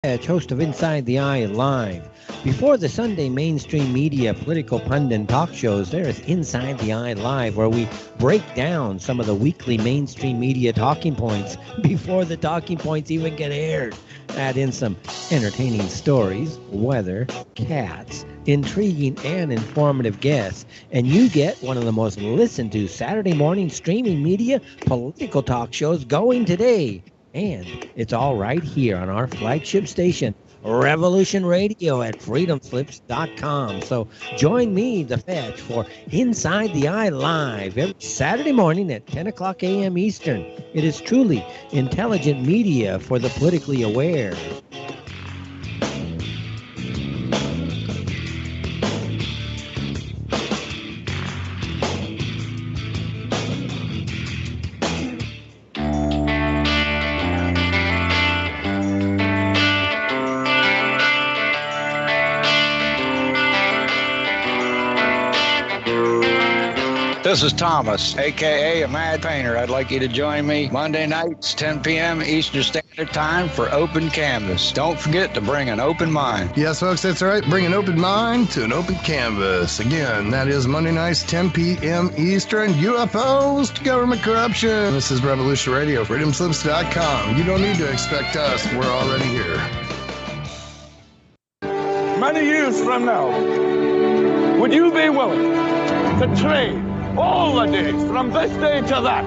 Edge, host of Inside the Eye Live. Before the Sunday mainstream media political pundit talk shows, there is Inside the Eye Live, where we break down some of the weekly mainstream media talking points before the talking points even get aired. Add in some entertaining stories, weather, cats, intriguing and informative guests, and you get one of the most listened to Saturday morning streaming media political talk shows going today. And it's all right here on our flagship station, Revolution Radio at freedomslips.com. So join me, The Fetch, for Inside the Eye Live every Saturday morning at 10 o'clock a.m. Eastern. It is truly intelligent media for the politically aware. This is Thomas, a.k.a. a Mad Painter. I'd like you to join me Monday nights, 10 p.m. Eastern Standard Time for Open Canvas. Don't forget to bring an open mind. Yes, folks, that's right. Bring an open mind to an open canvas. Again, that is Monday nights, 10 p.m. Eastern. UFOs to government corruption. This is Revolution Radio, freedomslips.com. You don't need to expect us. We're already here. Many years from now, would you be willing to trade all the days from this day to that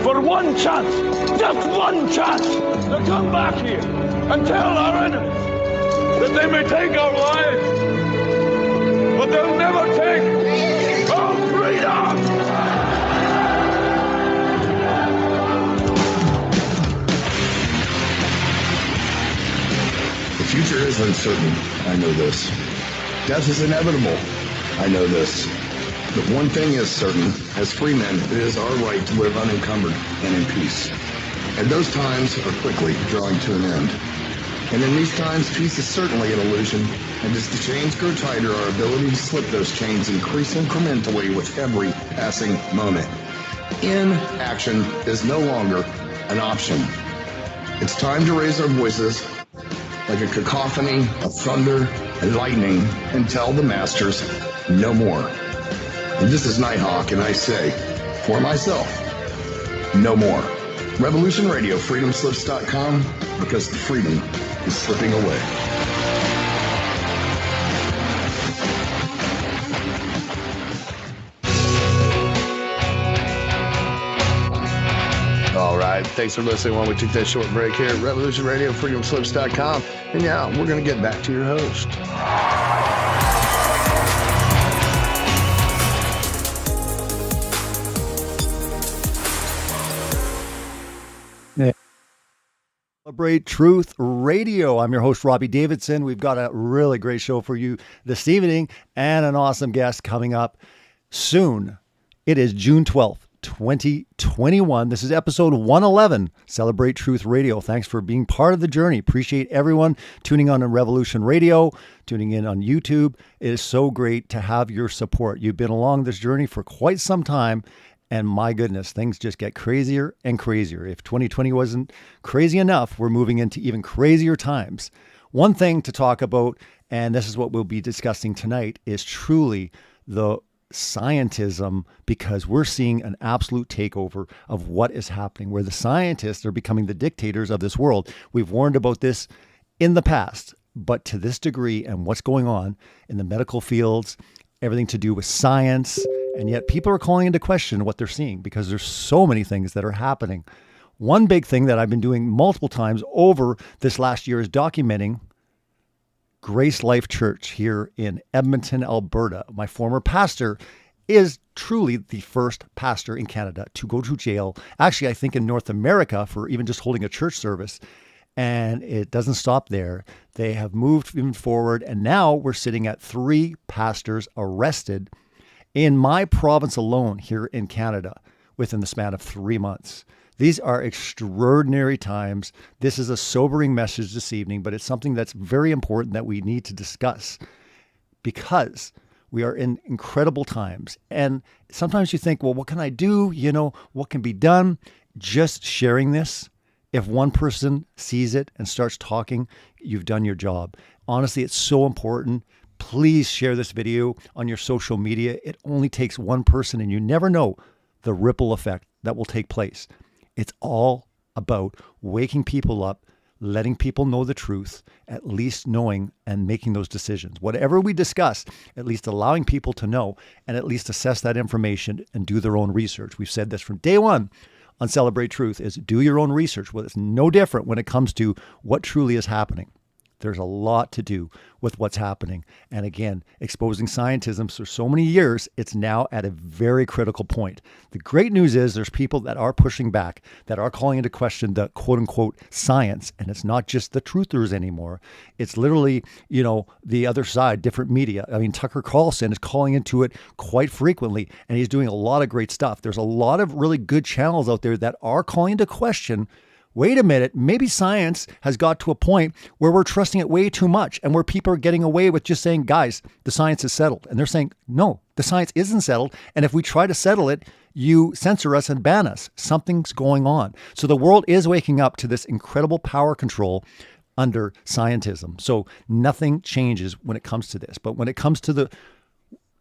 for one chance, just one chance, to come back here and tell our enemies that they may take our lives, but they'll never take our freedom? The future is uncertain. I know this. Death is inevitable. I know this. But one thing is certain, as free men, it is our right to live unencumbered and in peace. And those times are quickly drawing to an end. And in these times, peace is certainly an illusion, and as the chains grow tighter, our ability to slip those chains increase incrementally with every passing moment. Inaction is no longer an option. It's time to raise our voices like a cacophony of thunder and lightning and tell the masters no more. And this is Nighthawk, and I say, for myself, no more. Revolution Radio, freedomslips.com, because the freedom is slipping away. All right, thanks for listening while we took that short break here at Revolution Radio, freedomslips.com. And yeah, we're going to get back to your host. Celebrate Truth Radio. I'm your host, Robbie Davidson. We've got a really great show for you this evening and an awesome guest coming up soon. It is June 12th, 2021. This is episode 111, Celebrate Truth Radio. Thanks for being part of the journey. Appreciate everyone tuning on Revolution Radio, tuning in on YouTube. It is so great to have your support. You've been along this journey for quite some time. And my goodness, things just get crazier and crazier. If 2020 wasn't crazy enough, we're moving into even crazier times. One thing to talk about, and this is what we'll be discussing tonight, is truly the scientism, because we're seeing an absolute takeover of what is happening, where the scientists are becoming the dictators of this world. We've warned about this in the past, but to this degree, and what's going on in the medical fields, everything to do with science. And yet people are calling into question what they're seeing because there's so many things that are happening. One big thing that I've been doing multiple times over this last year is documenting Grace Life Church here in Edmonton, Alberta. My former pastor is truly the first pastor in Canada to go to jail. Actually, I think in North America for even just holding a church service. And it doesn't stop there. They have moved even forward. And now we're sitting at 3 pastors arrested in my province alone here in Canada within the span of 3 months. These are extraordinary times. This is a sobering message this evening, but it's something that's very important that we need to discuss because we are in incredible times. And sometimes you think, well, what can I do? You know, what can be done? Just sharing this If one person sees it and starts talking, you've done your job. Honestly, it's so important. Please share this video on your social media. It only takes one person, and you never know the ripple effect that will take place. It's all about waking people up, letting people know the truth, at least knowing and making those decisions. Whatever we discuss, at least allowing people to know and at least assess that information and do their own research. We've said this from day one on Celebrate Truth, is do your own research. Well, it's no different when it comes to what truly is happening. There's a lot to do with what's happening. And again, exposing scientism for so many years, it's now at a very critical point. The great news is there's people that are pushing back, that are calling into question the quote unquote science. And it's not just the truthers anymore. It's literally, the other side, different media. I mean, Tucker Carlson is calling into it quite frequently, and he's doing a lot of great stuff. There's a lot of really good channels out there that are calling into question, wait a minute, maybe science has got to a point where we're trusting it way too much and where people are getting away with just saying, guys, the science is settled. And they're saying, no, the science isn't settled. And if we try to settle it, you censor us and ban us. Something's going on. So the world is waking up to this incredible power control under scientism. So nothing changes when it comes to this. But when it comes to the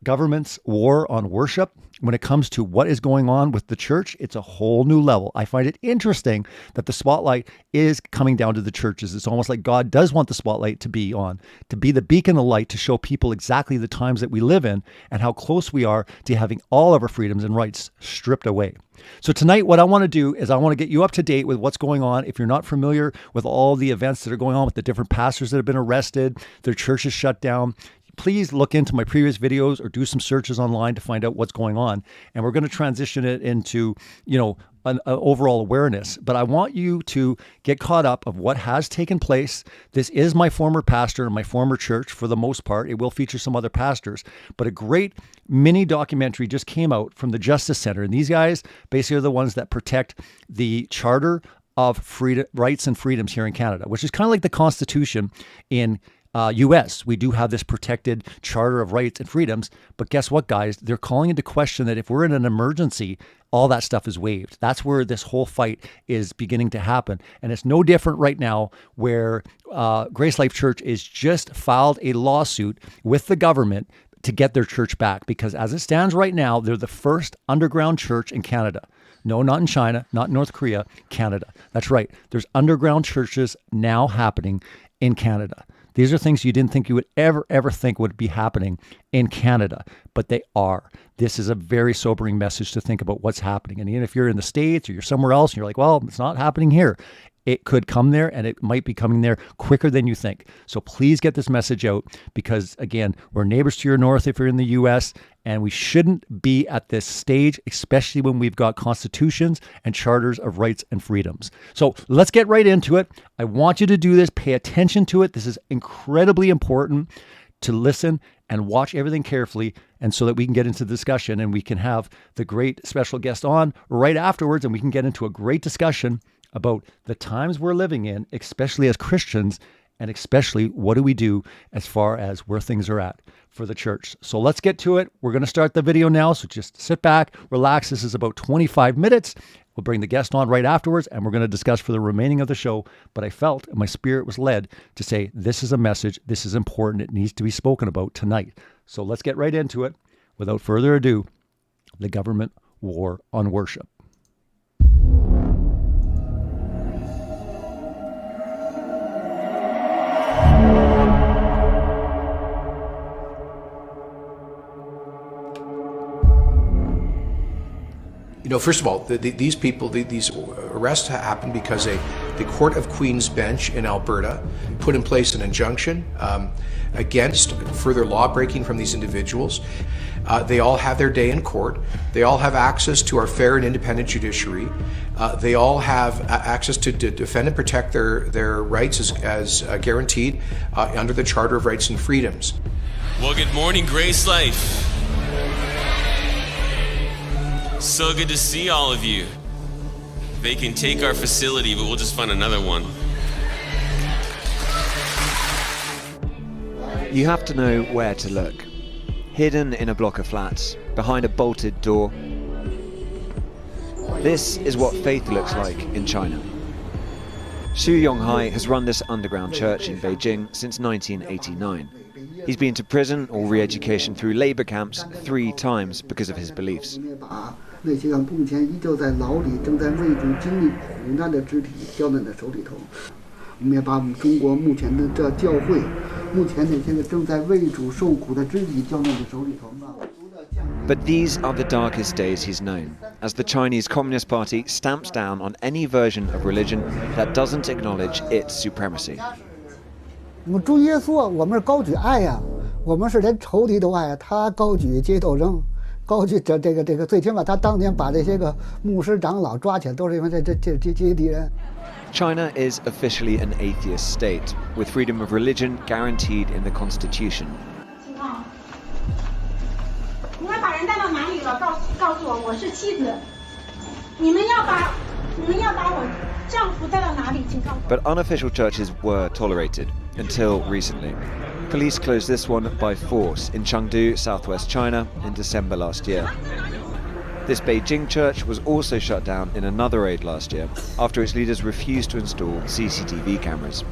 government's war on worship, when it comes to what is going on with the church, it's a whole new level. I find it interesting that the spotlight is coming down to the churches. It's almost like God does want the spotlight to be on, to be the beacon of light, to show people exactly the times that we live in and how close we are to having all of our freedoms and rights stripped away. So tonight, what I want to do is I want to get you up to date with what's going on. If you're not familiar with all the events that are going on with the different pastors that have been arrested, their churches shut down, please look into my previous videos or do some searches online to find out what's going on. And we're going to transition it into, an overall awareness. But I want you to get caught up of what has taken place. This is my former pastor and my former church for the most part. It will feature some other pastors, but a great mini documentary just came out from the Justice Center. And these guys basically are the ones that protect the Charter of Rights and Freedoms here in Canada, which is kind of like the Constitution in U.S. We do have this protected Charter of Rights and Freedoms, but guess what, guys? They're calling into question that if we're in an emergency, all that stuff is waived. That's where this whole fight is beginning to happen. And it's no different right now where Grace Life Church is just filed a lawsuit with the government to get their church back, because as it stands right now, they're the first underground church in Canada. No, not in China, not in North Korea, Canada. That's right. There's underground churches now happening in Canada. These are things you didn't think you would ever think would be happening in Canada, but they are. This is a very sobering message to think about what's happening. And even if you're in the States or you're somewhere else and you're like, well, it's not happening here, it could come there, and it might be coming there quicker than you think. So please get this message out, because again, we're neighbors to your north if you're in the U.S., and we shouldn't be at this stage, especially when we've got constitutions and charters of rights and freedoms. So let's get right into it. I want you to do this. Pay attention to it. This is incredibly important to listen and watch everything carefully, and so that we can get into the discussion and we can have the great special guest on right afterwards, and we can get into a great discussion about the times we're living in, especially as Christians, and especially what do we do as far as where things are at for the church. So let's get to it. We're going to start the video now, so just sit back, relax. This is about 25 minutes. We'll bring the guest on right afterwards, and we're going to discuss for the remaining of the show. But I felt, and my spirit was led to say, this is a message, this is important, it needs to be spoken about tonight. So let's get right into it. Without further ado, the government war on worship. First of all, these people, these arrests happened because the Court of Queen's Bench in Alberta put in place an injunction against further law breaking from these individuals. They all have their day in court. They all have access to our fair and independent judiciary. They all have access to defend and protect their rights as guaranteed under the Charter of Rights and Freedoms. Well, good morning, Grace Life. So good to see all of you. They can take our facility, but we'll just find another one. You have to know where to look. Hidden in a block of flats, behind a bolted door. This is what faith looks like in China. Su Yonghai has run this underground church in Beijing since 1989. He's been to prison or re-education through labor camps 3 times because of his beliefs. But these are the darkest days he's known, as the Chinese Communist Party stamps down on any version of religion that doesn't acknowledge its supremacy. 我们主耶稣，我们是高举爱呀，我们是连仇敌都爱，他高举街头扔，高举这个，最起码他当年把这些个牧师长老抓起来，都是因为这些敌人。China is officially an atheist state, with freedom of religion guaranteed in the constitution. 你们把人带到哪里了？告诉我，我是妻子。你们要把我丈夫带到哪里？请告诉我。But unofficial churches were tolerated until recently. Police closed this one by force in Chengdu, southwest China, in December last year. This Beijing church was also shut down in another raid last year after its leaders refused to install CCTV cameras.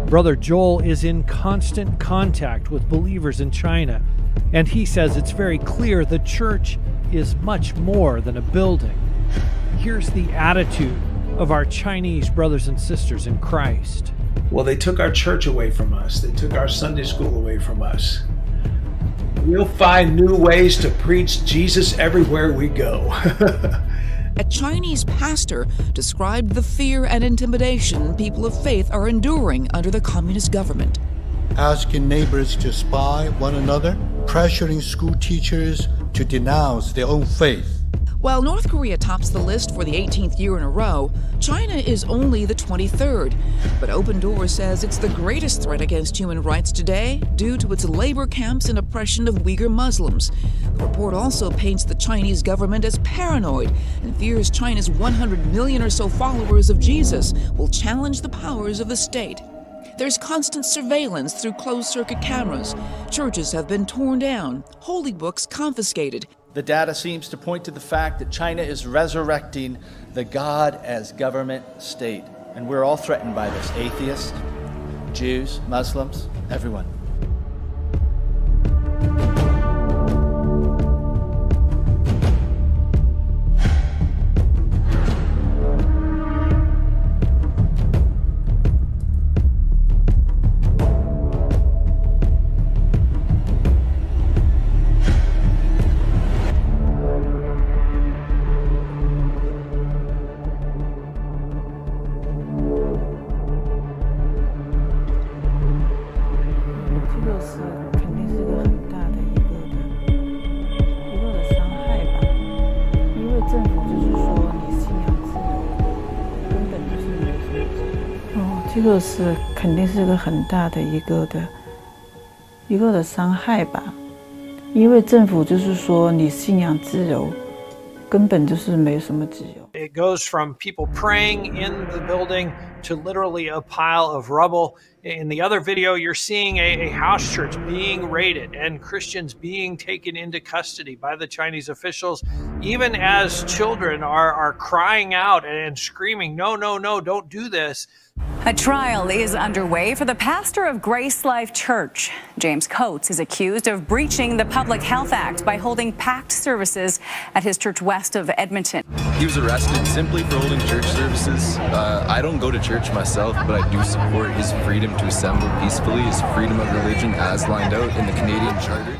Brother Joel is in constant contact with believers in China, and he says it's very clear the church is much more than a building. Here's the attitude of our Chinese brothers and sisters in Christ. Well, they took our church away from us. They took our Sunday school away from us. We'll find new ways to preach Jesus everywhere we go. A Chinese pastor described the fear and intimidation people of faith are enduring under the communist government. Asking neighbors to spy one another, pressuring school teachers to denounce their own faith. While North Korea tops the list for the 18th year in a row, China is only the 23rd. But Open Doors says it's the greatest threat against human rights today due to its labor camps and oppression of Uyghur Muslims. The report also paints the Chinese government as paranoid and fears China's 100 million or so followers of Jesus will challenge the powers of the state. There's constant surveillance through closed-circuit cameras. Churches have been torn down, holy books confiscated. The data seems to point to the fact that China is resurrecting the God as government state. And we're all threatened by this. Atheists, Jews, Muslims, everyone.这个是肯定是个很大的一个的伤害吧，因为政府就是说你信仰自由，根本就是没什么自由。 It goes from people praying in the building to literally a pile of rubble. In the other video, you're seeing a house church being raided and Christians being taken into custody by the Chinese officials, even as children are crying out and screaming, no, no, no, don't do this. A trial is underway for the pastor of Grace Life Church. James Coates is accused of breaching the Public Health Act by holding packed services at his church west of Edmonton. He was arrested simply for holding church services. I don't go to church myself, but I do support his freedom to assemble peacefully, his freedom of religion as lined out in the Canadian Charter.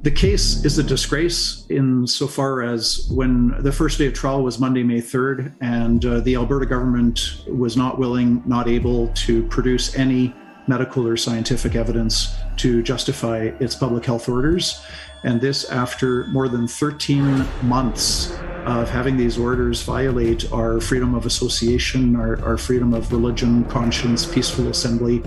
The case is a disgrace insofar as when the first day of trial was Monday, May 3rd, and the Alberta government was not willing, not able to produce any medical or scientific evidence to justify its public health orders. And this after more than 13 months of having these orders violate our freedom of association, our freedom of religion, conscience, peaceful assembly.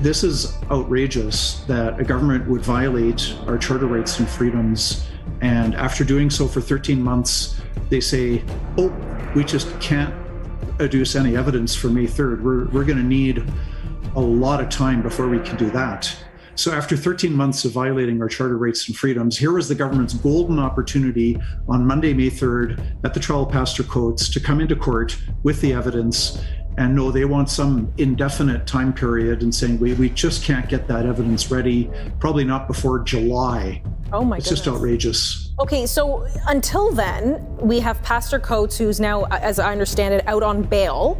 This is outrageous that a government would violate our charter rights and freedoms. And after doing so for 13 months, they say, oh, we just can't adduce any evidence for May 3rd. We're going to need a lot of time before we can do that. So after 13 months of violating our charter rights and freedoms, here was the government's golden opportunity on Monday, May 3rd, at the trial of Pastor Coates to come into court with the evidence. And no, they want some indefinite time period and saying, we just can't get that evidence ready, probably not before July. Oh my goodness. It's just outrageous. Okay, so until then, we have Pastor Coates, who's now, as I understand it, out on bail.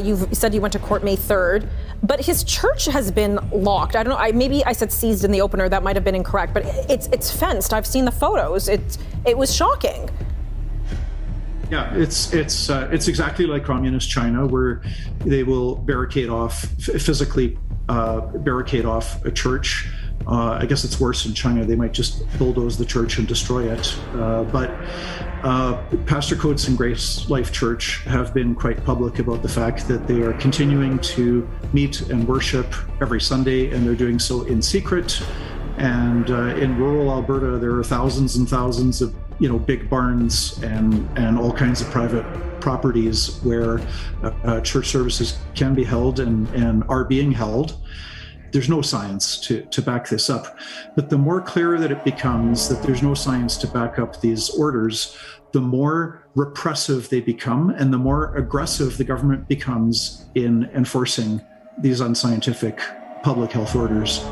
You've said you went to court May 3rd, but his church has been locked. I don't know, maybe I said seized in the opener, that might have been incorrect, but it's fenced. I've seen the photos. It was shocking. Yeah, it's exactly like communist China, where they will barricade off, physically barricade off a church. I guess it's worse in China. They might just bulldoze the church and destroy it. But Pastor Coates and Grace Life Church have been quite public about the fact that they are continuing to meet and worship every Sunday, and they're doing so in secret. And in rural Alberta, there are thousands and thousands of big barns and all kinds of private properties where church services can be held and are being held. There's no science to back this up. But the more clear that it becomes that there's no science to back up these orders, the more repressive they become and the more aggressive the government becomes in enforcing these unscientific public health orders.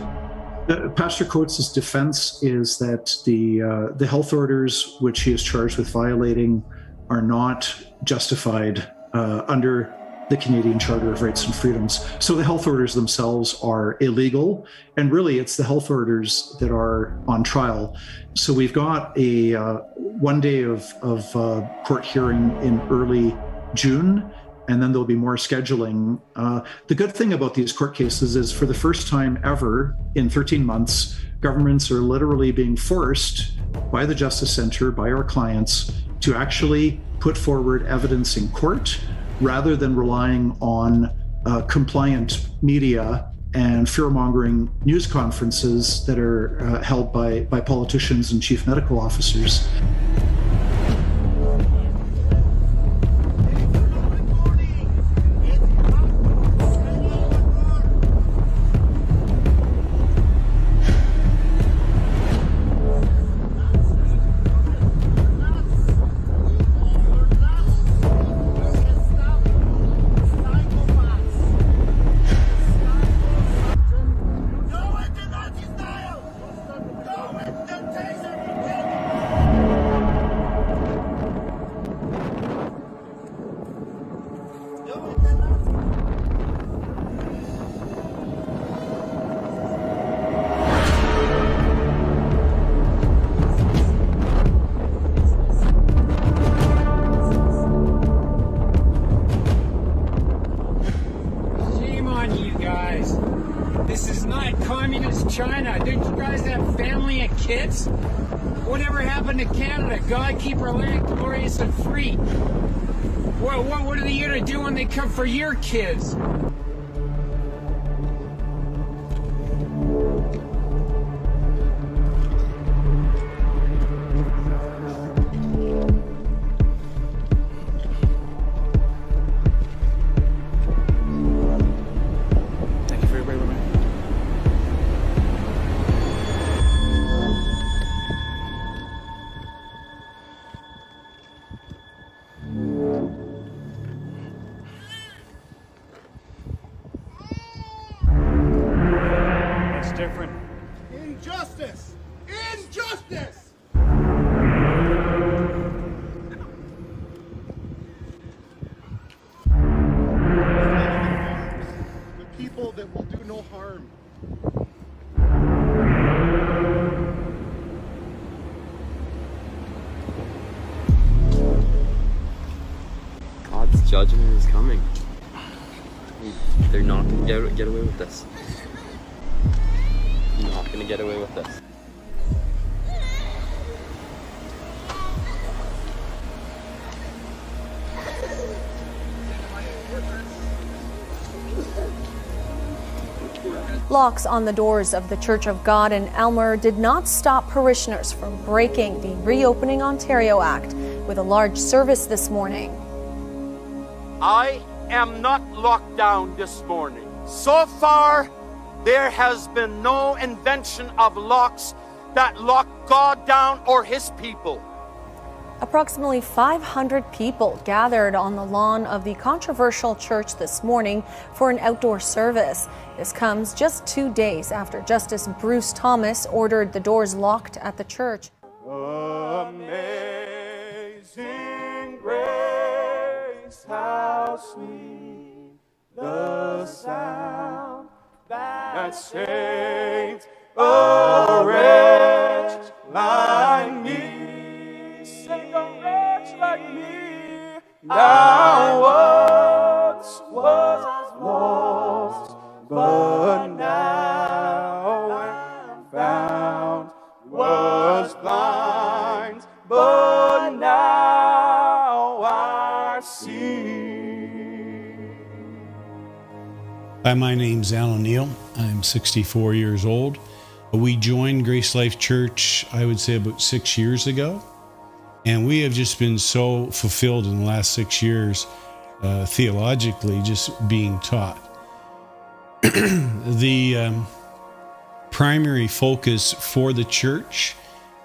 Pastor Coates' defense is that the health orders which he is charged with violating are not justified under the Canadian Charter of Rights and Freedoms. So the health orders themselves are illegal, and really it's the health orders that are on trial. So we've got a 1 day of court hearing in early June, and then there'll be more scheduling. The good thing about these court cases is for the first time ever in 13 months, governments are literally being forced by the Justice Centre, by our clients, to actually put forward evidence in court rather than relying on compliant media and fear-mongering news conferences that are held by politicians and chief medical officers. China. Didn't you guys have family and kids? Whatever happened to Canada? God keep our land glorious and free. What are they going to do when they come for your kids? Different. Injustice! Injustice! The people that will do no harm. God's judgment is coming. They're not going to get away with this. You're not going to get away with this. Locks on the doors of the Church of God in Elmer did not stop parishioners from breaking the Reopening Ontario Act with a large service this morning. I am not locked down this morning. So far, there has been no invention of locks that lock God down or his people. Approximately 500 people gathered on the lawn of the controversial church this morning for an outdoor service. This comes just 2 days after Justice Bruce Thomas ordered the doors locked at the church. Amazing grace, how sweet the sound that saved a wretch like me. Sing a wretch like me. Now once was lost, but now I'm found. Was blind, but now I see. Hi, my name's Al O'Neill. I'm 64 years old. We joined Grace Life Church, I would say, about 6 years ago. And we have just been so fulfilled in the last 6 years, theologically, just being taught. The primary focus for the church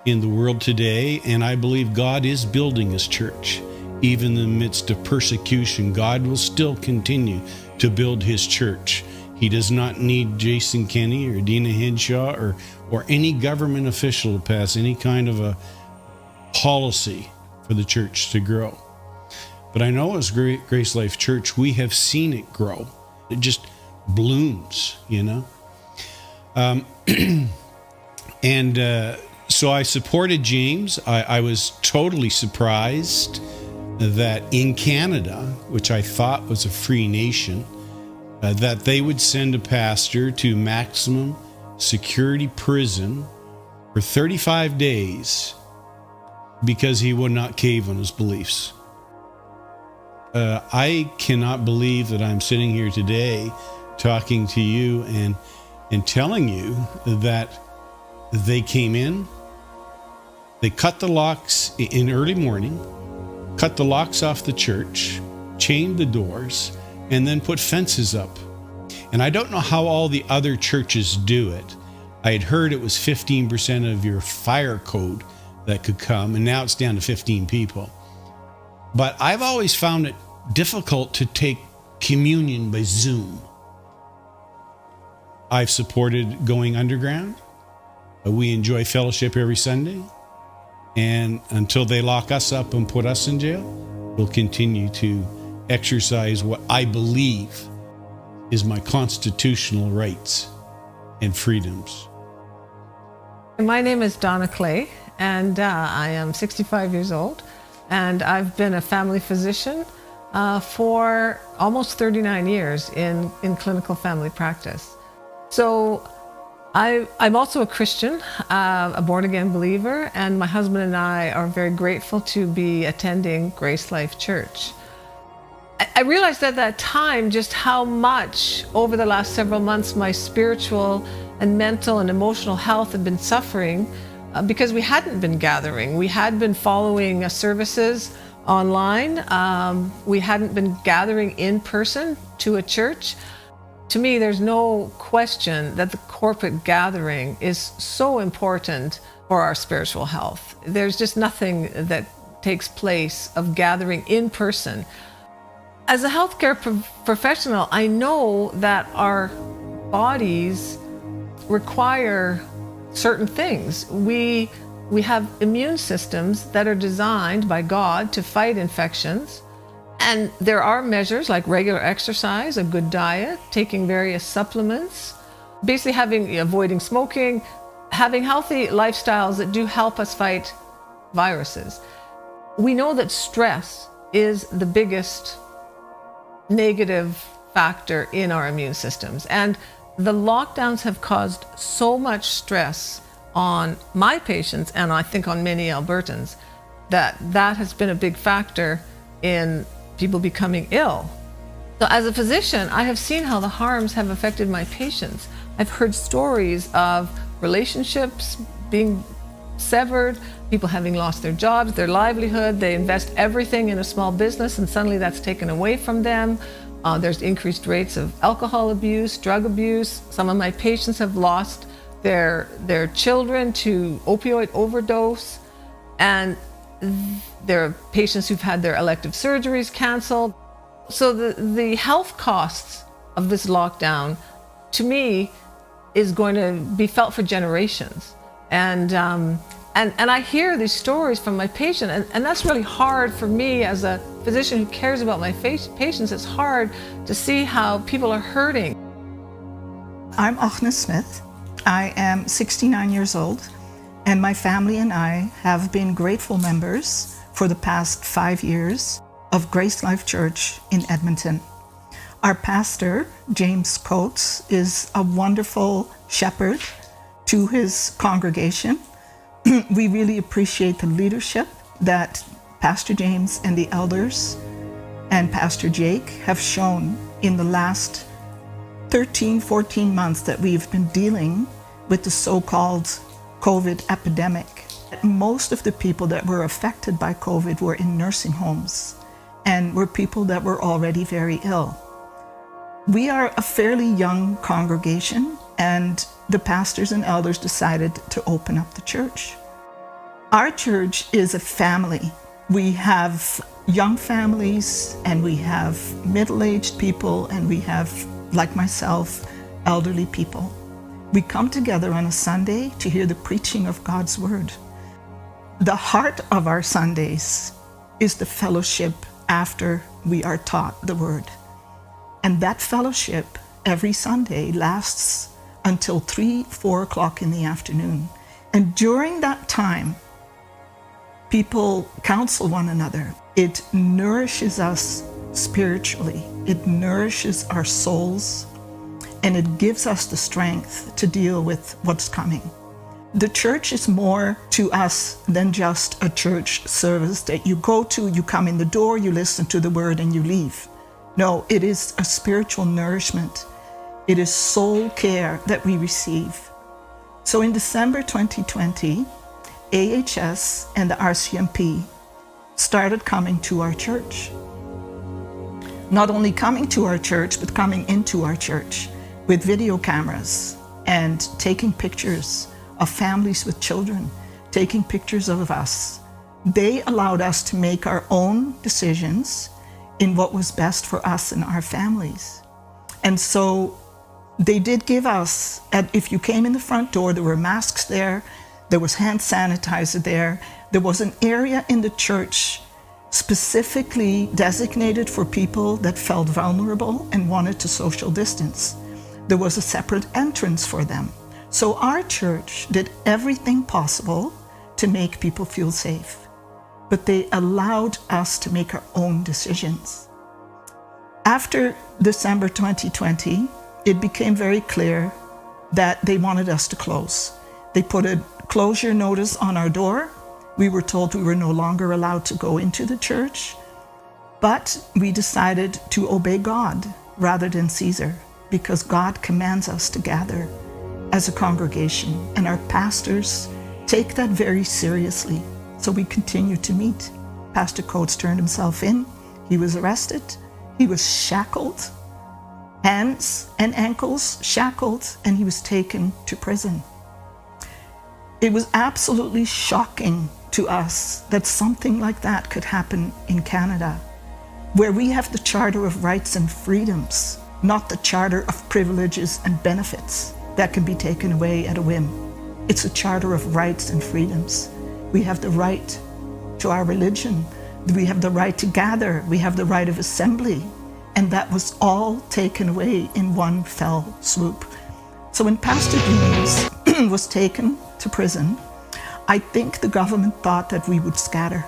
in the world today, and I believe God is building his church. Even in the midst of persecution, God will still continue to build his church. He does not need Jason Kenney or Dina Hinshaw or any government official to pass any kind of a policy for the church to grow. But I know as Grace Life Church, we have seen it grow. It just blooms, you know. So I supported James. I was totally surprised that in Canada, which I thought was a free nation, that they would send a pastor to maximum security prison for 35 days because he would not cave on his beliefs. I cannot believe that I'm sitting here today talking to you and telling you that they came in, they cut the locks in early morning, cut the locks off the church, chained the doors, and then put fences up. And I don't know how all the other churches do it. I had heard it was 15% of your fire code that could come, and now it's down to 15 people. But I've always found it difficult to take communion by Zoom. I've supported going underground. We enjoy fellowship every Sunday. And until they lock us up and put us in jail, we'll continue to exercise what I believe is my constitutional rights and freedoms. My name is Donna Clay, and I am 65 years old, and I've been a family physician for almost 39 years in clinical family practice. So I'm also a Christian, a born-again believer, and my husband and I are very grateful to be attending Grace Life Church. I realized at that time just how much over the last several months my spiritual and mental and emotional health had been suffering because we hadn't been gathering. We had been following services online. We hadn't been gathering in person to a church. To me, there's no question that the corporate gathering is so important for our spiritual health. There's just nothing that takes place of gathering in person. As a healthcare professional, I know that our bodies require certain things. We have immune systems that are designed by God to fight infections. And there are measures like regular exercise, a good diet, taking various supplements, basically avoiding smoking, having healthy lifestyles that do help us fight viruses. We know that stress is the biggest negative factor in our immune systems. And the lockdowns have caused so much stress on my patients, and I think on many Albertans, that has been a big factor in people becoming ill. So as a physician, I have seen how the harms have affected my patients. I've heard stories of relationships being severed, people having lost their jobs, their livelihood. They invest everything in a small business and suddenly that's taken away from them. There's increased rates of alcohol abuse, drug abuse. Some of my patients have lost their children to opioid overdose, and there are patients who've had their elective surgeries canceled. So the health costs of this lockdown, to me, is going to be felt for generations. And I hear these stories from my patient, and that's really hard for me as a physician who cares about my patients. It's hard to see how people are hurting. I'm Achna Smith. I am 69 years old, and my family and I have been grateful members for the past 5 years of Grace Life Church in Edmonton. Our pastor, James Coates, is a wonderful shepherd to his congregation. We really appreciate the leadership that Pastor James and the elders and Pastor Jake have shown in the last 13, 14 months that we've been dealing with the so-called COVID epidemic. Most of the people that were affected by COVID were in nursing homes and were people that were already very ill. We are a fairly young congregation, and the pastors and elders decided to open up the church. Our church is a family. We have young families, and we have middle-aged people, and we have, like myself, elderly people. We come together on a Sunday to hear the preaching of God's word. The heart of our Sundays is the fellowship after we are taught the word. And that fellowship every Sunday lasts until 3, 4 o'clock in the afternoon. And during that time, people counsel one another. It nourishes us spiritually. It nourishes our souls, and it gives us the strength to deal with what's coming. The church is more to us than just a church service that you go to, you come in the door, you listen to the word, and you leave. No, it is a spiritual nourishment. It is soul care that we receive. So in December 2020, AHS and the RCMP started coming to our church. Not only coming to our church, but coming into our church with video cameras and taking pictures of families with children, taking pictures of us. They allowed us to make our own decisions in what was best for us and our families. And so they did give us, if you came in the front door, there were masks there was hand sanitizer there was an area in the church specifically designated for people that felt vulnerable and wanted to social distance. There was a separate entrance for them. So our church did everything possible to make people feel safe, but they allowed us to make our own decisions. After December 2020, it became very clear that they wanted us to close. They put a closure notice on our door. We were told we were no longer allowed to go into the church, but we decided to obey God rather than Caesar, because God commands us to gather as a congregation, and our pastors take that very seriously. So we continue to meet. Pastor Coates turned himself in. He was arrested. He was shackled, hands and ankles shackled, and he was taken to prison. It was absolutely shocking to us that something like that could happen in Canada, where we have the Charter of Rights and Freedoms, not the Charter of Privileges and Benefits that can be taken away at a whim. It's a Charter of Rights and Freedoms. We have the right to our religion. We have the right to gather. We have the right of assembly. And that was all taken away in one fell swoop. So when Pastor James was taken to prison, I think the government thought that we would scatter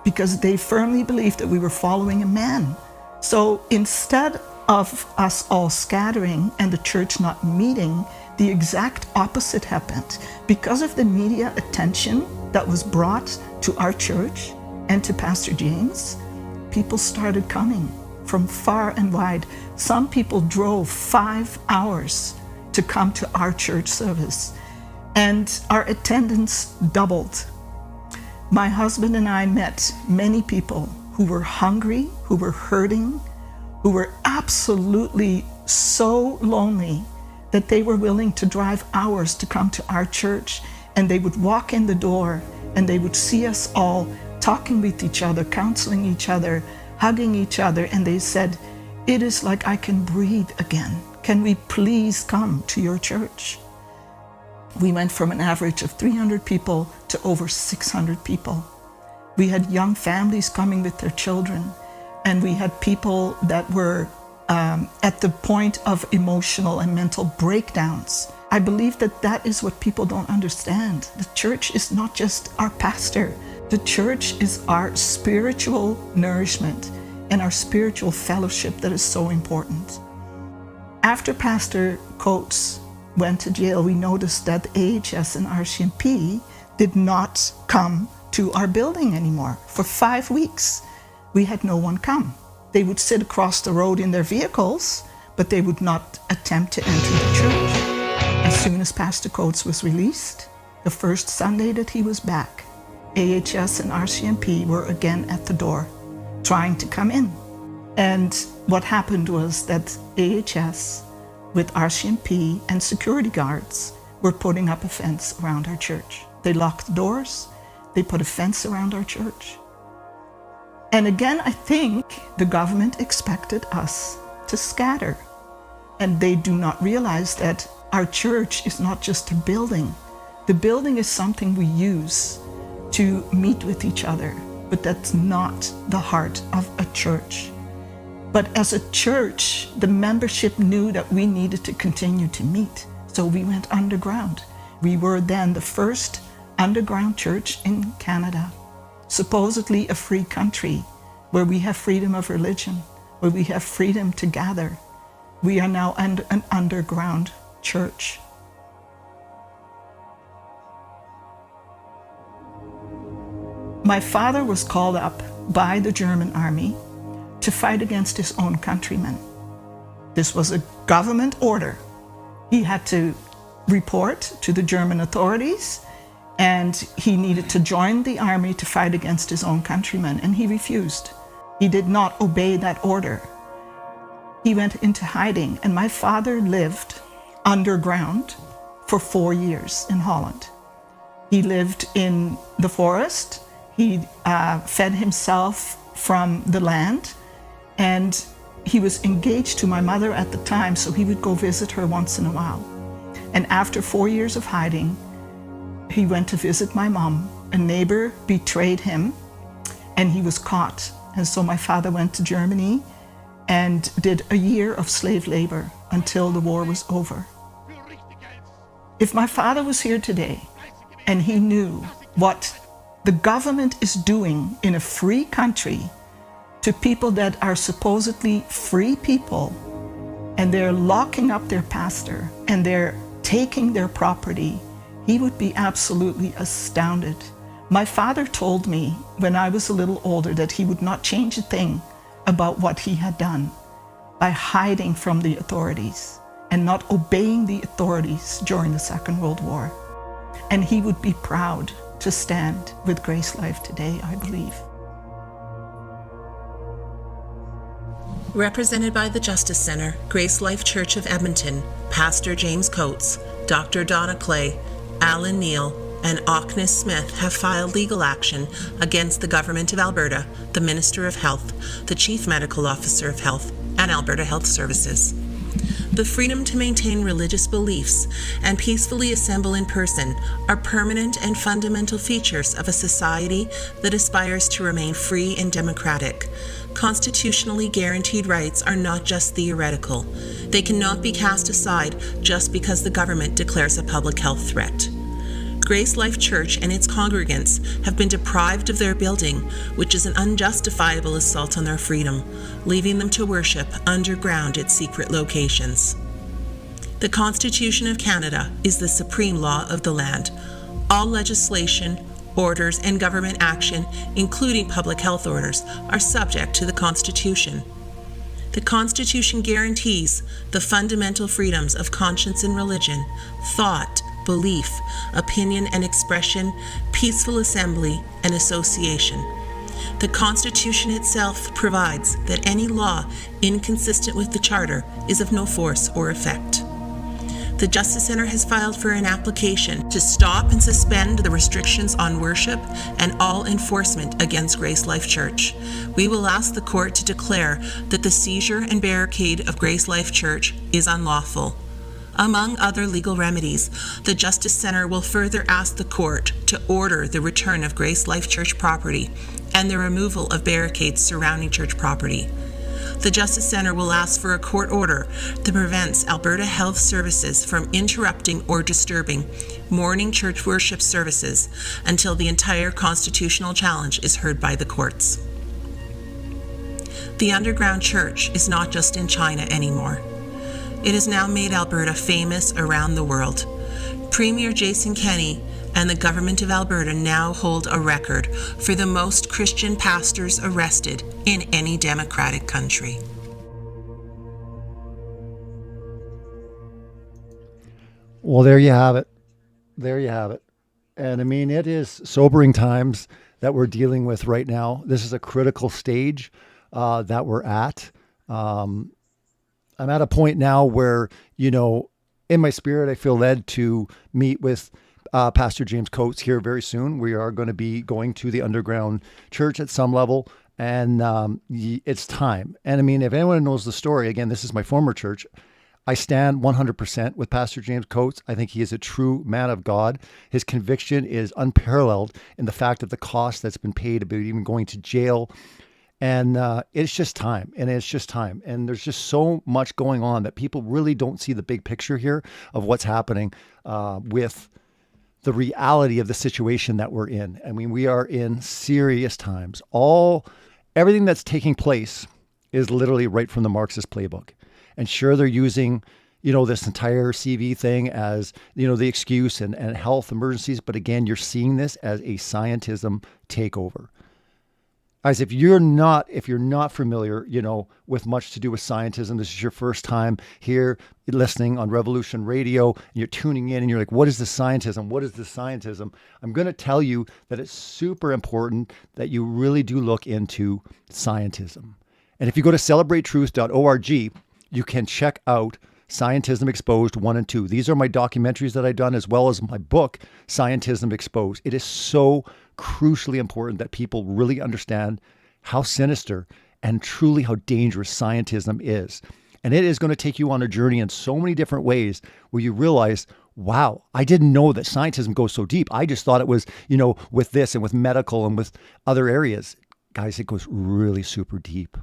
because they firmly believed that we were following a man. So instead of us all scattering and the church not meeting, the exact opposite happened. Because of the media attention that was brought to our church and to Pastor James, people started coming from far and wide. Some people drove 5 hours to come to our church service. and our attendance doubled. My husband and I met many people who were hungry, who were hurting, who were absolutely so lonely that they were willing to drive hours to come to our church, and they would walk in the door and they would see us all talking with each other, counseling each other, hugging each other, and they said, "It is like I can breathe again. Can we please come to your church?" We went from an average of 300 people to over 600 people. We had young families coming with their children, and we had people that were at the point of emotional and mental breakdowns. I believe that that is what people don't understand. The church is not just our pastor. The church is our spiritual nourishment and our spiritual fellowship that is so important. After Pastor Coates went to jail, we noticed that AHS and RCMP did not come to our building anymore. For 5 weeks, we had no one come. They would sit across the road in their vehicles, but they would not attempt to enter the church. As soon as Pastor Coates was released, the first Sunday that he was back, AHS and RCMP were again at the door, trying to come in. And what happened was that AHS, with RCMP and security guards, were putting up a fence around our church. They locked the doors, they put a fence around our church. And again, I think the government expected us to scatter. And they do not realize that our church is not just a building. The building is something we use to meet with each other, but that's not the heart of a church. But as a church, the membership knew that we needed to continue to meet. So we went underground. We were then the first underground church in Canada, supposedly a free country where we have freedom of religion, where we have freedom to gather. We are now an underground church. My father was called up by the German army to fight against his own countrymen. This was a government order. He had to report to the German authorities, and he needed to join the army to fight against his own countrymen, and he refused. He did not obey that order. He went into hiding, and my father lived underground for 4 years in Holland. He lived in the forest. He fed himself from the land, and he was engaged to my mother at the time, so he would go visit her once in a while. And after 4 years of hiding, he went to visit my mom. A neighbor betrayed him, and he was caught. And so my father went to Germany and did a year of slave labor until the war was over. If my father was here today and he knew what the government is doing in a free country to people that are supposedly free people, and they're locking up their pastor and they're taking their property, he would be absolutely astounded. My father told me when I was a little older that he would not change a thing about what he had done by hiding from the authorities and not obeying the authorities during the Second World War. And he would be proud to stand with Grace Life today, I believe. Represented by the Justice Center, Grace Life Church of Edmonton, Pastor James Coates, Dr. Donna Clay, Alan Neal, and Auchnis Smith have filed legal action against the Government of Alberta, the Minister of Health, the Chief Medical Officer of Health, and Alberta Health Services. The freedom to maintain religious beliefs and peacefully assemble in person are permanent and fundamental features of a society that aspires to remain free and democratic. Constitutionally guaranteed rights are not just theoretical. They cannot be cast aside just because the government declares a public health threat. Grace Life Church and its congregants have been deprived of their building, which is an unjustifiable assault on their freedom, leaving them to worship underground at secret locations. The Constitution of Canada is the supreme law of the land. All legislation, orders, and government action, including public health orders, are subject to the Constitution. The Constitution guarantees the fundamental freedoms of conscience and religion, thought, belief, opinion and expression, peaceful assembly, and association. The Constitution itself provides that any law inconsistent with the Charter is of no force or effect. The Justice Center has filed for an application to stop and suspend the restrictions on worship and all enforcement against Grace Life Church. We will ask the court to declare that the seizure and barricade of Grace Life Church is unlawful. Among other legal remedies, the Justice Center will further ask the court to order the return of Grace Life Church property and the removal of barricades surrounding church property. The Justice Center will ask for a court order that prevents Alberta Health Services from interrupting or disturbing morning church worship services until the entire constitutional challenge is heard by the courts. The underground church is not just in China anymore. It has now made Alberta famous around the world. Premier Jason Kenney and the government of Alberta now hold a record for the most Christian pastors arrested in any democratic country. Well, there you have it. There you have it. And I mean, it is sobering times that we're dealing with right now. This is a critical stage that we're at. I'm at a point now where, you know, in my spirit, I feel led to meet with Pastor James Coates here very soon. We are going to be going to the underground church at some level, and it's time. And I mean, if anyone knows the story, again, this is my former church. I stand 100% with Pastor James Coates. I think he is a true man of God. His conviction is unparalleled in the fact of the cost that's been paid about even going to jail. And it's just time. And it's just time. And there's just so much going on that people really don't see the big picture here of what's happening with the reality of the situation that we're in. I mean, we are in serious times. Everything that's taking place is literally right from the Marxist playbook. And sure, they're using, you know, this entire CV thing as, you know, the excuse and health emergencies. But again, you're seeing this as a scientism takeover. Guys, if you're not familiar, you know, with much to do with scientism, this is your first time here listening on Revolution Radio, and you're tuning in and you're like, what is the scientism? What is the scientism? I'm going to tell you that it's super important that you really do look into scientism. And if you go to celebratetruth.org, you can check out Scientism Exposed 1 and 2. These are my documentaries that I've done, as well as my book, Scientism Exposed. It is so crucially important that people really understand how sinister and truly how dangerous scientism is. And it is going to take you on a journey in so many different ways where you realize, wow, I didn't know that scientism goes so deep. I just thought it was, you know, with this and with medical and with other areas. Guys, it goes really super deep.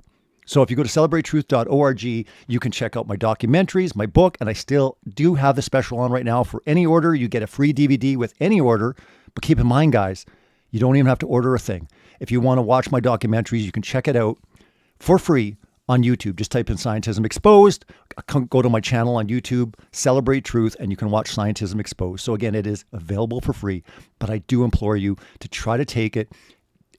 So if you go to celebratetruth.org, you can check out my documentaries, my book, and I still do have the special on right now. For any order, you get a free DVD with any order. But keep in mind, guys, you don't even have to order a thing. If you want to watch my documentaries, you can check it out for free on YouTube. Just type in Scientism Exposed, go to my channel on YouTube, Celebrate Truth, and you can watch Scientism Exposed. So again, it is available for free, but I do implore you to try to take it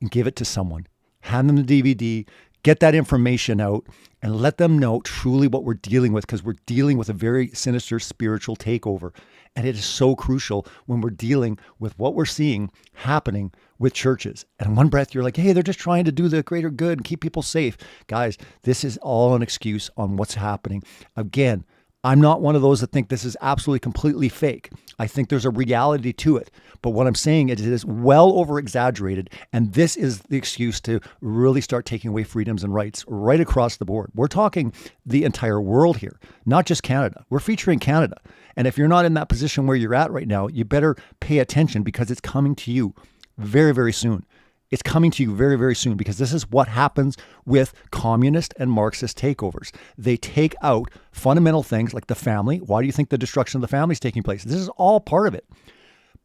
and give it to someone. Hand them the DVD, get that information out, and let them know truly what we're dealing with, because we're dealing with a very sinister spiritual takeover. And it is so crucial when we're dealing with what we're seeing happening with churches. And in one breath, you're like, hey, they're just trying to do the greater good and keep people safe. Guys, this is all an excuse on what's happening. Again, I'm not one of those that think this is absolutely completely fake. I think there's a reality to it. But what I'm saying is it is well over exaggerated. And this is the excuse to really start taking away freedoms and rights right across the board. We're talking the entire world here, not just Canada. We're featuring Canada. And if you're not in that position where you're at right now, you better pay attention, because it's coming to you very, very soon. It's coming to you very, very soon, because this is what happens with communist and Marxist takeovers. They take out fundamental things like the family. Why do you think the destruction of the family is taking place? This is all part of it.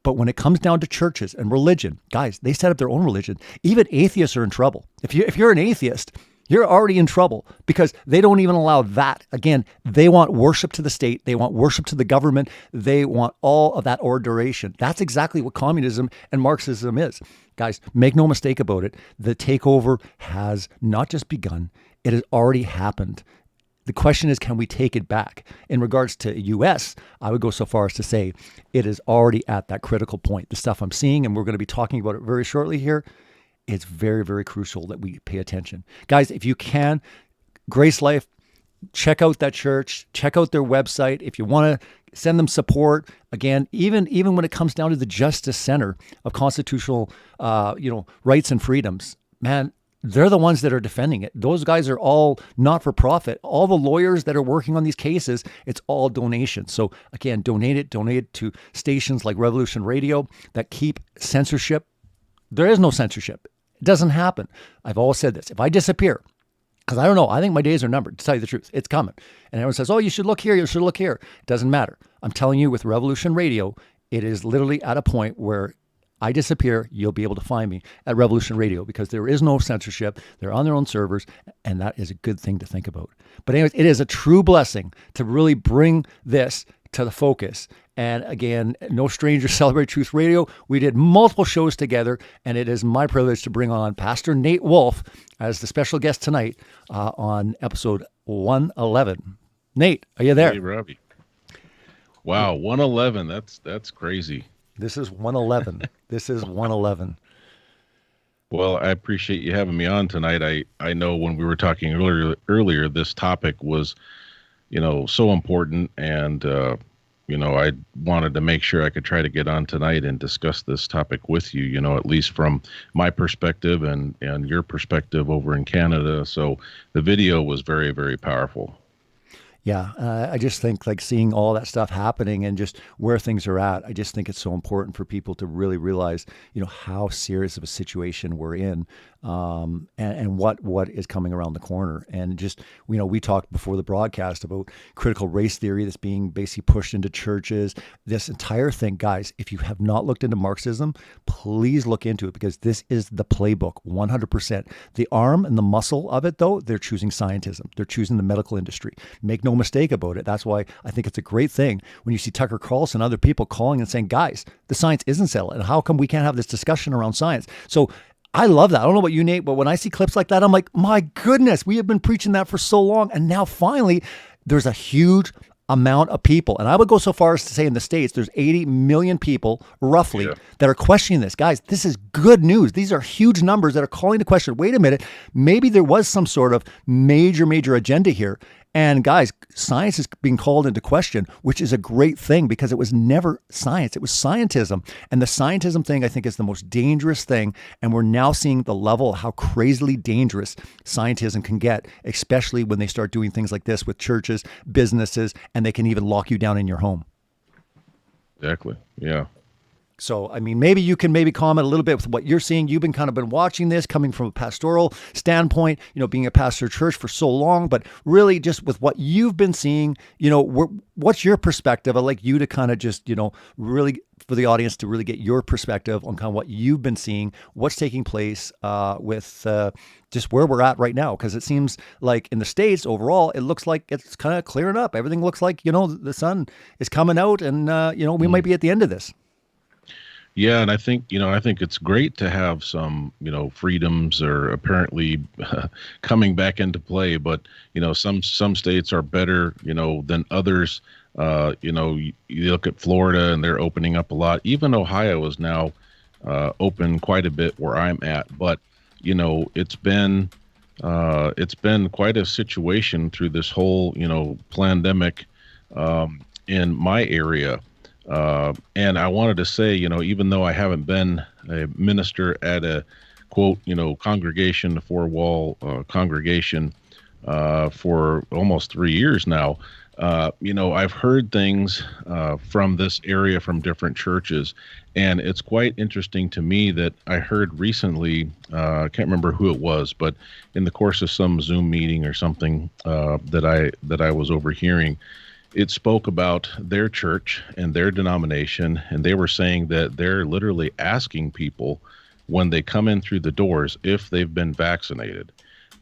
But when it comes down to churches and religion, guys, they set up their own religion. Even atheists are in trouble. If you're an atheist, you're already in trouble, because they don't even allow that. Again, they want worship to the state. They want worship to the government. They want all of that adoration. That's exactly what communism and Marxism is. Guys, make no mistake about it. The takeover has not just begun. It has already happened. The question is, can we take it back? In regards to U.S., I would go so far as to say it is already at that critical point. The stuff I'm seeing, and we're going to be talking about it very shortly here, it's very, very crucial that we pay attention. Guys, if you can, Grace Life, check out that church, check out their website. If you want to send them support, again, even when it comes down to the Justice Center of Constitutional rights and freedoms, man, they're the ones that are defending it. Those guys are all not-for-profit. All the lawyers that are working on these cases, it's all donations. So again, donate it to stations like Revolution Radio that keep censorship. There is no censorship. It doesn't happen. I've always said this. If I disappear, because I don't know, I think my days are numbered, to tell you the truth. It's coming. And everyone says, oh, you should look here, you should look here. It doesn't matter. I'm telling you, with Revolution Radio, it is literally at a point where I disappear, you'll be able to find me at Revolution Radio, because there is no censorship. They're on their own servers, and that is a good thing to think about. But anyways, it is a true blessing to really bring this to the focus. And again, no stranger Celebrate Truth Radio. We did multiple shows together, and it is my privilege to bring on Pastor Nate Wolfe as the special guest tonight on episode 111. Nate, are you there? Hey, Robbie. Wow, 111. That's crazy. This is 111. This is 111. Well, I appreciate you having me on tonight. I know when we were talking earlier, this topic was, so important, and I wanted to make sure I could try to get on tonight and discuss this topic with you, at least from my perspective and your perspective over in Canada. So the video was very, very powerful. Yeah, I just think like seeing all that stuff happening and just where things are at, I just think it's so important for people to really realize, how serious of a situation we're in, and what is coming around the corner. And just, we talked before the broadcast about critical race theory that's being basically pushed into churches. This entire thing, guys, if you have not looked into Marxism, please look into it, because this is the playbook, 100%. The arm and the muscle of it, though, they're choosing scientism. They're choosing the medical industry. Make no mistake about it. That's why I think it's a great thing when you see Tucker Carlson and other people calling and saying, guys, the science isn't settled, and how come we can't have this discussion around science? So I love that. I don't know about you, Nate, but when I see clips like that, I'm like, my goodness, we have been preaching that for so long, and now finally there's a huge amount of people. And I would go so far as to say in the States, there's 80 million people roughly that are questioning this. Guys, this is good news. These are huge numbers that are calling the question, wait a minute, maybe there was some sort of major agenda here. And guys, science is being called into question, which is a great thing, because it was never science. It was scientism. And the scientism thing, I think, is the most dangerous thing. And we're now seeing the level of how crazily dangerous scientism can get, especially when they start doing things like this with churches, businesses, and they can even lock you down in your home. Exactly. Yeah. So, I mean, maybe you can comment a little bit with what you're seeing. You've been watching this coming from a pastoral standpoint, being a pastor of church for so long, but really just with what you've been seeing, what's your perspective? I'd like you to just, really for the audience to really get your perspective on what you've been seeing, what's taking place with just where we're at right now. Because it seems like in the States overall, it looks like it's kind of clearing up. Everything looks like, the sun is coming out, and, we might be at the end of this. Yeah, and I think it's great to have some, freedoms are apparently coming back into play, but, some states are better, than others. You look at Florida and they're opening up a lot. Even Ohio is now open quite a bit where I'm at, but, it's been quite a situation through this whole, pandemic in my area. And I wanted to say, even though I haven't been a minister at a quote, congregation, a four-wall congregation for almost 3 years now, I've heard things from this area from different churches, and it's quite interesting to me that I heard recently, I can't remember who it was, but in the course of some Zoom meeting or something that I was overhearing, it spoke about their church and their denomination, and they were saying that they're literally asking people when they come in through the doors if they've been vaccinated.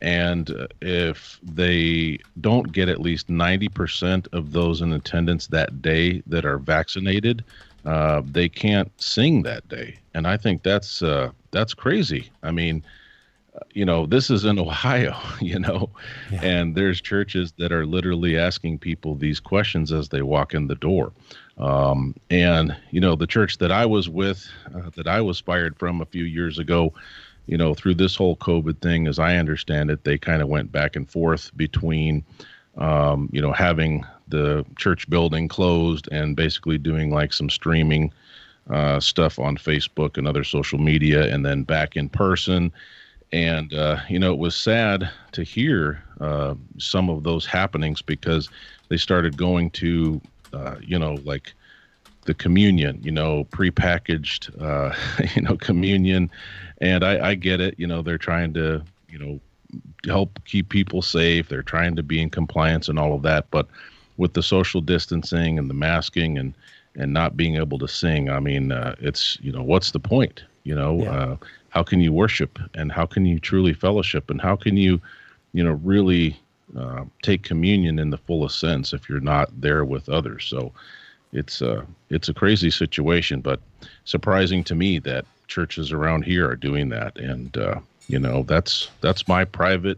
And if they don't get at least 90% of those in attendance that day that are vaccinated, they can't sing that day. And I think that's crazy. I mean, this is in Ohio, and there's churches that are literally asking people these questions as they walk in the door. And the church that I was with, that I was fired from a few years ago, through this whole COVID thing, as I understand it, they kind of went back and forth between, having the church building closed and basically doing like some streaming stuff on Facebook and other social media, and then back in person. And, it was sad to hear some of those happenings, because they started going to, like the communion, prepackaged, communion. And I get it. They're trying to, help keep people safe. They're trying to be in compliance and all of that. But with the social distancing and the masking and not being able to sing, I mean, it's, what's the point? How can you worship, and how can you truly fellowship, and how can you, really take communion in the fullest sense if you're not there with others? So it's a crazy situation, but surprising to me that churches around here are doing that. And, that's my private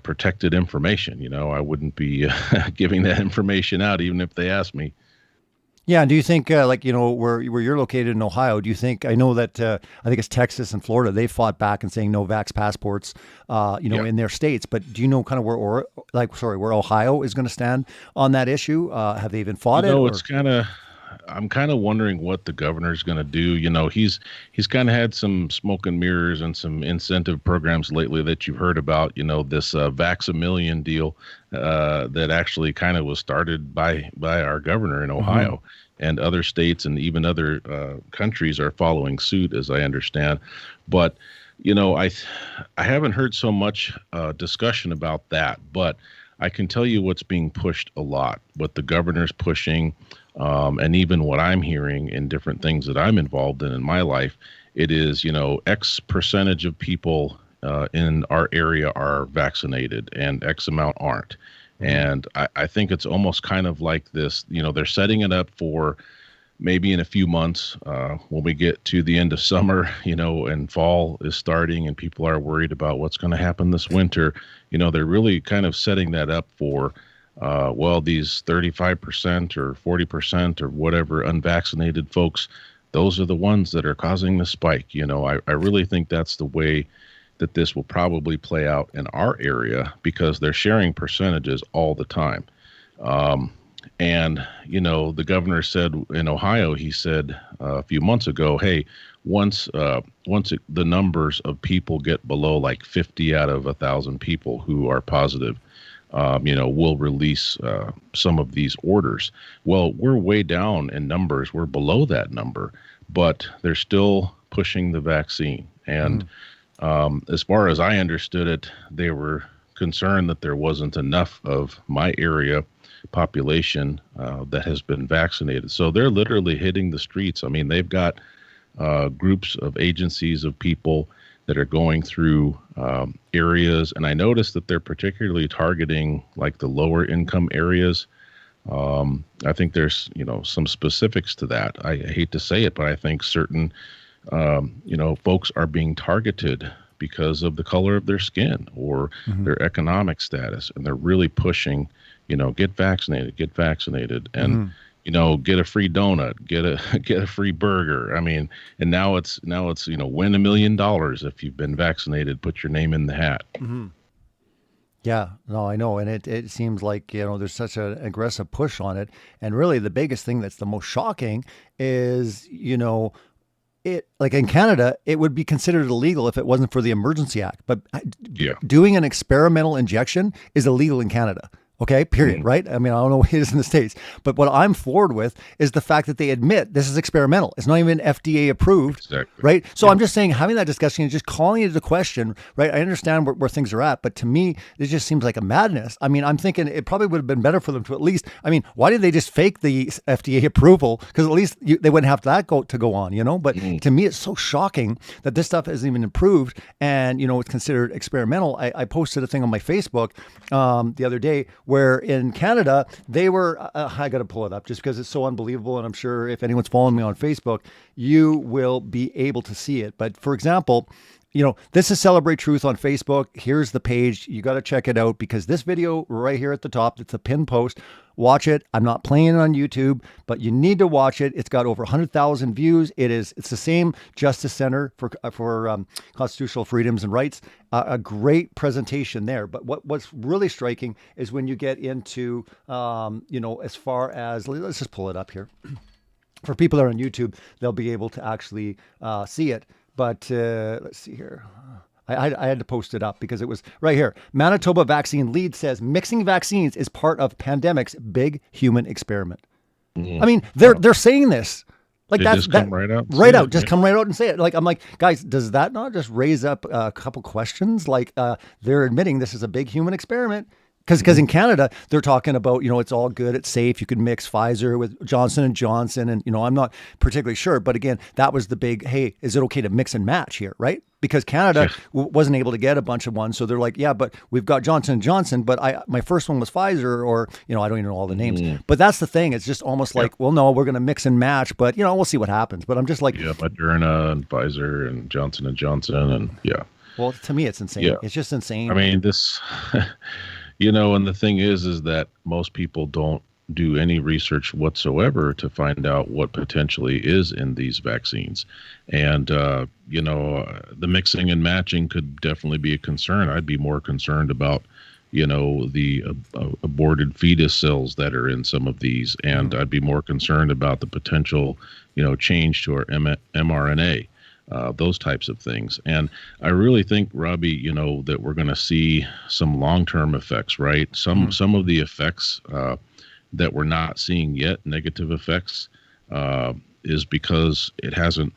protected information. I wouldn't be giving that information out even if they asked me. Yeah. And do you think, where you're located in Ohio, do you think, I know that I think it's Texas and Florida, they fought back and saying no vax passports, in their states. But do you know kind of where Ohio is going to stand on that issue? Have they even fought it? It's I'm kind of wondering what the governor's going to do. He's kind of had some smoke and mirrors and some incentive programs lately that you've heard about, this Vax-A-Million deal that actually kind of was started by our governor in Ohio. Mm-hmm. And other states and even other countries are following suit, as I understand. But, I haven't heard so much discussion about that, but I can tell you what's being pushed a lot, what the governor's pushing, and even what I'm hearing in different things that I'm involved in my life. It is, X percentage of people in our area are vaccinated and X amount aren't. And I think it's almost kind of like this, they're setting it up for maybe in a few months when we get to the end of summer, and fall is starting and people are worried about what's going to happen this winter. They're really kind of setting that up for, these 35% or 40% or whatever unvaccinated folks, those are the ones that are causing the spike. I really think that's the way that this will probably play out in our area, because they're sharing percentages all the time. And, the governor said in Ohio, he said a few months ago, hey, once the numbers of people get below like 50 out of 1,000 people who are positive, we'll release some of these orders. Well, we're way down in numbers. We're below that number, but they're still pushing the vaccine. And as far as I understood it, they were concerned that there wasn't enough of my area population that has been vaccinated. So they're literally hitting the streets. I mean, they've got groups of agencies of people that are going through areas. And I noticed that they're particularly targeting like the lower income areas. I think there's, some specifics to that. I hate to say it, but I think certain, folks are being targeted because of the color of their skin or their economic status. And they're really pushing, get vaccinated, and, get a free donut, get a free burger. I mean, and now it's, win $1 million if you've been vaccinated, put your name in the hat. Mm-hmm. Yeah, no, I know. And it seems like, there's such an aggressive push on it. And really the biggest thing that's the most shocking is, it, like in Canada, it would be considered illegal if it wasn't for the Emergency Act. But doing an experimental injection is illegal in Canada. Okay, period, right? I mean, I don't know what it is in the States, but what I'm floored with is the fact that they admit this is experimental. It's not even FDA approved, right? So I'm just saying, having that discussion and just calling it into question, right? I understand where things are at, but to me, it just seems like a madness. I mean, I'm thinking it probably would have been better for them to at least, why did they just fake the FDA approval? Because at least they wouldn't have that to go on, But to me, it's so shocking that this stuff isn't even approved and, it's considered experimental. I posted a thing on my Facebook the other day where in Canada, they were, I got to pull it up just because it's so unbelievable. And I'm sure if anyone's following me on Facebook, you will be able to see it. But for example, this is Celebrate Truth on Facebook. Here's the page. You got to check it out because this video right here at the top, it's a pinned post. Watch it. I'm not playing it on YouTube, but you need to watch it. It's got over 100,000 views. It's the same Justice Center for Constitutional Freedoms and Rights. A great presentation there. But what's really striking is when you get into, as far as, let's just pull it up here. For people that are on YouTube, they'll be able to actually see it. But let's see here. I had to post it up because it was right here. Manitoba vaccine lead says mixing vaccines is part of pandemic's big human experiment. I mean, they're saying this. Like just come right out. Come right out and say it. Like, I'm like, guys, does that not just raise up a couple questions? Like, they're admitting this is a big human experiment. Because in Canada, they're talking about, it's all good, it's safe. You can mix Pfizer with Johnson & Johnson. And, I'm not particularly sure. But again, that was the big, hey, is it okay to mix and match here, right? Because Canada wasn't able to get a bunch of ones. So they're like, yeah, but we've got Johnson & Johnson, but my first one was Pfizer or, I don't even know all the names. But that's the thing. It's just almost like, well, no, we're going to mix and match. But, we'll see what happens. But I'm just like. Yeah, Moderna and Pfizer and Johnson & Johnson and yeah. Well, to me, it's insane. Yeah. It's just insane. I mean, this... and the thing is that most people don't do any research whatsoever to find out what potentially is in these vaccines. And, the mixing and matching could definitely be a concern. I'd be more concerned about, the aborted fetus cells that are in some of these. And I'd be more concerned about the potential, change to our mRNA. Those types of things. And I really think, Robbie, that we're going to see some long-term effects, right? Some of the effects that we're not seeing yet, negative effects, is because it hasn't,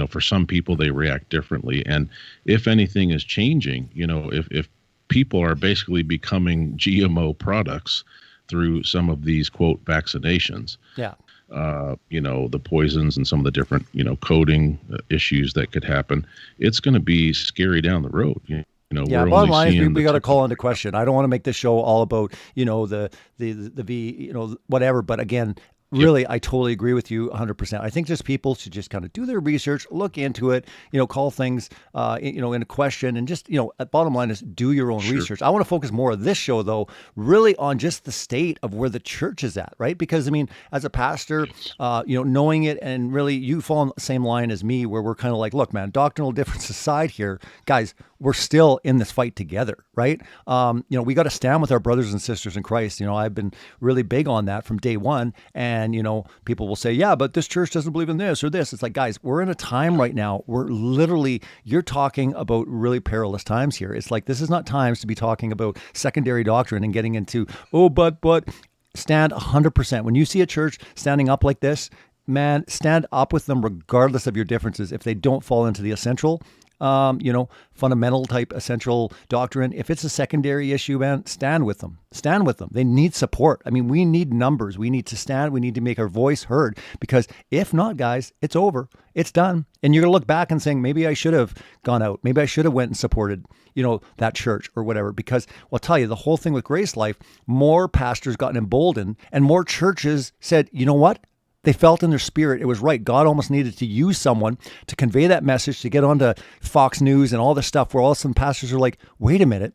for some people, they react differently. And if anything is changing, if people are basically becoming GMO products through some of these, quote, vaccinations. Yeah. The poisons and some of the different, coding issues that could happen. It's going to be scary down the road. Bottom line is we got to call into question. I don't want to make this show all about, the whatever. But again, really, I totally agree with you 100%. I think just people should just kind of do their research, look into it, call things, into question, and just, bottom line is do your own research. I want to focus more of this show, though, really on just the state of where the church is at, right? Because, I mean, as a pastor, knowing it, and really you fall on the same line as me where we're kind of like, look, man, doctrinal difference aside here, guys, we're still in this fight together, right? We got to stand with our brothers and sisters in Christ. I've been really big on that from day one. And, people will say, yeah, but this church doesn't believe in this or this. It's like, guys, we're in a time right now where literally you're talking about really perilous times here. It's like, this is not times to be talking about secondary doctrine and getting into, but stand 100%. When you see a church standing up like this, man, stand up with them regardless of your differences. If they don't fall into the essential, fundamental type essential doctrine. If it's a secondary issue, man, stand with them. Stand with them. They need support. I mean, we need numbers. We need to stand. We need to make our voice heard, because if not, guys, it's over. It's done. And you're going to look back and saying, maybe I should have gone out. Maybe I should have went and supported, that church or whatever, because I'll tell you, the whole thing with Grace Life, more pastors got emboldened and more churches said, you know what? They felt in their spirit it was right. God almost needed to use someone to convey that message, to get onto Fox News and all this stuff, where all of a sudden pastors are like, wait a minute,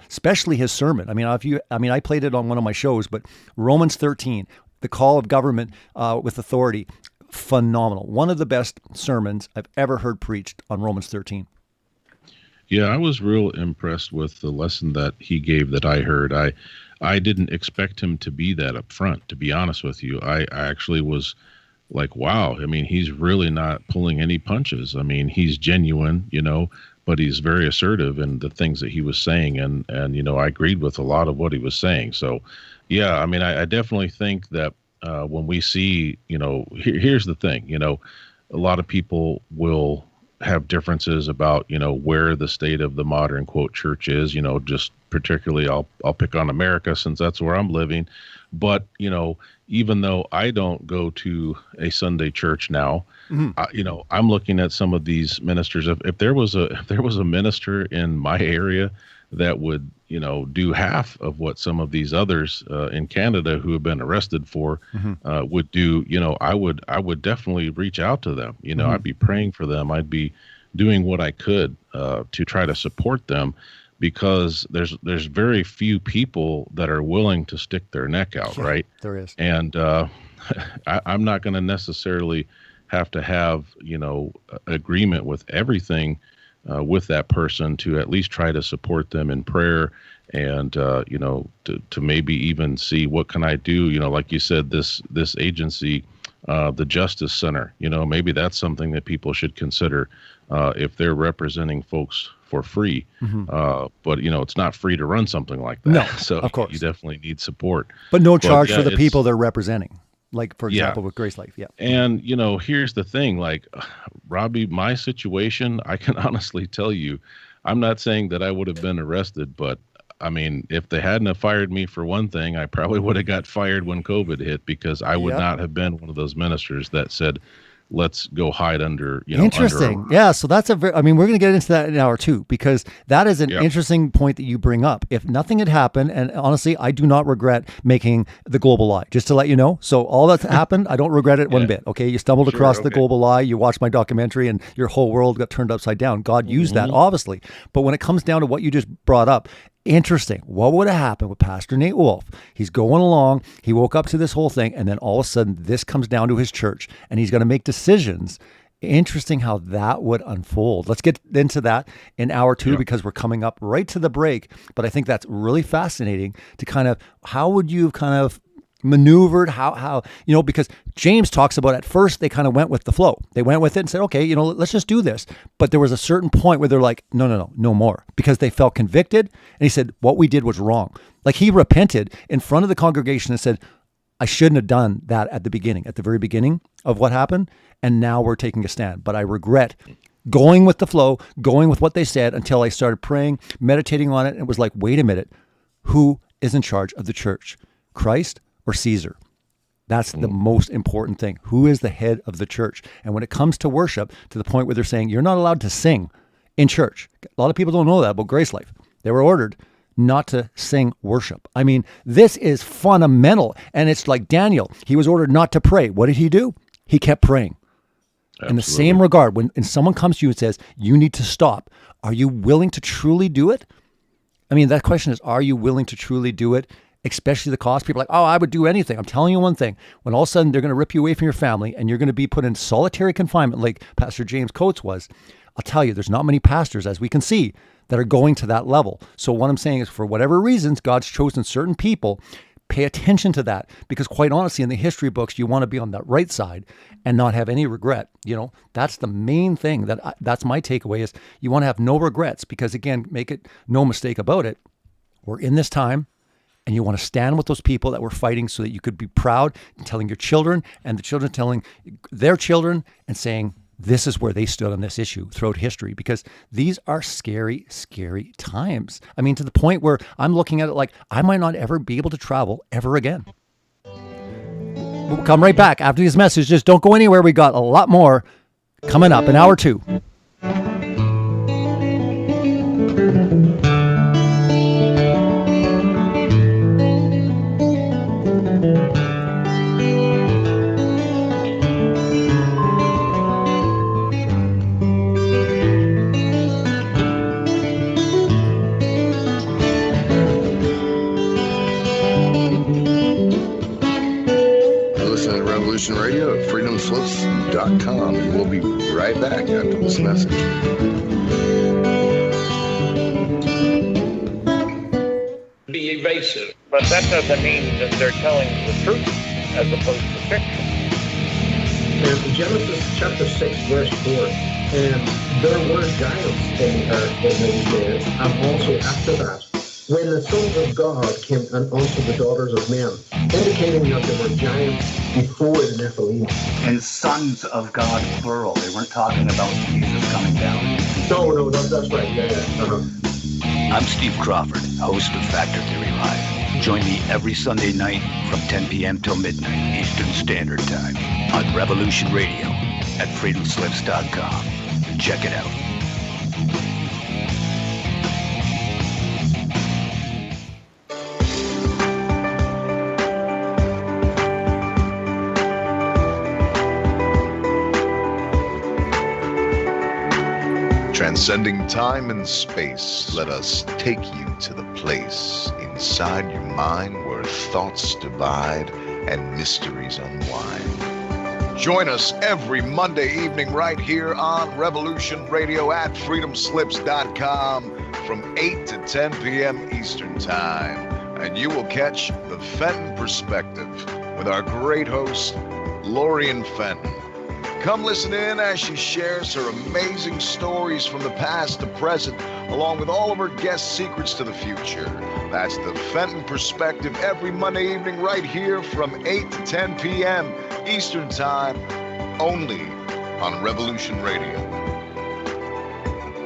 especially his sermon. I played it on one of my shows, but Romans 13, the call of government with authority, phenomenal. One of the best sermons I've ever heard preached on Romans 13. Yeah, I was real impressed with the lesson that he gave that I heard. I didn't expect him to be that upfront, to be honest with you. I actually was like, wow. I mean, he's really not pulling any punches. I mean, he's genuine, but he's very assertive in the things that he was saying. And I agreed with a lot of what he was saying. So, yeah, I mean, I definitely think that when we see, here's the thing, a lot of people will have differences about, where the state of the modern, quote, church is, just particularly I'll pick on America since that's where I'm living. But, even though I don't go to a Sunday church now, I'm looking at some of these ministers. If there was a minister in my area that would, do half of what some of these others in Canada who have been arrested for would do, I would definitely reach out to them. I'd be praying for them. I'd be, doing what I could to try to support them, because there's very few people that are willing to stick their neck out, right? There is. And I'm not going to necessarily have to have, agreement with everything with that person to at least try to support them in prayer and, to maybe even see what can I do, like you said, this agency, the Justice Center, maybe that's something that people should consider if they're representing folks for free. But, it's not free to run something like that. No, so of course. You definitely need support. But no charge for the people they're representing. Like, for example, Yeah. with Grace Life. Yeah. And, here's the thing, like, Robbie, my situation, I can honestly tell you, I'm not saying that I would have been arrested, but I mean, if they hadn't have fired me for one thing, I probably would have got fired when COVID hit, because I would Yep. not have been one of those ministers that said, let's go hide under, Interesting. under Yeah. So that's we're going to get into that in hour 2, because that is an Yep. interesting point that you bring up. If nothing had happened, and honestly, I do not regret making the global lie, just to let you know. So all that's happened, I don't regret it one bit. Okay. You stumbled Sure, across the okay. global lie, you watched my documentary, and your whole world got turned upside down. God used that, obviously. But when it comes down to what you just brought up, interesting. What would have happened with Pastor Nate Wolfe? He's going along. He woke up to this whole thing, and then all of a sudden this comes down to his church, and he's going to make decisions. Interesting how that would unfold. Let's get into that in hour 2, because we're coming up right to the break. But I think that's really fascinating to kind of, how would you have kind of maneuvered, how because James talks about, at first they kind of went with the flow. They went with it and said, okay, let's just do this. But there was a certain point where they're like, no more, because they felt convicted. And he said, what we did was wrong. Like, he repented in front of the congregation and said, I shouldn't have done that at the very beginning of what happened. And now we're taking a stand. But I regret going with the flow, going with what they said, until I started praying, meditating on it. And it was like, wait a minute, who is in charge of the church? Christ or Caesar? That's the most important thing. Who is the head of the church? And when it comes to worship, to the point where they're saying you're not allowed to sing in church. A lot of people don't know that about Grace Life. They were ordered not to sing worship. I mean, this is fundamental. And it's like Daniel. He was ordered not to pray. What did he do? He kept praying. Absolutely. In the same regard, when someone comes to you and says, you need to stop, are you willing to truly do it? I mean, that question is, are you willing to truly do it? Especially the cost. People are like, oh, I would do anything. I'm telling you one thing. When all of a sudden they're going to rip you away from your family and you're going to be put in solitary confinement like Pastor James Coates was, I'll tell you, there's not many pastors, as we can see, that are going to that level. So what I'm saying is, for whatever reasons, God's chosen certain people. Pay attention to that, because quite honestly, in the history books, you want to be on that right side and not have any regret. That's the main thing. That's my takeaway, is you want to have no regrets, because again, make it no mistake about it, we're in this time. And you want to stand with those people that were fighting, so that you could be proud in telling your children, and the children telling their children, and saying, this is where they stood on this issue throughout history, because these are scary, scary times. I mean, to the point where I'm looking at it like I might not ever be able to travel ever again. We'll come right back after these messages. Don't go anywhere. We got a lot more coming up in hour 2. Radio at freedomslips.com, and we'll be right back after this message. Be evasive, but that doesn't mean that they're telling the truth as opposed to fiction. And Genesis chapter 6, verse 4, and there were giants in the earth in those days, and also after that, when the sons of God came and also the daughters of men, indicating that there were giants before the Nephilim. And sons of God, plural. They weren't talking about Jesus coming down. No, that's right. Yeah. I'm Steve Crawford, host of Factor Theory Live. Join me every Sunday night from 10 p.m. till midnight Eastern Standard Time on Revolution Radio at freedomslips.com. Check it out. Transcending time and space, let us take you to the place inside your mind where thoughts divide and mysteries unwind. Join us every Monday evening right here on Revolution Radio at freedomslips.com from 8 to 10 p.m. Eastern Time. And you will catch the Fenton Perspective with our great host, Lorian Fenton. Come listen in as she shares her amazing stories from the past to present, along with all of her guest secrets to the future. That's the Fenton Perspective every Monday evening right here from 8 to 10 p.m. Eastern Time, only on Revolution Radio.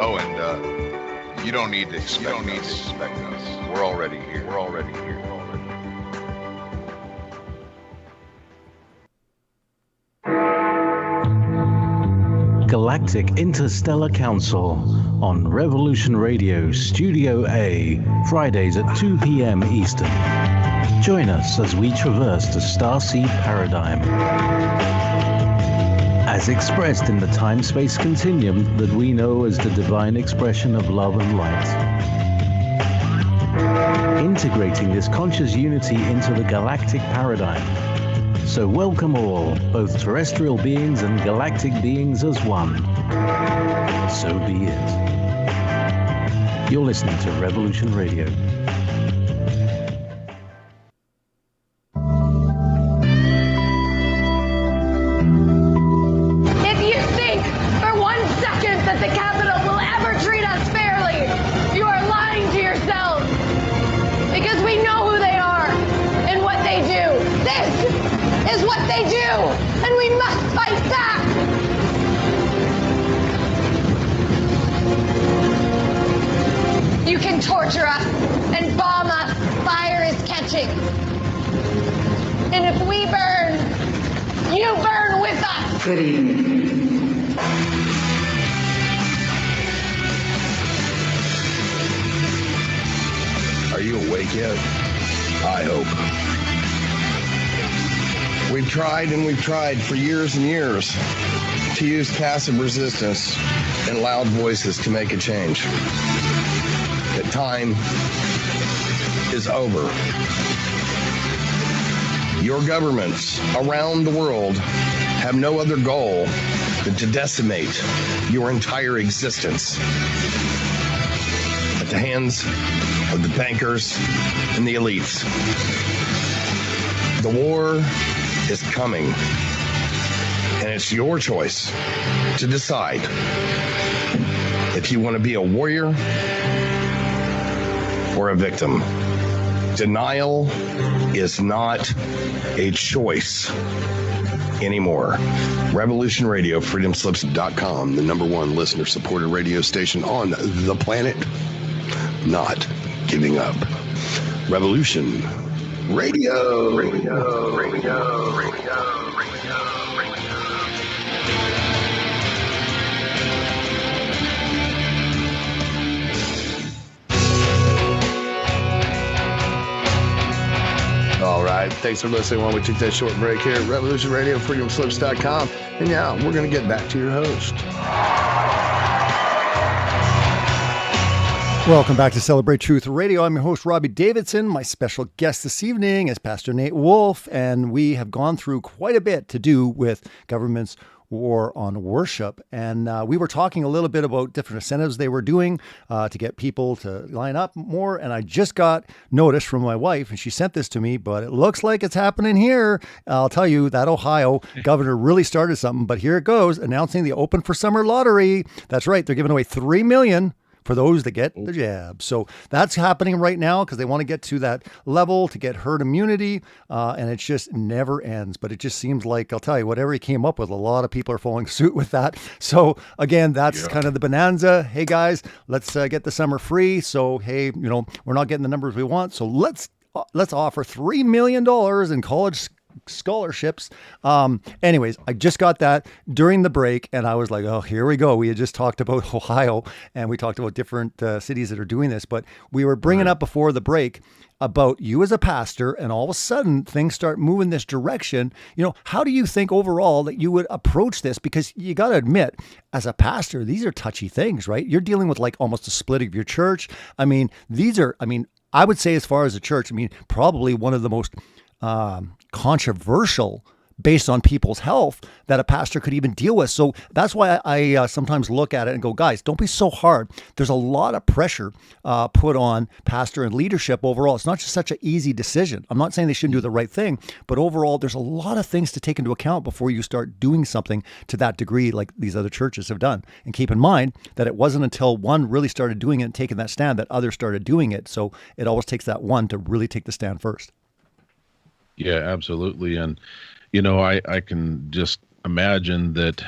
Oh, and you don't need to expect us. We're already here. Galactic Interstellar Council on Revolution Radio Studio A, Fridays at 2 p.m. Eastern. Join us as we traverse the starseed paradigm, as expressed in the time-space continuum that we know as the divine expression of love and light. Integrating this conscious unity into the galactic paradigm. So welcome all, both terrestrial beings and galactic beings as one. So be it. You're listening to Revolution Radio. If you think for 1 second that the Capitol will ever treat us fairly, you are lying to yourselves. Because we know who they are and what they do. This is what they do, and we must fight back. You can torture us and bomb us. Fire is catching. And if we burn, you burn with us. Good evening. Are you awake yet? I hope. We've tried and we've tried for years and years to use passive resistance and loud voices to make a change. The time is over. Your governments around the world have no other goal than to decimate your entire existence at the hands of the bankers and the elites. The war is coming, and it's your choice to decide if you want to be a warrior or a victim. Denial is not a choice anymore. Revolution Radio, freedomslips.com, the #1 listener-supported radio station on the planet, not giving up. Revolution Radio. All right. Thanks for listening while we took that short break here at Revolution Radio, freedomslips.com. And now we're going to get back to your host. Welcome back to Celebrate Truth Radio. I'm your host, Robbie Davidson. My special guest this evening is Pastor Nate Wolfe, and we have gone through quite a bit to do with government's war on worship. And we were talking a little bit about different incentives they were doing to get people to line up more. And I just got notice from my wife, and she sent this to me, but it looks like it's happening here. I'll tell you, that Ohio governor really started something, but here it goes, announcing the Open for Summer lottery. That's right. They're giving away $3 million for those that get the jab. So that's happening right now because they want to get to that level to get herd immunity. And it just never ends. But it just seems like, I'll tell you, whatever he came up with, a lot of people are following suit with that. So again, that's kind of the bonanza. Hey guys, let's get the summer free. So, hey, you know, we're not getting the numbers we want. So let's offer $3 million in college scholarships. Anyways, I just got that during the break, and I was like, oh, here we go. We had just talked about Ohio, and we talked about different cities that are doing this, but we were bringing up before the break about you as a pastor, and all of a sudden things start moving this direction. You know, how do you think overall that you would approach this? Because you got to admit, as a pastor, these are touchy things, right? You're dealing with like almost a split of your church. I mean, I would say as far as a church, probably one of the most controversial based on people's health that a pastor could even deal with. So that's why I sometimes look at it and go, guys, don't be so hard. There's a lot of pressure put on pastor and leadership overall. It's not just such an easy decision. I'm not saying they shouldn't do the right thing, but overall, there's a lot of things to take into account before you start doing something to that degree like these other churches have done. And keep in mind that it wasn't until one really started doing it and taking that stand that others started doing it. So it always takes that one to really take the stand first. Yeah, absolutely. And you know, I can just imagine that.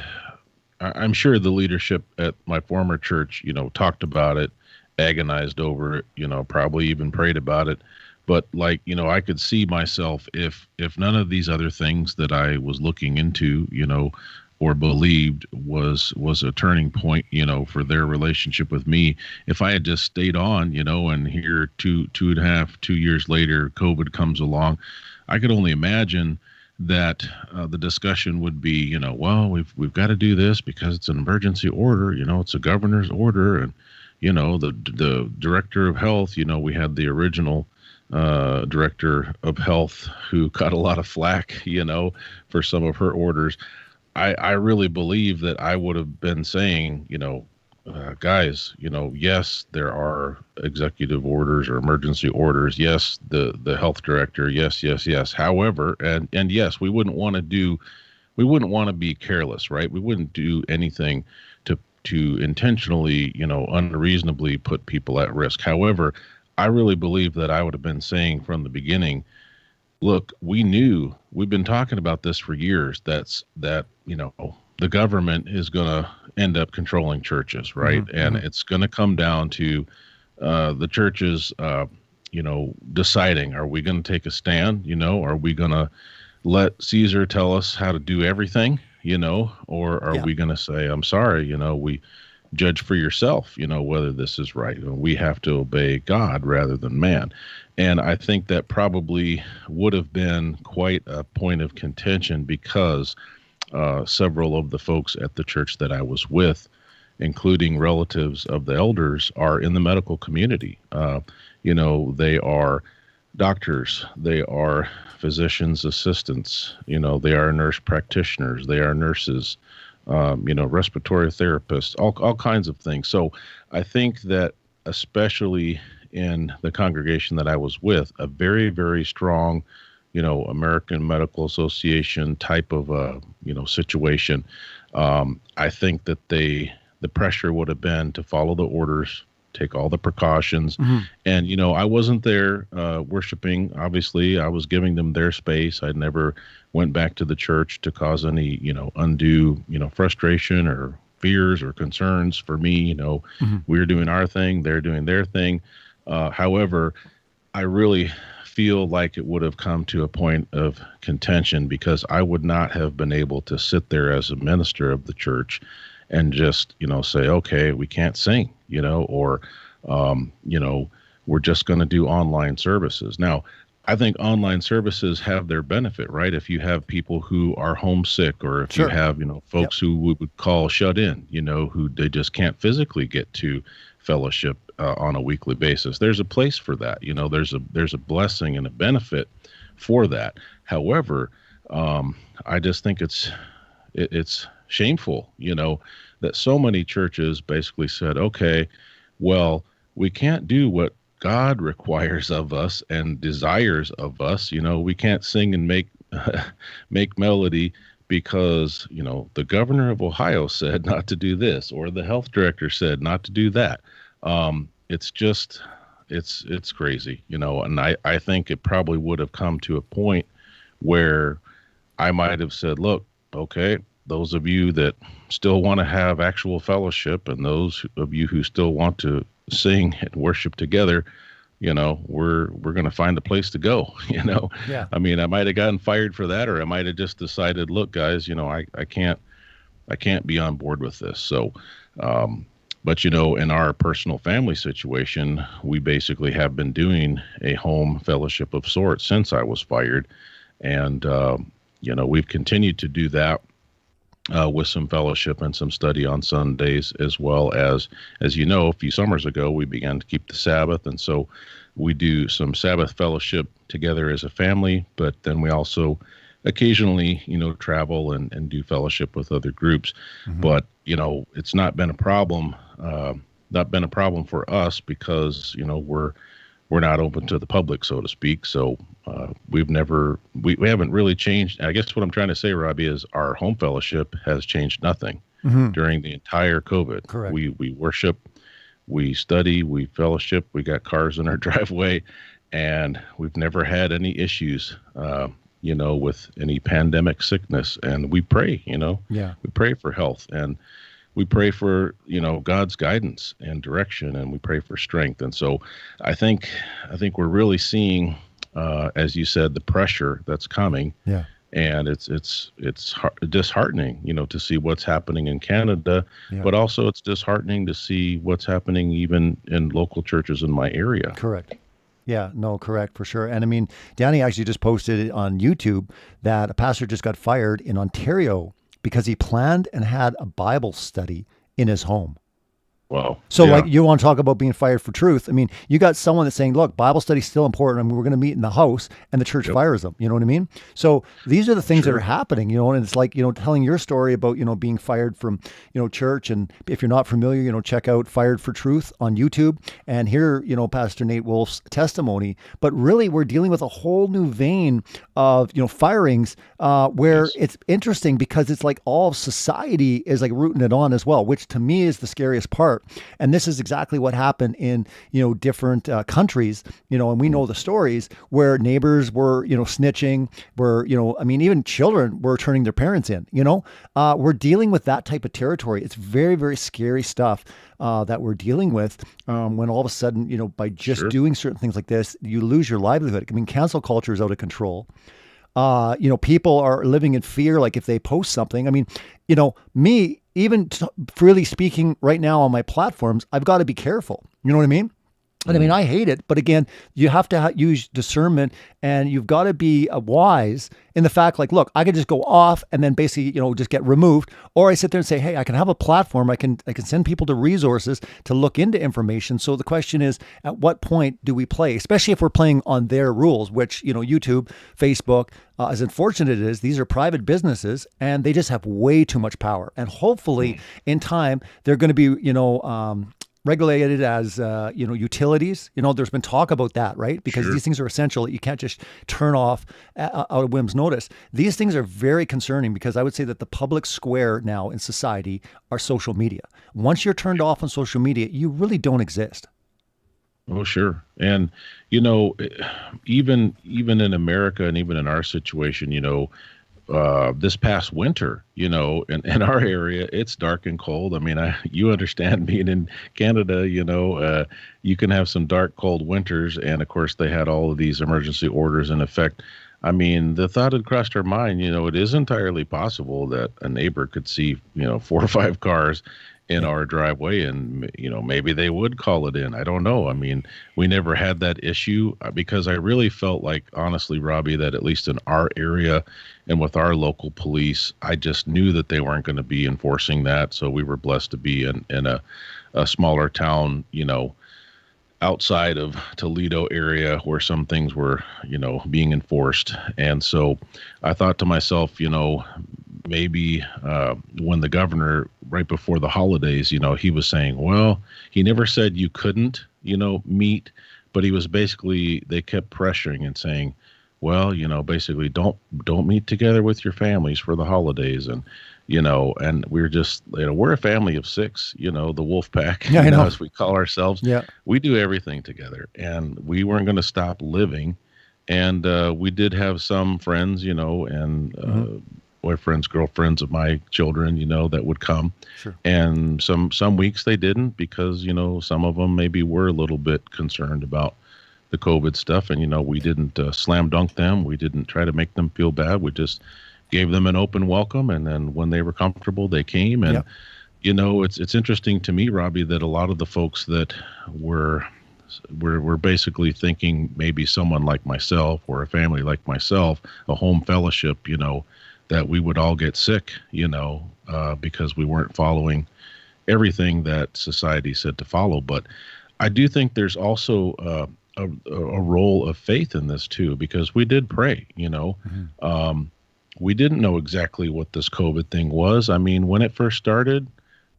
I'm sure the leadership at my former church, you know, talked about it, agonized over it, you know, probably even prayed about it. But like, you know, I could see myself if none of these other things that I was looking into, you know, or believed was a turning point, you know, for their relationship with me. If I had just stayed on, you know, and here 2 years later, COVID comes along, I could only imagine that the discussion would be, you know, well, we've got to do this because it's an emergency order, you know, it's a governor's order, and you know, the director of health, you know, we had the original director of health who got a lot of flack, you know, for some of her orders. I really believe that I would have been saying, you know, guys, you know, yes, there are executive orders or emergency orders. Yes, the health director. Yes. However, and yes, we wouldn't want to be careless, right? We wouldn't do anything to intentionally, you know, unreasonably put people at risk. However, I really believe that I would have been saying from the beginning, look, we've been talking about this for years. That, you know, the government is going to end up controlling churches, right? Mm-hmm. And it's going to come down to the churches, you know, deciding, are we going to take a stand? You know, are we going to let Caesar tell us how to do everything, you know, or are we going to say, I'm sorry, you know, we judge for yourself, you know, whether this is right. We have to obey God rather than man. And I think that probably would have been quite a point of contention because several of the folks at the church that I was with, including relatives of the elders, are in the medical community. You know, they are doctors, they are physicians' assistants, you know, they are nurse practitioners, they are nurses, you know, respiratory therapists, all kinds of things. So I think that especially in the congregation that I was with, a very, very strong, you know, American Medical Association type of, you know, situation. I think that the pressure would have been to follow the orders, take all the precautions. Mm-hmm. And, you know, I wasn't there worshiping. Obviously, I was giving them their space. I never went back to the church to cause any, you know, undue, you know, frustration or fears or concerns for me. You know, mm-hmm. We're doing our thing, they're doing their thing. However, I really feel like it would have come to a point of contention because I would not have been able to sit there as a minister of the church and just, you know, say, okay, we can't sing, you know, or, you know, we're just going to do online services. Now, I think online services have their benefit, right? If you have people who are homesick, or if you have, you know, folks who we would call shut in, you know, who they just can't physically get to fellowship on a weekly basis. There's a place for that. You know, there's a blessing and a benefit for that. However, I just think it's shameful, you know, that so many churches basically said, okay, well, we can't do what God requires of us and desires of us. You know, we can't sing and make melody because, you know, the governor of Ohio said not to do this, or the health director said not to do that. It's just, it's crazy, you know, and I think it probably would have come to a point where I might have said, look, okay, those of you that still want to have actual fellowship and those of you who still want to sing and worship together, we're going to find a place to go. Yeah. I mean, I might have gotten fired for that, or I might have just decided, look, guys, I can't be on board with this. So, but in our personal family situation, we basically have been doing a home fellowship of sorts since I was fired, and we've continued to do that. With some fellowship and some study on Sundays, as well as a few summers ago, we began to keep the Sabbath. And so we do some Sabbath fellowship together as a family, but then we also occasionally, travel and do fellowship with other groups. Mm-hmm. But, it's not been a problem, for us because, we're not open to the public, so to speak. So we haven't really changed. I guess what I'm trying to say, Robbie, is our home fellowship has changed nothing during the entire COVID. Correct. We worship, we study, we fellowship, we got cars in our driveway, and we've never had any issues, with any pandemic sickness. And we pray, we pray for health, and we pray for, God's guidance and direction, and we pray for strength. And so I think we're really seeing, as you said, the pressure that's coming. Yeah. And it's disheartening, to see what's happening in Canada, but also it's disheartening to see what's happening even in local churches in my area. Correct. Yeah, no, correct, for sure. And I mean, Danny actually just posted on YouTube that a pastor just got fired in Ontario because he planned and had a Bible study in his home. Wow. So like, you want to talk about being fired for truth. I mean, you got someone that's saying, look, Bible study's still important. I mean, we're going to meet in the house, and the church fires them. You know what I mean? So these are the things that are happening, and it's like, telling your story about, being fired from, church. And if you're not familiar, check out Fired for Truth on YouTube and hear, Pastor Nate Wolfe's testimony. But really, we're dealing with a whole new vein of, firings where it's interesting because it's like all of society is like rooting it on as well, which to me is the scariest part. And this is exactly what happened in, different countries, and we know the stories where neighbors were, snitching, where, even children were turning their parents in, we're dealing with that type of territory. It's very, very scary stuff that we're dealing with when all of a sudden, by just doing certain things like this, you lose your livelihood. I mean, cancel culture is out of control. People are living in fear. Like if they post something, I mean, me, even freely speaking right now on my platforms, I've got to be careful. You know what I mean? And I mean, I hate it. But again, you have to use discernment, and you've got to be wise in the fact, like, look, I could just go off and then basically, just get removed. Or I sit there and say, hey, I can have a platform. I can send people to resources to look into information. So the question is, at what point do we play, especially if we're playing on their rules, which, YouTube, Facebook, as unfortunate it is, these are private businesses and they just have way too much power. And hopefully in time, they're going to be, regulated as, utilities. There's been talk about that, right? Because these things are essential. You can't just turn off out of whim's notice. These things are very concerning because I would say that the public square now in society are social media. Once you're turned off on social media, you really don't exist. Oh, sure. And, even in America and even in our situation, this past winter, in our area, it's dark and cold. I mean, you understand being in Canada, you can have some dark, cold winters. And of course, they had all of these emergency orders in effect. I mean, the thought had crossed our mind, it is entirely possible that a neighbor could see, 4 or 5 cars in our driveway, and maybe they would call it in. I don't know. I mean, we never had that issue because I really felt like, honestly, Robbie, that at least in our area and with our local police, I just knew that they weren't going to be enforcing that. So we were blessed to be in a smaller town, outside of Toledo area where some things were, being enforced. And so I thought to myself, maybe when the governor, right before the holidays, he was saying, well, he never said you couldn't, meet, but he was basically, they kept pressuring and saying, well, basically don't meet together with your families for the holidays. And, and we're just, we're a family of 6, the Wolfe pack, as we call ourselves. Yeah. We do everything together, and we weren't going to stop living. And we did have some friends, and boyfriends, girlfriends of my children, that would come. Sure. And some weeks they didn't because, some of them maybe were a little bit concerned about, the COVID stuff. And, we didn't slam dunk them. We didn't try to make them feel bad. We just gave them an open welcome. And then when they were comfortable, they came. And, it's interesting to me, Robbie, that a lot of the folks that were basically thinking maybe someone like myself or a family like myself, a home fellowship, that we would all get sick, because we weren't following everything that society said to follow. But I do think there's also a role of faith in this too, because we did pray, we didn't know exactly what this COVID thing was. I mean, when it first started,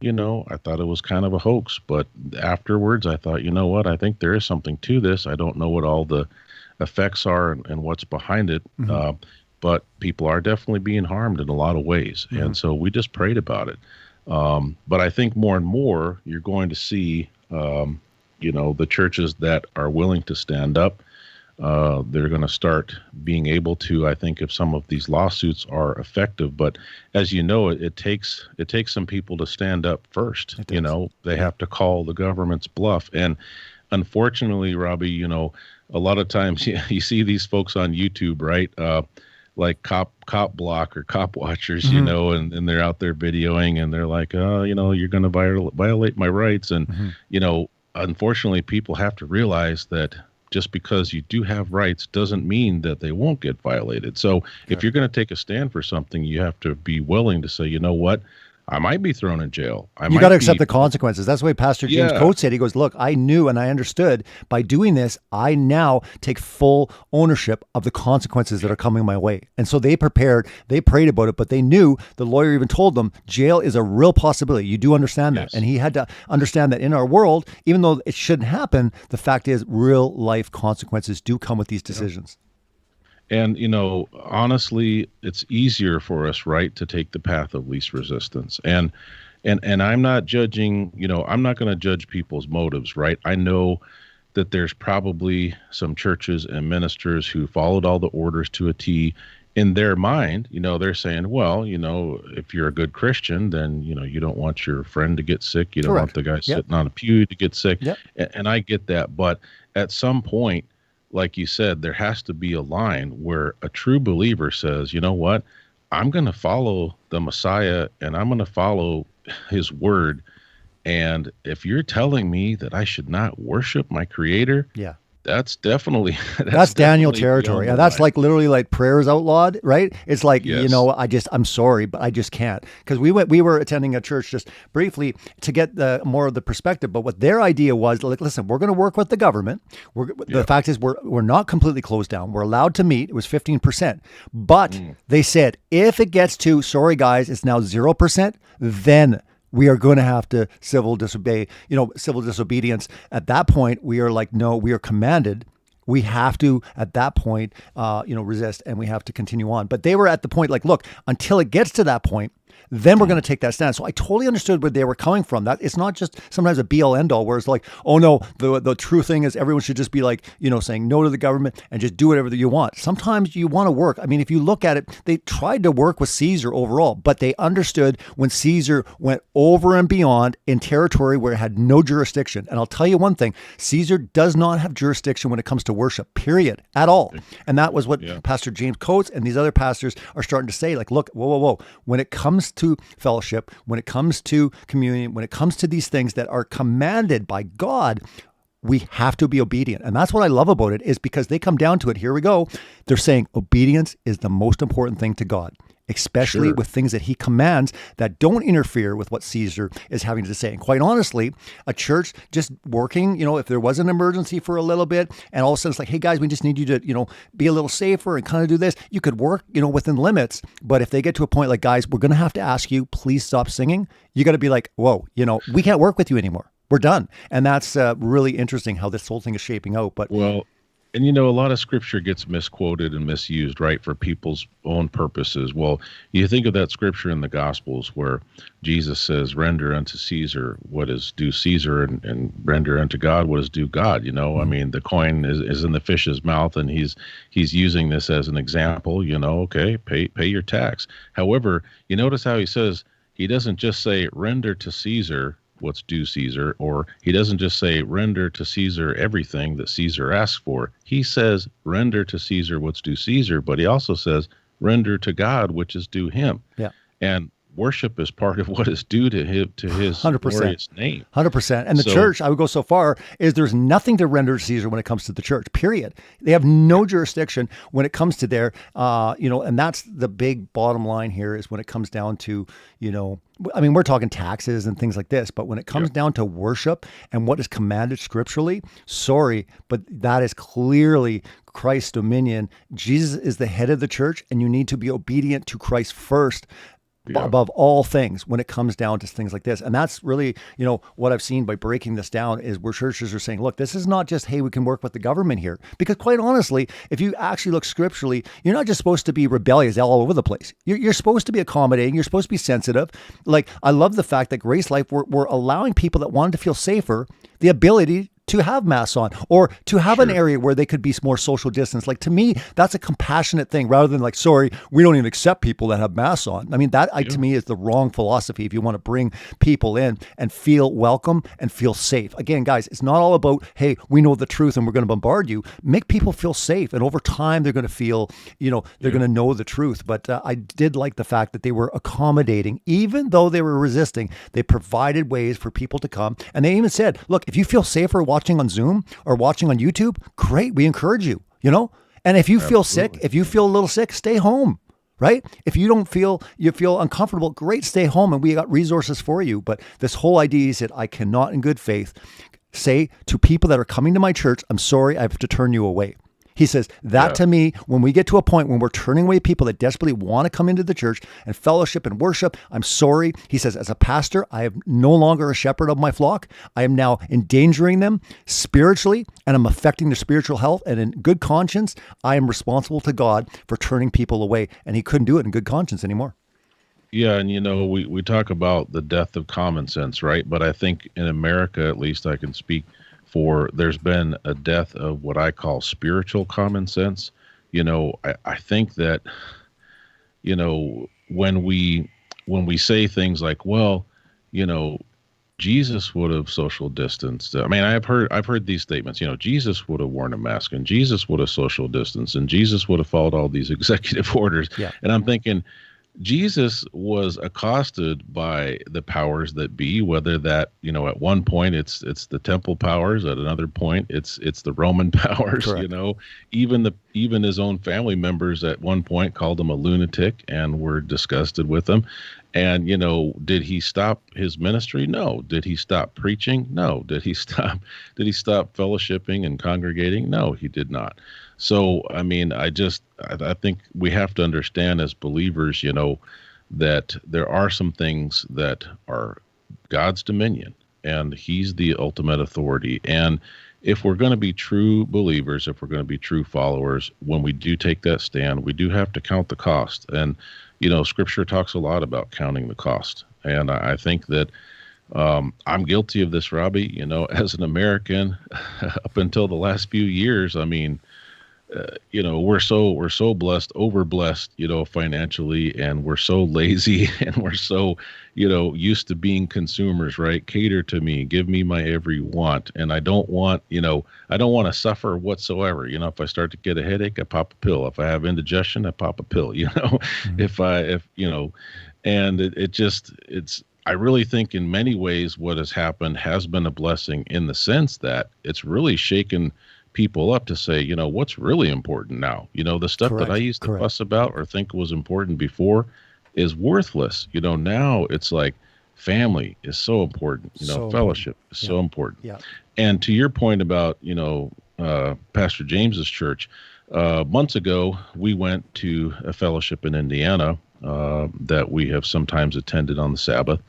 I thought it was kind of a hoax, but afterwards I thought, what, I think there is something to this. I don't know what all the effects are and what's behind it. But people are definitely being harmed in a lot of ways. And so we just prayed about it. But I think more and more you're going to see, the churches that are willing to stand up, they're going to start being able to, I think, if some of these lawsuits are effective. But as you know, it takes some people to stand up first. They have to call the government's bluff. And unfortunately, Robbie, a lot of times you see these folks on YouTube, right? Like cop block or cop watchers, and they're out there videoing and they're like, you're going to violate my rights. And, unfortunately, people have to realize that just because you do have rights doesn't mean that they won't get violated. So if you're going to take a stand for something, you have to be willing to say, you know what? I might be thrown in jail. You got to accept the consequences. That's the way Pastor James Coates said. He goes, look, I knew and I understood by doing this, I now take full ownership of the consequences that are coming my way. And so they prepared, they prayed about it, but they knew, the lawyer even told them, jail is a real possibility. You do understand that. And he had to understand that in our world, even though it shouldn't happen, the fact is real life consequences do come with these decisions. And, honestly, it's easier for us, right, to take the path of least resistance. And I'm not judging, I'm not going to judge people's motives, right? I know that there's probably some churches and ministers who followed all the orders to a T. In their mind, they're saying, well, if you're a good Christian, then, you don't want your friend to get sick. You don't want the guy sitting on a pew to get sick. And I get that. But at some point, like you said, there has to be a line where a true believer says, you know what, I'm going to follow the Messiah and I'm going to follow his word. And if you're telling me that I should not worship my creator, that's definitely that's Daniel territory. Yeah, that's like literally like prayers outlawed, right? It's like, I'm sorry, but I just can't. Because we were attending a church just briefly to get more of the perspective. But what their idea was, like, listen, we're going to work with the government. The fact is, we're not completely closed down. We're allowed to meet. It was 15%, but they said if it gets to, sorry guys, it's now 0%, then we are going to have to civil disobedience. At that point, we are like, no, we are commanded. We have to, at that point, resist, and we have to continue on. But they were at the point like, look, until it gets to that point, then we're going to take that stand. So I totally understood where they were coming from. That it's not just sometimes a be-all end-all where it's like, oh no, the true thing is everyone should just be like, saying no to the government and just do whatever you want. Sometimes you want to work. I mean, if you look at it, they tried to work with Caesar overall, but they understood when Caesar went over and beyond in territory where it had no jurisdiction. And I'll tell you one thing, Caesar does not have jurisdiction when it comes to worship, period, at all. And that was what Pastor James Coates and these other pastors are starting to say, like, look, whoa. When it comes to fellowship, when it comes to communion, when it comes to these things that are commanded by God, we have to be obedient. And that's what I love about it, is because they come down to it. Here we go. They're saying obedience is the most important thing to God, especially with things that he commands that don't interfere with what Caesar is having to say. And quite honestly, a church just working, if there was an emergency for a little bit and all of a sudden it's like, hey guys, we just need you to, be a little safer and kind of do this. You could work, within limits. But if they get to a point like, guys, we're going to have to ask you, please stop singing. You got to be like, whoa, we can't work with you anymore. We're done. And that's really interesting how this whole thing is shaping out. But and a lot of scripture gets misquoted and misused, right, for people's own purposes. Well, you think of that scripture in the Gospels where Jesus says, render unto Caesar what is due Caesar and render unto God what is due God. I mean, the coin is in the fish's mouth, and he's using this as an example, okay, pay your tax. However, you notice how he says, he doesn't just say render to Caesar what's due Caesar, or he doesn't just say render to Caesar everything that Caesar asks for. He says render to Caesar what's due Caesar, but he also says render to God which is due him. Yeah. And worship is part of what is due to his 100%. glorious name. 100%. And the church, I would go so far, is there's nothing to render to Caesar when it comes to the church, period. They have no jurisdiction when it comes to their, and that's the big bottom line here is when it comes down to, I mean, we're talking taxes and things like this, but when it comes down to worship and what is commanded scripturally, sorry, but that is clearly Christ's dominion. Jesus is the head of the church, and you need to be obedient to Christ first. Above all things when it comes down to things like this. And that's really, what I've seen by breaking this down is where churches are saying, look, this is not just, hey, we can work with the government here. Because quite honestly, if you actually look scripturally, you're not just supposed to be rebellious all over the place. You're supposed to be accommodating. You're supposed to be sensitive. Like, I love the fact that Grace Life, we're allowing people that wanted to feel safer the ability to have masks on, or to have an area where they could be more social distance. Like, to me, that's a compassionate thing rather than like, sorry, we don't even accept people that have masks on. I mean, that to me is the wrong philosophy if you want to bring people in and feel welcome and feel safe. Again, guys, it's not all about, hey, we know the truth and we're going to bombard you. Make people feel safe. And over time, they're going to feel, they're going to know the truth. But I did like the fact that they were accommodating, even though they were resisting. They provided ways for people to come. And they even said, look, if you feel safer watching on Zoom or watching on YouTube, great. We encourage you, and if you feel sick, if you feel a little sick, stay home, right? If you don't feel, uncomfortable, great, stay home. And we got resources for you. But this whole idea is that I cannot in good faith say to people that are coming to my church, I'm sorry, I have to turn you away. He says that to me, when we get to a point when we're turning away people that desperately want to come into the church and fellowship and worship, I'm sorry. He says, as a pastor, I am no longer a shepherd of my flock. I am now endangering them spiritually, and I'm affecting their spiritual health. And in good conscience, I am responsible to God for turning people away. And he couldn't do it in good conscience anymore. Yeah, and we talk about the death of common sense, right? But I think in America, at least I can speak for, there's been a death of what I call spiritual common sense. I think that, when we say things like, well, Jesus would have social distanced. I mean, I've heard these statements, Jesus would have worn a mask, and Jesus would have social distanced, and Jesus would have followed all these executive orders. Yeah. And I'm thinking, Jesus was accosted by the powers that be, whether that, at one point it's the temple powers, at another point it's the Roman powers. Correct. Even his own family members at one point called him a lunatic and were disgusted with him. And, did he stop his ministry? No. Did he stop preaching? No. Did he stop fellowshipping and congregating? No, he did not. So, I mean, I think we have to understand as believers, that there are some things that are God's dominion, and he's the ultimate authority. And if we're going to be true believers, if we're going to be true followers, when we do take that stand, we do have to count the cost. And, Scripture talks a lot about counting the cost. And I think that I'm guilty of this, Robbie, as an American up until the last few years. I mean, we're so blessed, overblessed, financially, and we're so lazy, and we're so, used to being consumers, right? Cater to me, give me my every want. And I don't want to suffer whatsoever. If I start to get a headache, I pop a pill. If I have indigestion, I pop a pill, mm-hmm. I really think in many ways what has happened has been a blessing in the sense that it's really shaken people up to say, what's really important now? The stuff Correct. That I used to fuss about or think was important before is worthless. Now it's like family is so important, fellowship is so important. Yeah. And to your point about, Pastor James's church, months ago, we went to a fellowship in Indiana that we have sometimes attended on the Sabbath.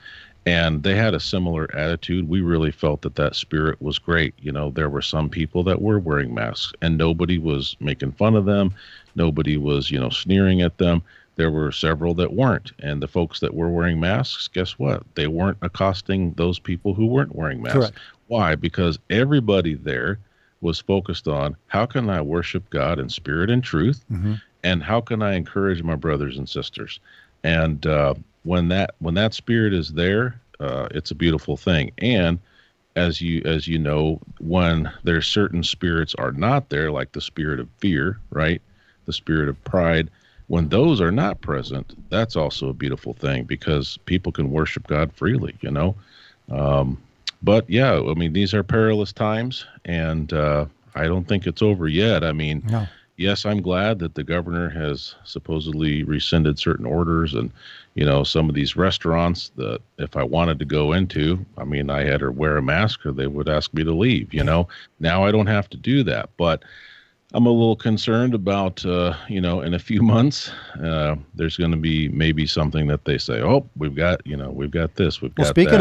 And they had a similar attitude. We really felt that spirit was great. There were some people that were wearing masks, and nobody was making fun of them. Nobody was, sneering at them. There were several that weren't. And the folks that were wearing masks, guess what? They weren't accosting those people who weren't wearing masks. Correct. Why? Because everybody there was focused on how can I worship God in spirit and truth, mm-hmm. and how can I encourage my brothers and sisters. And when that spirit is there, it's a beautiful thing. And as you know, when there's certain spirits are not there, like the spirit of fear, right? The spirit of pride, when those are not present, that's also a beautiful thing, because people can worship God freely, you know? But yeah, I mean, these are perilous times, and I don't think it's over yet. I mean, No. Yes, I'm glad that the governor has supposedly rescinded certain orders, and, you know, some of these restaurants that if I wanted to go into, I mean, I had to wear a mask or they would ask me to leave, you know. Now I don't have to do that, but I'm a little concerned about, you know, in a few months, there's going to be maybe something that they say, oh, we've got this, we've got that. Speaking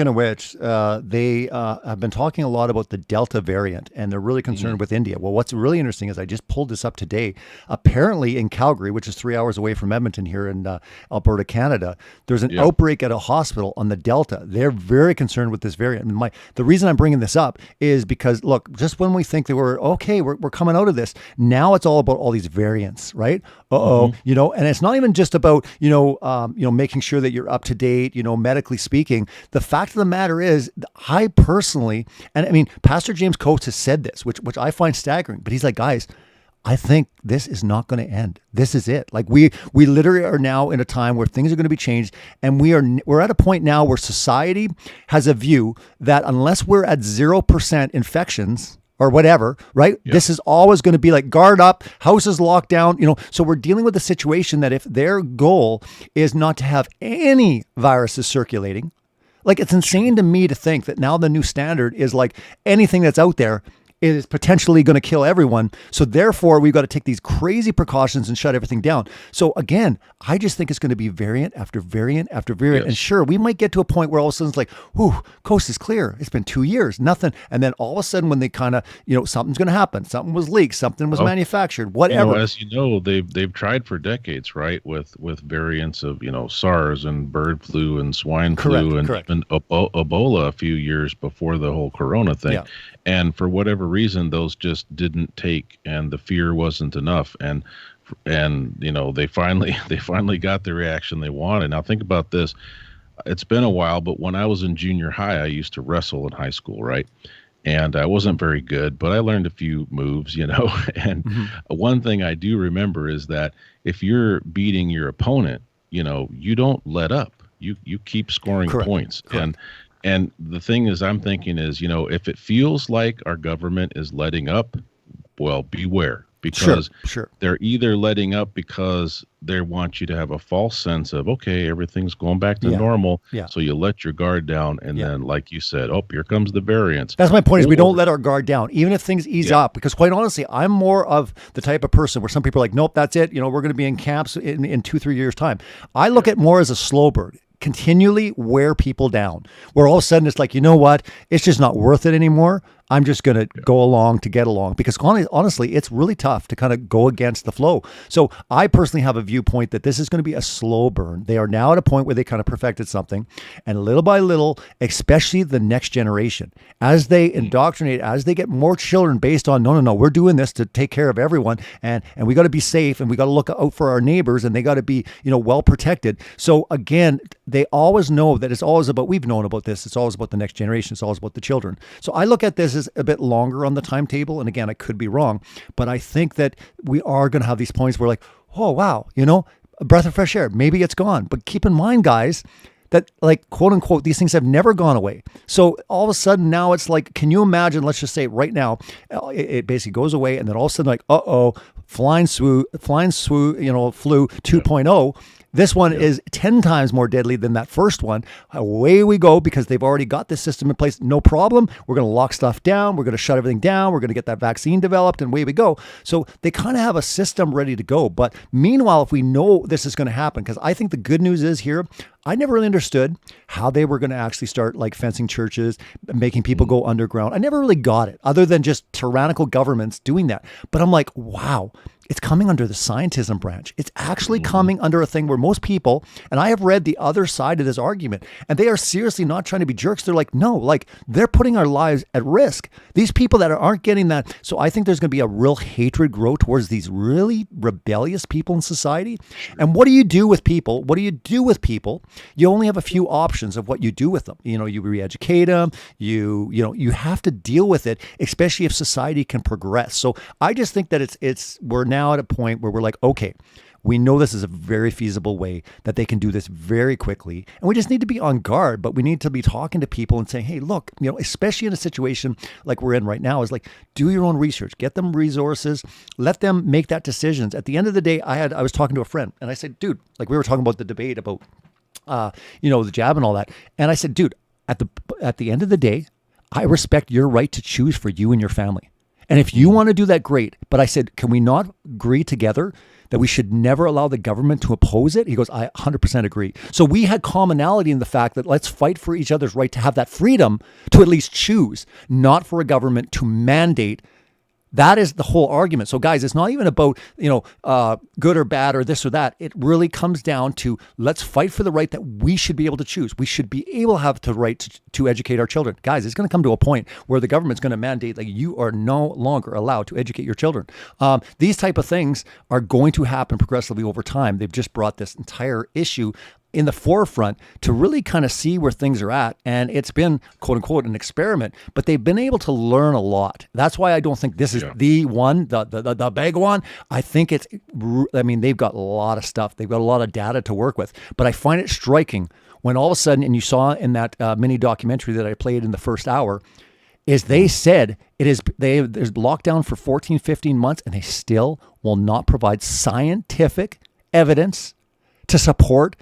of which, they have been talking a lot about the Delta variant, and they're really concerned with India. Well, what's really interesting is I just pulled this up today. Apparently in Calgary, which is 3 hours away from Edmonton here in Alberta, Canada, there's an outbreak at a hospital on the Delta. They're very concerned with this variant. And the reason I'm bringing this up is because, look, just when we think that we're coming out of this, now it's all about all these variants, right? You know, and it's not even just about, making sure that you're up to date, you know, medically speaking. The fact of the matter is, I personally, and I mean, Pastor James Coates has said this, which I find staggering, but he's like, guys, I think this is not going to end. This is it. Like we literally are now in a time where things are going to be changed, and we're at a point now where society has a view that unless we're at 0% infections or whatever, right? Yeah. This is always going to be like guard up, houses locked down, you know. So we're dealing with a situation that if their goal is not to have any viruses circulating, like it's insane to me to think that now the new standard is like anything that's out there is potentially going to kill everyone. So therefore, we've got to take these crazy precautions and shut everything down. So again, I just think it's going to be variant after variant after variant. Yes. And sure, we might get to a point where all of a sudden it's like, whew, coast is clear. It's been 2 years, nothing. And then all of a sudden when they kind of, you know, something's going to happen. Something was leaked. Something was manufactured, whatever. You know, as you know, they've tried for decades, right? With variants of, you know, SARS and bird flu and swine flu and even Ebola a few years before the whole Corona thing. Yeah. And for whatever reason, those just didn't take, and the fear wasn't enough. And you know, they finally got the reaction they wanted. Now think about this. It's been a while, but when I was in junior high, I used to wrestle in high school, right? And I wasn't very good, but I learned a few moves, you know. And one thing I do remember is that if you're beating your opponent, you know, you don't let up. You keep scoring points. And the thing is, I'm thinking is, you know, if it feels like our government is letting up, well, beware, because they're either letting up because they want you to have a false sense of, okay, everything's going back to normal. Yeah. So you let your guard down. And then, like you said, oh, here comes the variants. That's my point is we don't let our guard down, even if things ease up, because quite honestly, I'm more of the type of person where some people are like, nope, that's it. You know, we're going to be in camps in 2-3 years time. I look at more as a slow bird. Continually wear people down, where all of a sudden it's like, you know what, it's just not worth it anymore. I'm just going to go along to get along, because honestly, it's really tough to kind of go against the flow. So I personally have a viewpoint that this is going to be a slow burn. They are now at a point where they kind of perfected something, and little by little, especially the next generation, as they indoctrinate, as they get more children based on, no, we're doing this to take care of everyone, and we got to be safe, and we got to look out for our neighbors, and they got to be, you know, well protected. So again, they always know that it's always about, we've known about this, it's always about the next generation, it's always about the children. So I look at this as a bit longer on the timetable, and again, I could be wrong, but I think that we are going to have these points where like, oh wow, you know, a breath of fresh air, maybe it's gone. But keep in mind, guys, that like, quote unquote, these things have never gone away. So all of a sudden now it's like, can you imagine, let's just say right now, it basically goes away, and then all of a sudden like, flying flu 2.0. This one is 10 times more deadly than that first one. Away we go, because they've already got this system in place. No problem. We're going to lock stuff down. We're going to shut everything down. We're going to get that vaccine developed, and away we go. So they kind of have a system ready to go. But meanwhile, if we know this is going to happen, because I think the good news is here, I never really understood how they were going to actually start like fencing churches, making people go underground. I never really got it, other than just tyrannical governments doing that. But I'm like, wow, it's coming under the scientism branch. It's actually coming under a thing where most people, and I have read the other side of this argument, and they are seriously not trying to be jerks. They're like, no, like they're putting our lives at risk. These people that aren't getting that. So I think there's going to be a real hatred grow towards these really rebellious people in society. And what do you do with people? What do you do with people you only have a few options of what you do with them. You re-educate them, you have to deal with it, especially if society can progress. So I just think that we're now at a point where we're like, okay, we know this is a very feasible way that they can do this very quickly. And we just need to be on guard, but we need to be talking to people and saying, hey, look, especially in a situation like we're in right now, is like, do your own research, get them resources, let them make that decisions. At the end of the day, I was talking to a friend and I said, dude, like we were talking about the debate about, the jab and all that. And I said, dude, at the end of the day, I respect your right to choose for you and your family. And if you want to do that, great. But I said, can we not agree together that we should never allow the government to oppose it? He goes, I 100% agree. So we had commonality in the fact that let's fight for each other's right to have that freedom to at least choose, not for a government to mandate. That is the whole argument. So guys, it's not even about, good or bad or this or that. It really comes down to let's fight for the right that we should be able to choose. We should be able to have the right to educate our children. Guys, it's going to come to a point where the government's going to mandate that you are no longer allowed to educate your children. These type of things are going to happen progressively over time. They've just brought this entire issue in the forefront to really kind of see where things are at. And it's been, quote unquote, an experiment, but they've been able to learn a lot. That's why I don't think this is the one, the big one. I think they've got a lot of stuff. They've got a lot of data to work with, but I find it striking when all of a sudden, and you saw in that mini documentary that I played in the first hour, is they said there's lockdown for 14, 15 months, and they still will not provide scientific evidence to support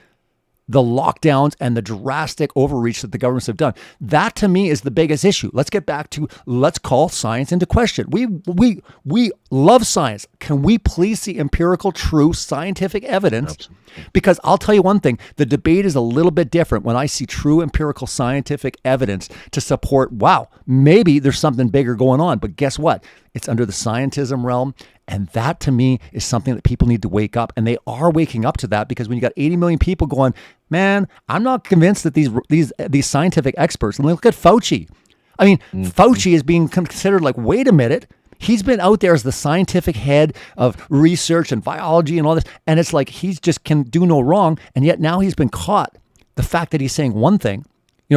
the lockdowns and the drastic overreach that the governments have done. That to me is the biggest issue. Let's get back to, let's call science into question. We love science. Can we please see empirical, true scientific evidence? Absolutely. Because I'll tell you one thing, the debate is a little bit different when I see true empirical scientific evidence to support, wow, maybe there's something bigger going on. But guess what? It's under the scientism realm. And that to me is something that people need to wake up. And they are waking up to that, because when you got 80 million people going, man, I'm not convinced that these scientific experts, and look at Fauci. I mean, Fauci is being considered like, wait a minute. He's been out there as the scientific head of research and biology and all this. And it's like, he's just can do no wrong. And yet now he's been caught. The fact that he's saying one thing,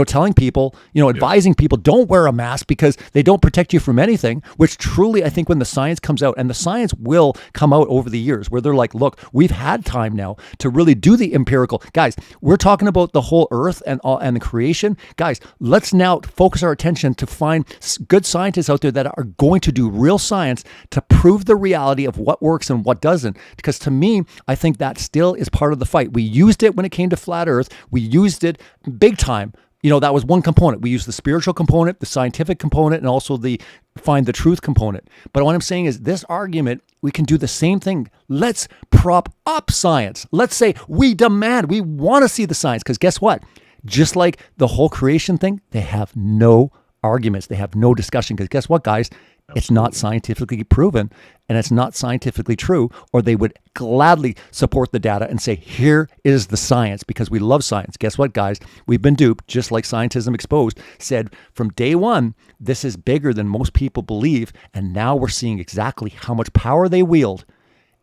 telling people, advising people don't wear a mask because they don't protect you from anything, which truly, I think when the science comes out, and the science will come out over the years where they're like, look, we've had time now to really do the empirical. Guys, we're talking about the whole earth and the creation. Guys, let's now focus our attention to find good scientists out there that are going to do real science to prove the reality of what works and what doesn't. Because to me, I think that still is part of the fight. We used it when it came to flat earth. We used it big time. That was one component. We use the spiritual component, the scientific component, and also the find the truth component. But what I'm saying is this argument, we can do the same thing. Let's prop up science. Let's say we want to see the science, because guess what? Just like the whole creation thing, they have no arguments. They have no discussion, because guess what, guys? It's not scientifically proven, and it's not scientifically true, or they would gladly support the data and say, here is the science, because we love science. Guess what, guys? We've been duped, just like Scientism Exposed said from day one, this is bigger than most people believe, and now we're seeing exactly how much power they wield.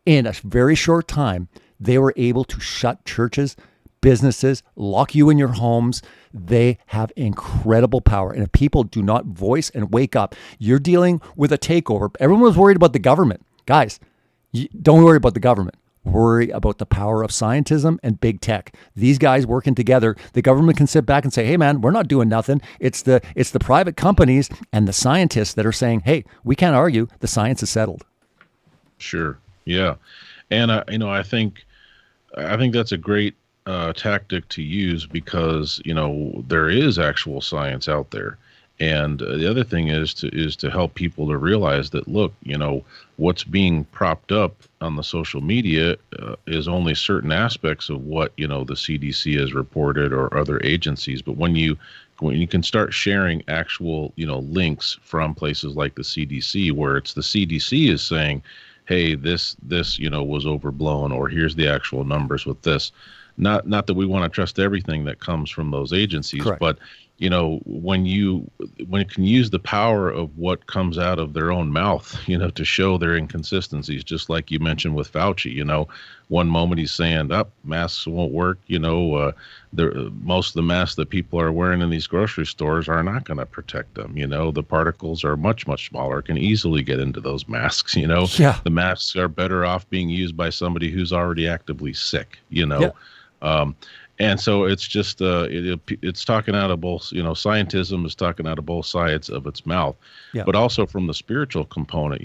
In a very short time, they were able to shut churches, businesses, lock you in your homes. They have incredible power. And if people do not voice and wake up, you're dealing with a takeover. Everyone was worried about the government. Guys, don't worry about the government. Worry about the power of scientism and big tech. These guys working together, the government can sit back and say, hey man, we're not doing nothing. It's the private companies and the scientists that are saying, hey, we can't argue. The science is settled. Sure. Yeah. And I think that's a great tactic to use, because there is actual science out there. And the other thing is to help people to realize that, look, what's being propped up on the social media is only certain aspects of what the CDC has reported or other agencies. But when you can start sharing actual links from places like the CDC, where it's the CDC is saying, hey, this was overblown, or here's the actual numbers with this. Not that we want to trust everything that comes from those agencies, Correct. but when it can use the power of what comes out of their own mouth, to show their inconsistencies, just like you mentioned with Fauci. One moment he's saying, masks won't work. Most of the masks that people are wearing in these grocery stores are not going to protect them. The particles are much, much smaller, can easily get into those masks. Yeah. The masks are better off being used by somebody who's already actively sick, Yeah. And so it's just it's talking out of both, scientism is talking out of both sides of its mouth, Yeah. but also from the spiritual component.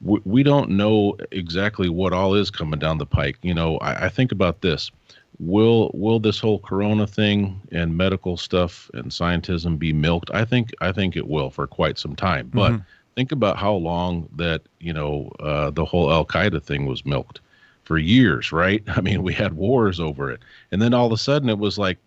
We don't know exactly what all is coming down the pike. I think about this. Will this whole corona thing and medical stuff and scientism be milked? I think it will for quite some time. But think about how long that, the whole Al Qaeda thing was milked. For years, right? I mean, we had wars over it. And then all of a sudden it was like,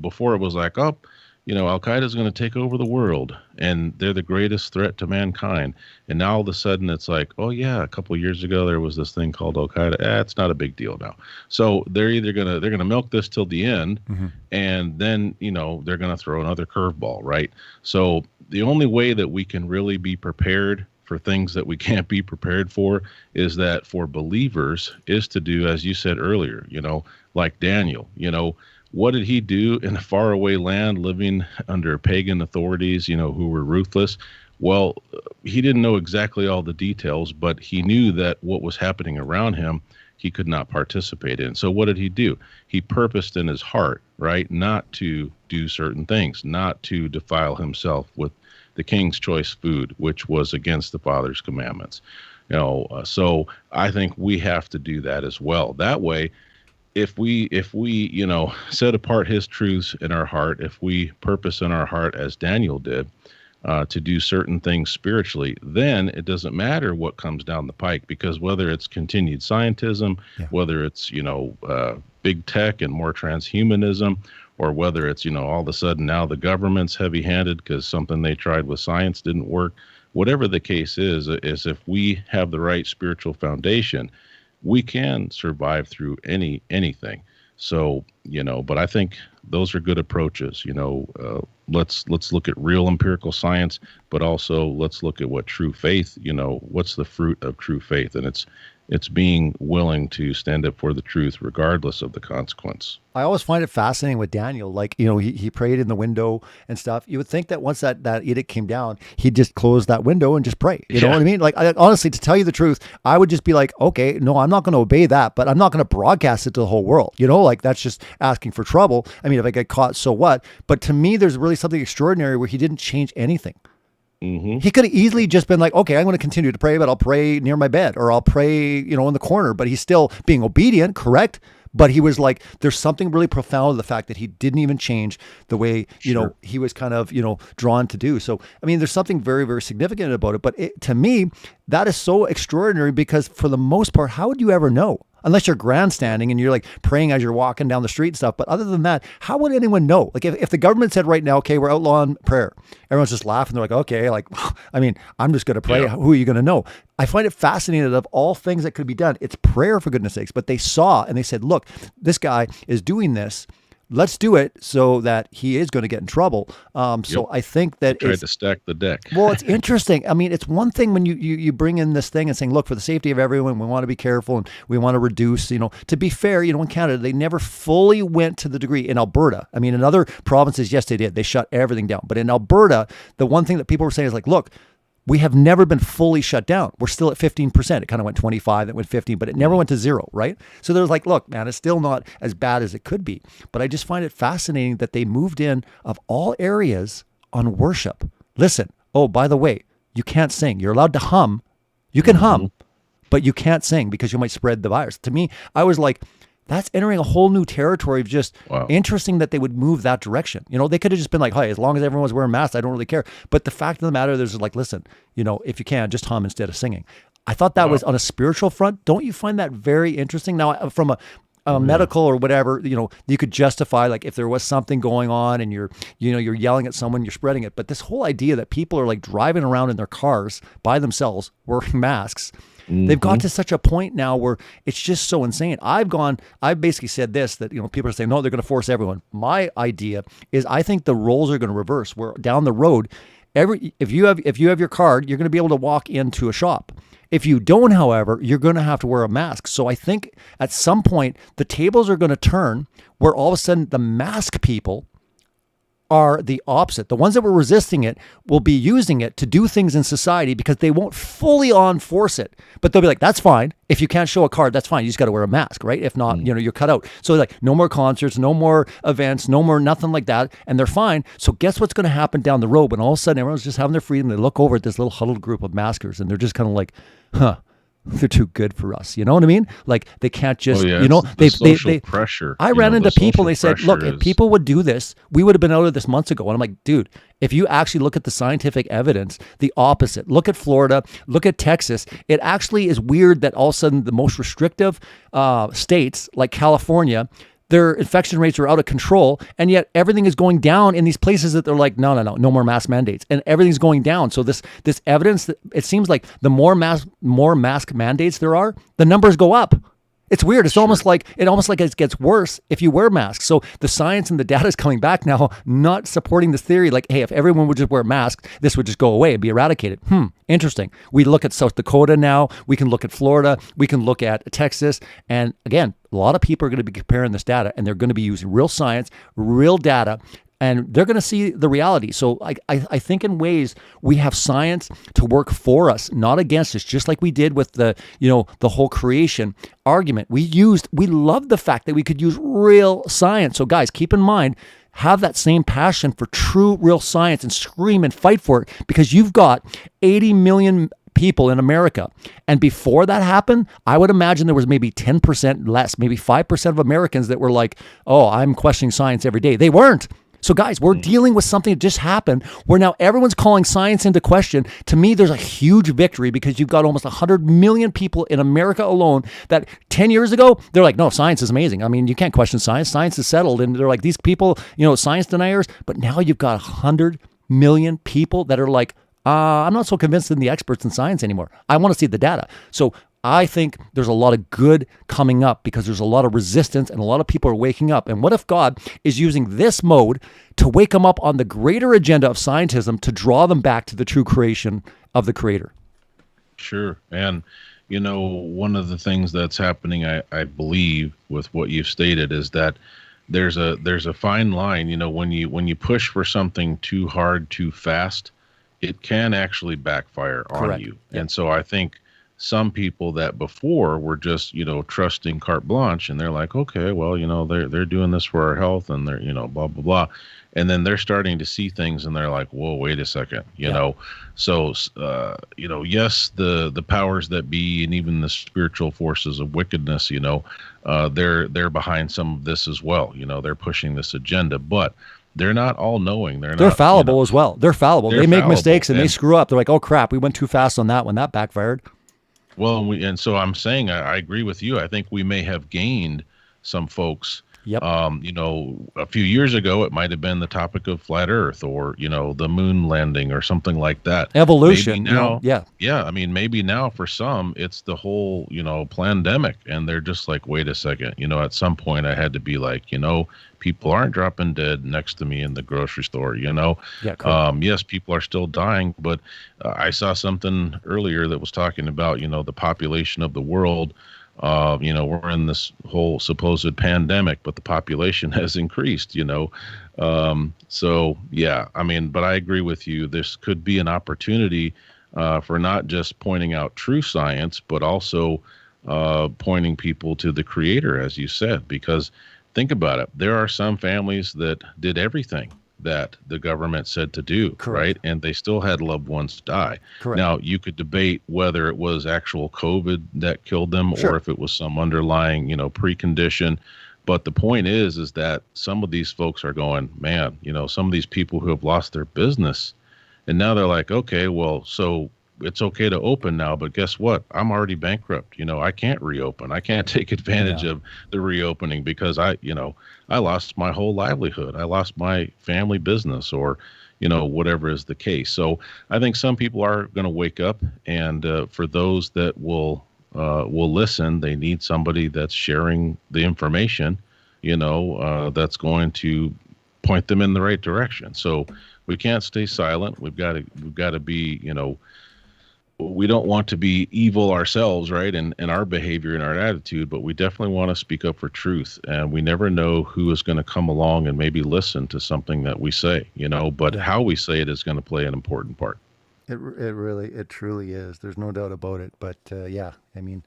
before it was like, Al Qaeda is going to take over the world and they're the greatest threat to mankind. And now all of a sudden it's like, oh yeah, a couple of years ago there was this thing called Al Qaeda. It's not a big deal now. So they're either they're going to milk this till the end, and then, they're going to throw another curveball, right? So the only way that we can really be prepared for things that we can't be prepared for is that for believers is to do, as you said earlier, like Daniel, what did he do in a faraway land living under pagan authorities, who were ruthless? Well, he didn't know exactly all the details, but he knew that what was happening around him, he could not participate in. So what did he do? He purposed in his heart, right, not to do certain things, not to defile himself with the king's choice food, which was against the Father's commandments. So I think we have to do that as well. That way, if we set apart his truths in our heart, if we purpose in our heart as Daniel did, to do certain things spiritually, then it doesn't matter what comes down the pike, because whether it's continued scientism, whether it's, big tech and more transhumanism, or whether it's, all of a sudden now the government's heavy-handed because something they tried with science didn't work. Whatever the case is if we have the right spiritual foundation, we can survive through anything. So, but I think those are good approaches. Let's look at real empirical science, but also let's look at what true faith, what's the fruit of true faith. And it's being willing to stand up for the truth regardless of the consequence. I always find it fascinating with Daniel. Like, he prayed in the window and stuff. You would think that once that edict came down, he'd just close that window and just pray. You know what I mean? Like, honestly, to tell you the truth, I would just be like, okay, no, I'm not going to obey that, but I'm not going to broadcast it to the whole world. Like, that's just asking for trouble. I mean, if I get caught, so what? But to me, there's really something extraordinary where he didn't change anything. He could have easily just been like, okay, I'm going to continue to pray, but I'll pray near my bed, or I'll pray, in the corner. But he's still being obedient, correct? But he was like, there's something really profound of the fact that he didn't even change the way, he was kind of, drawn to do. So, I mean, there's something very, very significant about it. But to me, that is so extraordinary, because for the most part, how would you ever know? Unless you're grandstanding and you're like praying as you're walking down the street and stuff. But other than that, how would anyone know? Like, if the government said right now, okay, we're outlawing prayer, everyone's just laughing. They're like, okay, like, I mean, I'm just going to pray. Who are you going to know? I find it fascinating that of all things that could be done, it's prayer, for goodness sakes. But they saw and they said, look, this guy is doing this. Let's do it so that he is going to get in trouble. So I think that tried to stack the deck. Well, it's interesting. I mean, it's one thing when you bring in this thing and saying, look, for the safety of everyone, we want to be careful and we want to reduce, to be fair, in Canada, they never fully went to the degree in Alberta. I mean, in other provinces, yes, they did. They shut everything down. But in Alberta, the one thing that people were saying is like, look, we have never been fully shut down. We're still at 15%. It kind of went 25, it went 15, but it never went to zero, right? So there's like, look, man, it's still not as bad as it could be. But I just find it fascinating that they moved in of all areas on worship. Listen, oh, by the way, you can't sing. You're allowed to hum. You can hum, but you can't sing because you might spread the virus. To me, I was like, that's entering a whole new territory of just interesting that they would move that direction. They could have just been like, hey, as long as everyone was wearing masks, I don't really care. But the fact of the matter, there's like, listen, if you can, just hum instead of singing. I thought that was on a spiritual front. Don't you find that very interesting? Now, from a medical or whatever, you could justify, like, if there was something going on and you're yelling at someone, you're spreading it. But this whole idea that people are like driving around in their cars by themselves wearing masks They've got to such a point now where it's just so insane. I've basically said this, that, people are saying, no, they're going to force everyone. My idea is I think the roles are going to reverse, where down the road, if you have your card, you're going to be able to walk into a shop. If you don't, however, you're going to have to wear a mask. So I think at some point the tables are going to turn where all of a sudden the mask people are the opposite. The ones that were resisting it will be using it to do things in society because they won't fully enforce it. But they'll be like, that's fine. If you can't show a card, that's fine. You just got to wear a mask, right? If not, you're cut out. So like no more concerts, no more events, no more nothing like that. And they're fine. So guess what's going to happen down the road when all of a sudden everyone's just having their freedom. They look over at this little huddled group of maskers and they're just kind of like, they're too good for us. You know what I mean? Like they can't just, they pressure. I ran into people, they said, look, if people would do this, we would have been out of this months ago. And I'm like, dude, if you actually look at the scientific evidence, the opposite. Look at Florida, look at Texas. It actually is weird that all of a sudden the most restrictive states like California, their infection rates are out of control, and yet everything is going down in these places that they're like, no more mask mandates, and everything's going down. So this evidence, that it seems like the more mask mandates there are, the numbers go up. It's weird. It's almost like it gets worse if you wear masks. So the science and the data is coming back now, not supporting this theory. Like, hey, if everyone would just wear masks, this would just go away and be eradicated. Interesting. We look at South Dakota now. We can look at Florida. We can look at Texas. And again, a lot of people are going to be comparing this data, and they're going to be using real science, real data, and they're going to see the reality. So I think in ways we have science to work for us, not against us, just like we did with the whole creation argument. We loved the fact that we could use real science. So guys, keep in mind, have that same passion for true, real science and scream and fight for it, because you've got 80 million people in America. And before that happened, I would imagine there was maybe 10% less, maybe 5% of Americans that were like, oh, I'm questioning science every day. They weren't. So guys, we're dealing with something that just happened where now everyone's calling science into question. To me, there's a huge victory because you've got almost 100 million people in America alone that 10 years ago, they're like, no, science is amazing. I mean, you can't question science. Science is settled. And they're like, these people, science deniers. But now you've got 100 million people that are like, I'm not so convinced in the experts in science anymore. I want to see the data. So I think there's a lot of good coming up because there's a lot of resistance and a lot of people are waking up. And what if God is using this mode to wake them up on the greater agenda of scientism to draw them back to the true creation of the Creator? Sure. And, one of the things that's happening, I believe, with what you've stated is that there's a fine line, when you push for something too hard, too fast, it can actually backfire on you. Yep. And so I think some people that before were just, trusting carte blanche, and they're like, okay, well, they're doing this for our health, and they're, blah, blah, blah. And then they're starting to see things and they're like, whoa, wait a second, So, yes, the powers that be and even the spiritual forces of wickedness, they're behind some of this as well. They're pushing this agenda, but they're not all knowing. They're fallible as well. They're fallible. They make mistakes and they screw up. They're like, oh crap, we went too fast on that one. That backfired. Well, and so I'm saying I agree with you. I think we may have gained some folks. Yep. A few years ago, it might have been the topic of flat Earth or, the moon landing or something like that. Evolution. Maybe now, yeah. I mean, maybe now for some, it's the whole, pandemic. And they're just like, wait a second, at some point I had to be like, people aren't dropping dead next to me in the grocery store, Yeah, yes, people are still dying, but I saw something earlier that was talking about, the population of the world. We're in this whole supposed pandemic, but the population has increased, So, yeah, I mean, but I agree with you. This could be an opportunity for not just pointing out true science, but also pointing people to the Creator, as you said, because think about it. There are some families that did everything that the government said to do, right? And they still had loved ones die. Correct. Now, you could debate whether it was actual COVID that killed them or if it was some underlying, precondition. But the point is that some of these folks are going, man, some of these people who have lost their business, and now they're like, okay, well, so it's okay to open now, but guess what? I'm already bankrupt. I can't reopen. I can't take advantage of the reopening because I lost my whole livelihood. I lost my family business or, whatever is the case. So I think some people are going to wake up, and for those that will listen, they need somebody that's sharing the information, that's going to point them in the right direction. So we can't stay silent. We've got to be, we don't want to be evil ourselves, right? In our behavior and our attitude, but we definitely want to speak up for truth. And we never know who is going to come along and maybe listen to something that we say, but how we say it is going to play an important part. It truly is. There's no doubt about it. But in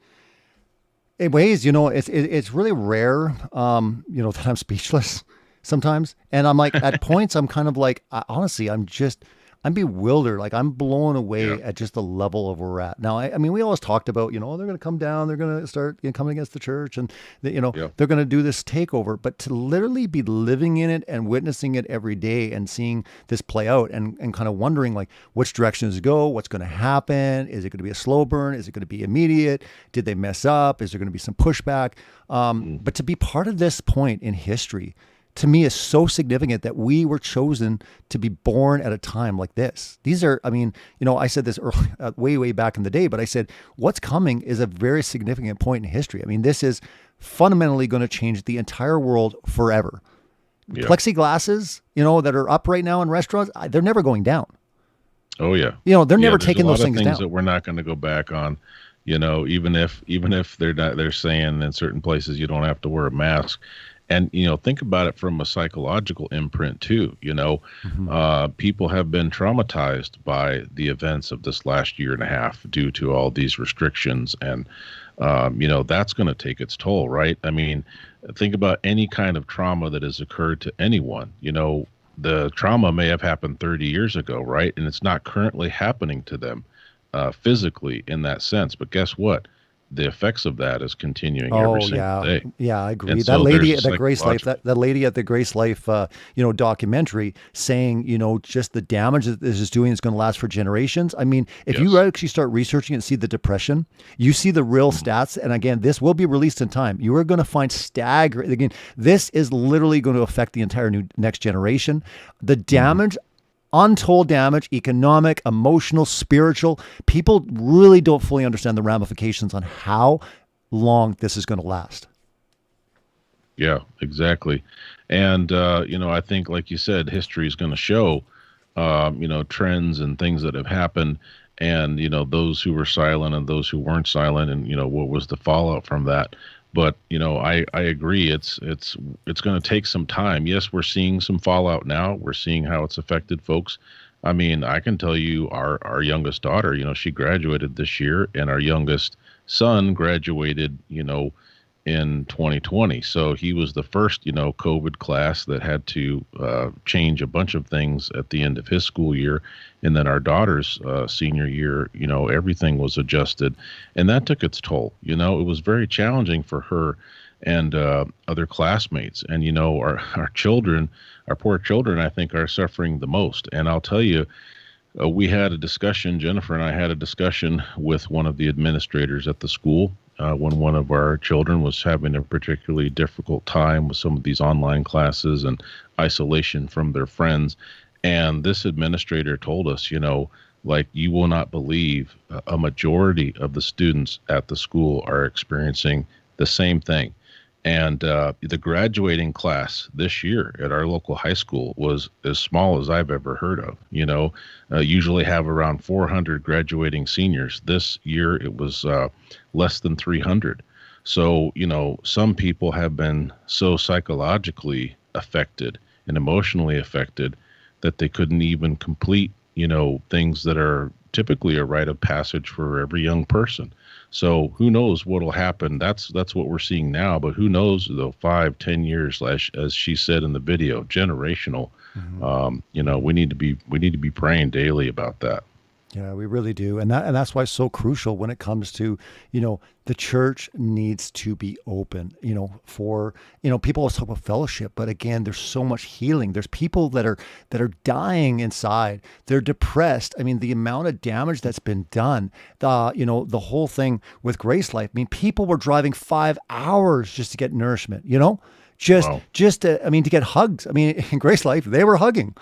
ways, it's really rare, that I'm speechless sometimes. And I'm like, at points, I'm kind of like, honestly, I'm bewildered. Like I'm blown away at just the level of where we're at. Now, I mean, we always talked about, they're going to come down, they're going to start coming against the church and, they're going to do this takeover. But to literally be living in it and witnessing it every day and seeing this play out and kind of wondering like, which direction does it go? What's going to happen? Is it going to be a slow burn? Is it going to be immediate? Did they mess up? Is there going to be some pushback? But to be part of this point in history, to me, is so significant that we were chosen to be born at a time like this. These are, I said this early, way back in the day, but I said, what's coming is a very significant point in history. I mean, this is fundamentally going to change the entire world forever. Yeah. Plexiglasses, that are up right now in restaurants, they're never going down. Oh yeah. They're never taking those things down. That we're not going to go back on, even if they're saying in certain places you don't have to wear a mask. And, think about it from a psychological imprint too. People have been traumatized by the events of this last year and a half due to all these restrictions. And, that's going to take its toll, right? I mean, think about any kind of trauma that has occurred to anyone. The trauma may have happened 30 years ago, right? And it's not currently happening to them physically in that sense. But guess what? The effects of that is continuing every single day. Yeah, I agree. And That so lady there's at the Grace Life, that lady at the Grace Life, documentary saying, just the damage that this is doing is going to last for generations. I mean, if you actually start researching and see the depression, you see the real stats. And again, this will be released in time. You are going to find staggering. Again, this is literally going to affect the entire next generation. The damage. Untold damage, economic, emotional, spiritual. People really don't fully understand the ramifications on how long this is going to last. Yeah, exactly. And, I think, like you said, history is going to show, trends and things that have happened and, those who were silent and those who weren't silent and, what was the fallout from that. But, I agree. It's going to take some time. Yes, we're seeing some fallout now. We're seeing how it's affected folks. I mean, I can tell you our youngest daughter, she graduated this year, and our youngest son graduated, in 2020. So he was the first, COVID class that had to change a bunch of things at the end of his school year. And then our daughter's senior year, everything was adjusted. And that took its toll. It was very challenging for her and other classmates. And, our children, our poor children, I think, are suffering the most. And I'll tell you, we had a discussion, Jennifer and I had a discussion with one of the administrators at the school when one of our children was having a particularly difficult time with some of these online classes and isolation from their friends. And this administrator told us, you will not believe a majority of the students at the school are experiencing the same thing. And the graduating class this year at our local high school was as small as I've ever heard of. Usually have around 400 graduating seniors. This year it was less than 300. So, some people have been so psychologically affected and emotionally affected that they couldn't even complete, things that are typically a rite of passage for every young person. So who knows what'll happen? That's what we're seeing now, but who knows though, 5-10 years, as she said in the video, generational. We need to be praying daily about that. Yeah, we really do. And that's why it's so crucial when it comes to, the church needs to be open, for, people always talk about fellowship, but again, there's so much healing. There's people that are dying inside. They're depressed. I mean, the amount of damage that's been done, the whole thing with Grace Life. I mean, people were driving 5 hours just to get nourishment, just to get hugs. I mean, in Grace Life, they were hugging.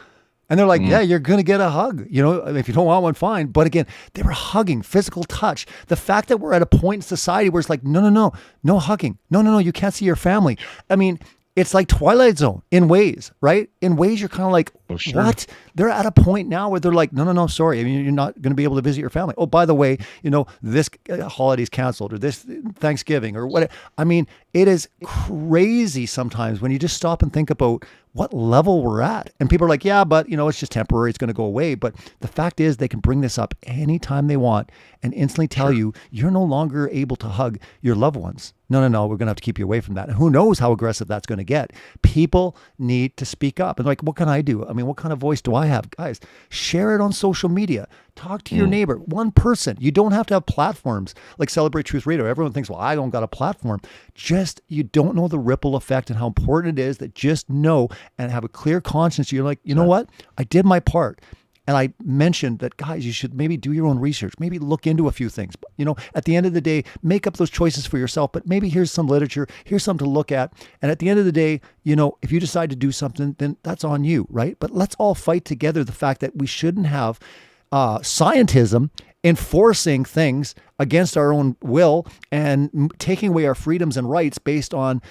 And they're like, yeah, you're going to get a hug. If you don't want one, fine. But again, they were hugging, physical touch. The fact that we're at a point in society where it's like, no hugging. No, you can't see your family. I mean, it's like Twilight Zone in ways, right? In ways you're kind of like, what? They're at a point now where they're like, no, sorry. I mean, you're not going to be able to visit your family. Oh, by the way, this holiday's canceled or this Thanksgiving or what. I mean, it is crazy sometimes when you just stop and think about what level we're at. And people are like, yeah, but it's just temporary. It's going to go away. But the fact is they can bring this up anytime they want and instantly tell you you're no longer able to hug your loved ones. No, we're going to have to keep you away from that. And who knows how aggressive that's going to get. People need to speak up. And like, what can I do? I mean, what kind of voice do I have? Guys, share it on social media. Talk to your neighbor, one person. You don't have to have platforms like Celebrate Truth Radio. Everyone thinks, well, I don't got a platform. You don't know the ripple effect and how important it is that just know and have a clear conscience. You're like, you know what? I did my part. And I mentioned that, guys, you should maybe do your own research, maybe look into a few things. But, at the end of the day, make up those choices for yourself. But maybe here's some literature, here's something to look at. And at the end of the day, if you decide to do something, then that's on you, right? But let's all fight together the fact that we shouldn't have scientism enforcing things against our own will and taking away our freedoms and rights based on,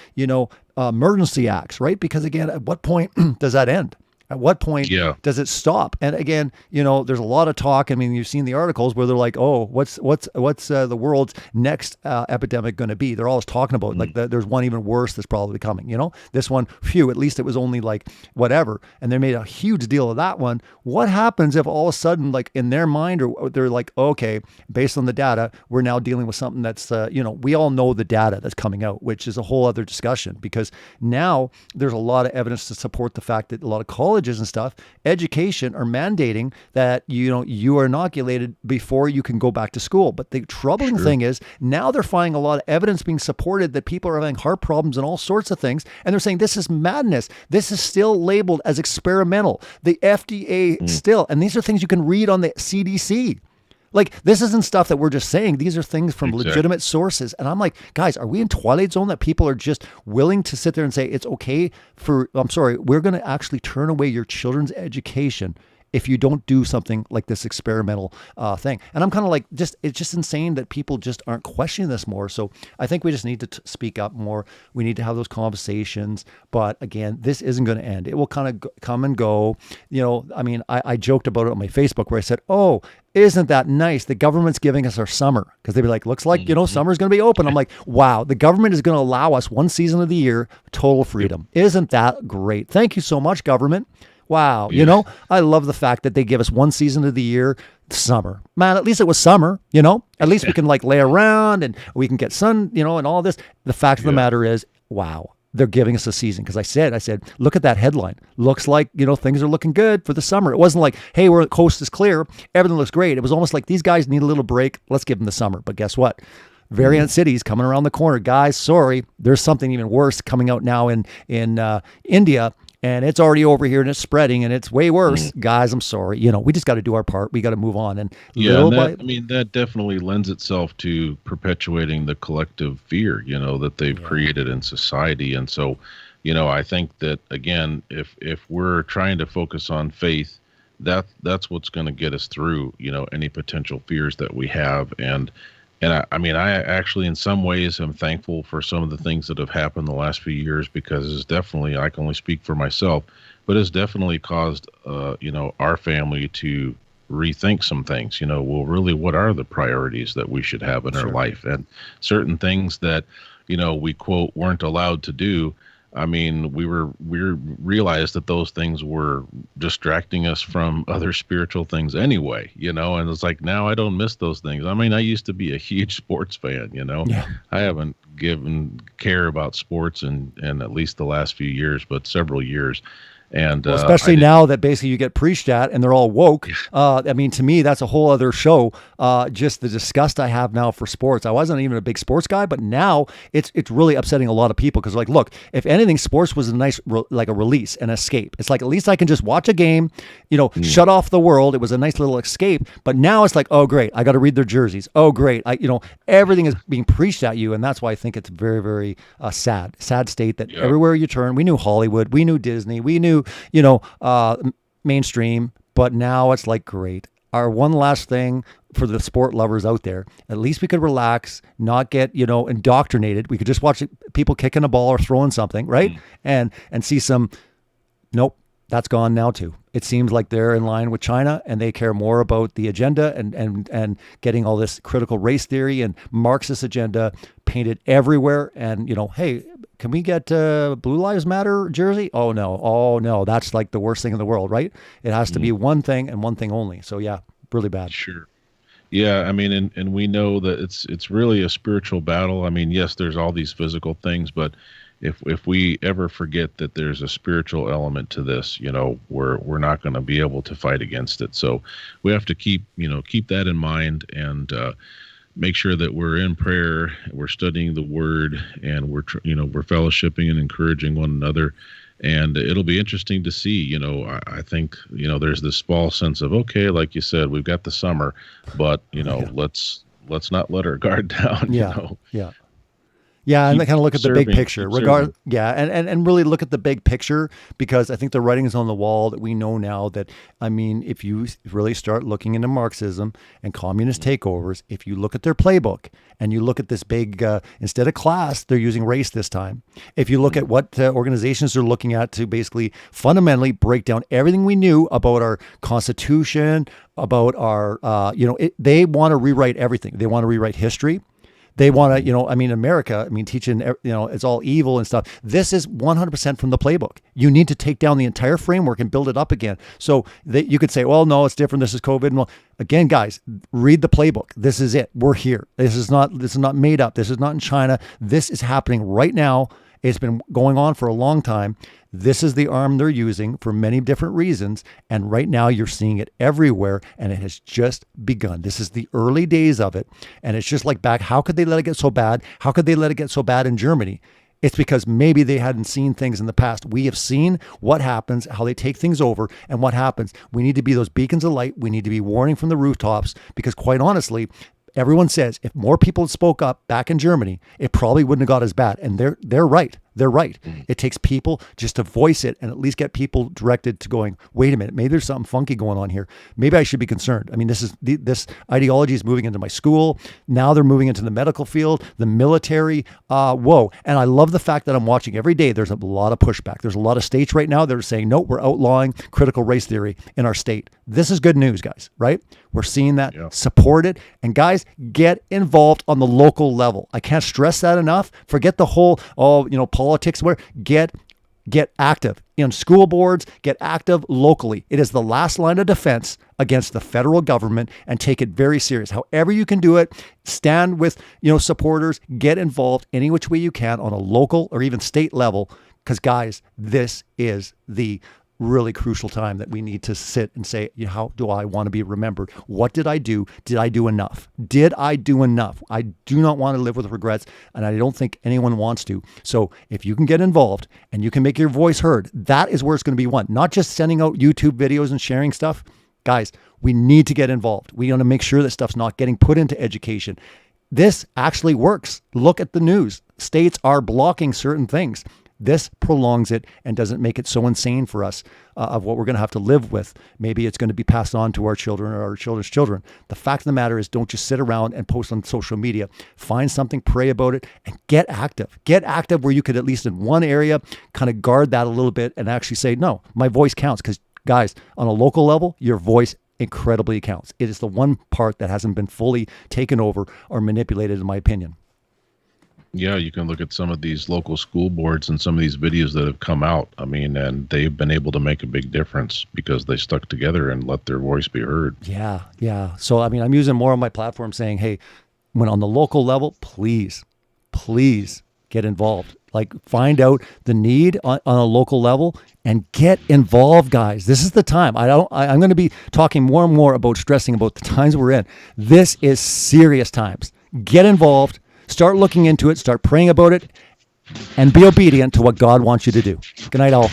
emergency acts, right? Because again, at what point does that end? At what point does it stop? And again, there's a lot of talk. I mean, you've seen the articles where they're like, oh, what's the world's next epidemic going to be? They're always talking about like there's one even worse that's probably coming. This one, at least it was only like whatever. And they made a huge deal of that one. What happens if all of a sudden, like in their mind, or they're like, okay, based on the data, we're now dealing with something that's, we all know the data that's coming out, which is a whole other discussion because now there's a lot of evidence to support the fact that a lot of colleges and stuff, education are mandating that you are inoculated before you can go back to school. But the troubling thing is now they're finding a lot of evidence being supported that people are having heart problems and all sorts of things. And they're saying this is madness. This is still labeled as experimental. The FDA still, and these are things you can read on the CDC. Like, this isn't stuff that we're just saying. These are things from legitimate sources. And I'm like, guys, are we in Twilight Zone that people are just willing to sit there and say, it's okay we're going to actually turn away your children's education if you don't do something like this experimental thing. And I'm kind of like, it's just insane that people just aren't questioning this more. So I think we just need to speak up more. We need to have those conversations. But again, this isn't going to end. It will kind of come and go. I mean, I joked about it on my Facebook where I said, oh, isn't that nice? The government's giving us our summer because they'd be like, looks like, summer's going to be open. I'm like, wow, the government is going to allow us one season of the year, total freedom. Isn't that great? Thank you so much, government. Wow. Yes. I love the fact that they give us one season of the year, summer. Man, at least it was summer, at least we can like lay around and we can get sun, and all this. The fact of the matter is, wow, they're giving us a season. Because I said, look at that headline. Looks like, things are looking good for the summer. It wasn't like, hey, the coast is clear. Everything looks great. It was almost like these guys need a little break. Let's give them the summer. But guess what? Variant cities coming around the corner. Guys, sorry, there's something even worse coming out now in India. And it's already over here and it's spreading and it's way worse. Guys, I'm sorry. We just got to do our part. We got to move on. And that definitely lends itself to perpetuating the collective fear, that they've created in society. And so, I think that, again, if we're trying to focus on faith, that's what's going to get us through, any potential fears that we have. And I actually, in some ways, am thankful for some of the things that have happened the last few years because it's definitely, I can only speak for myself, but it's definitely caused, our family to rethink some things. Really, what are the priorities that we should have in our life? And certain things that, we quote, weren't allowed to do. I mean, we realized that those things were distracting us from other spiritual things anyway, and it's like, now I don't miss those things. I mean, I used to be a huge sports fan, I haven't given care about sports in at least the last few years, but several years. And well, especially now that basically you get preached at and they're all woke. I mean, to me, that's a whole other show. Just the disgust I have now for sports. I wasn't even a big sports guy, but now it's really upsetting a lot of people because, like, look, if anything, sports was a nice like a release, an escape. It's like at least I can just watch a game, shut off the world. It was a nice little escape. But now it's like, oh great, I got to read their jerseys. Oh great, everything is being preached at you, and that's why I think it's very, very sad state that everywhere you turn, we knew Hollywood, we knew Disney, we knew mainstream, but now it's like, great. Our one last thing for the sport lovers out there, at least we could relax, not get, indoctrinated. We could just watch people kicking a ball or throwing something, right? And see some, nope, that's gone now too. It seems like they're in line with China and they care more about the agenda and getting all this critical race theory and Marxist agenda painted everywhere. And, hey, can we get Blue Lives Matter jersey? Oh no. That's like the worst thing in the world, right? It has to be one thing and one thing only. So yeah, really bad. Sure. Yeah, I mean, and we know that it's really a spiritual battle. I mean, yes, there's all these physical things, but if we ever forget that there's a spiritual element to this, we're not going to be able to fight against it. So we have to keep that in mind and make sure that we're in prayer, we're studying the Word, and we're fellowshipping and encouraging one another. And it'll be interesting to see. I think there's this false sense of, okay, like you said, we've got the summer, but let's not let our guard down. Yeah, and they kind of look at the big picture, and really look at the big picture, because I think the writing is on the wall that we know now that, I mean, if you really start looking into Marxism and communist takeovers, if you look at their playbook and you look at this big, instead of class, they're using race this time. If you look at what organizations are looking at to basically fundamentally break down everything we knew about our Constitution, about our, they want to rewrite everything. They want to rewrite history. They want to, America, teaching, it's all evil and stuff. This is 100% from the playbook. You need to take down the entire framework and build it up again. So you could say, well, no, it's different. This is COVID. Well, again, guys, read the playbook. This is it. We're here. This is not made up. This is not in China. This is happening right now. It's been going on for a long time. This is the arm they're using for many different reasons. And right now you're seeing it everywhere, and it has just begun. This is the early days of it. And it's just like back. How could they let it get so bad? How could they let it get so bad in Germany? It's because maybe they hadn't seen things in the past. We have seen what happens, how they take things over, and what happens. We need to be those beacons of light. We need to be warning from the rooftops, because quite honestly, everyone says if more people spoke up back in Germany, it probably wouldn't have got as bad. And they're right. They're right. It takes people just to voice it and at least get people directed to going, wait a minute, maybe there's something funky going on here. Maybe I should be concerned. I mean, this ideology is moving into my school. Now they're moving into the medical field, the military. Whoa. And I love the fact that I'm watching every day. There's a lot of pushback. There's a lot of states right now that are saying, no, we're outlawing critical race theory in our state. This is good news, guys, right? We're seeing that, support it. And guys, get involved on the local level. I can't stress that enough. Forget the whole, politics, where get active in school boards, get active locally. It is the last line of defense against the federal government, and take it very serious. However you can do it, stand with, supporters, get involved any which way you can on a local or even state level. Because guys, this is the really crucial time that we need to sit and say, how do I want to be remembered? What did I do? Did I do enough? Did I do enough? I do not want to live with regrets, and I don't think anyone wants to. So if you can get involved and you can make your voice heard, that is where it's going to be won. Not just sending out YouTube videos and sharing stuff. Guys, we need to get involved. We want to make sure that stuff's not getting put into education. This actually works. Look at the news. States are blocking certain things. This prolongs it and doesn't make it so insane for us of what we're going to have to live with. Maybe it's going to be passed on to our children or our children's children. The fact of the matter is, don't just sit around and post on social media. Find something, pray about it, and get active. Get active where you could, at least in one area, kind of guard that a little bit and actually say, no, my voice counts. Because guys, on a local level, your voice incredibly counts. It is the one part that hasn't been fully taken over or manipulated, in my opinion. Yeah, you can look at some of these local school boards and some of these videos that have come out. I mean, and they've been able to make a big difference because they stuck together and let their voice be heard. Yeah. So, I'm using more on my platform saying, hey, when on the local level, please get involved. Like, find out the need on a local level and get involved, guys. This is the time. I'm going to be talking more and more about stressing about the times we're in. This is serious times. Get involved, start looking into it, start praying about it, and be obedient to what God wants you to do. Good night, all.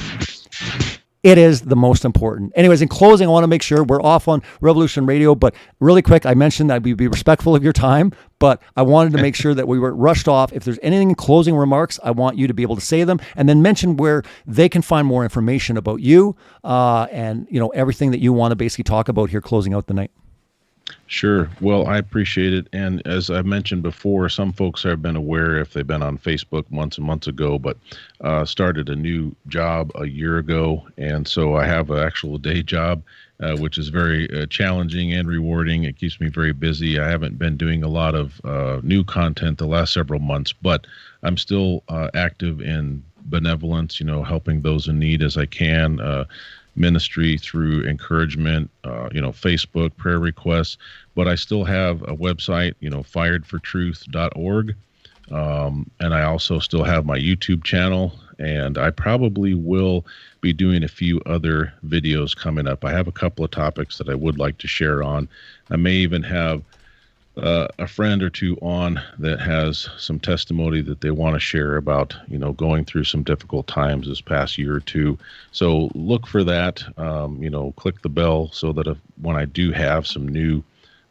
It is the most important. Anyways, in closing, I want to make sure we're off on Revolution Radio, but really quick, I mentioned that we'd be respectful of your time, but I wanted to make sure that we were rushed off. If there's anything in closing remarks, I want you to be able to say them, and then mention where they can find more information about you, and everything that you want to basically talk about here closing out the night. Sure. Well, I appreciate it. And as I mentioned before, some folks have been aware if they've been on Facebook months and months ago, but started a new job a year ago. And so I have an actual day job, which is very challenging and rewarding. It keeps me very busy. I haven't been doing a lot of new content the last several months, but I'm still active in benevolence, helping those in need as I can. Ministry through encouragement, Facebook, prayer requests, but I still have a website, firedfortruth.org. And I also still have my YouTube channel, and I probably will be doing a few other videos coming up. I have a couple of topics that I would like to share on. I may even have a friend or two on that has some testimony that they want to share about, going through some difficult times this past year or two. So look for that, click the bell so that when I do have some new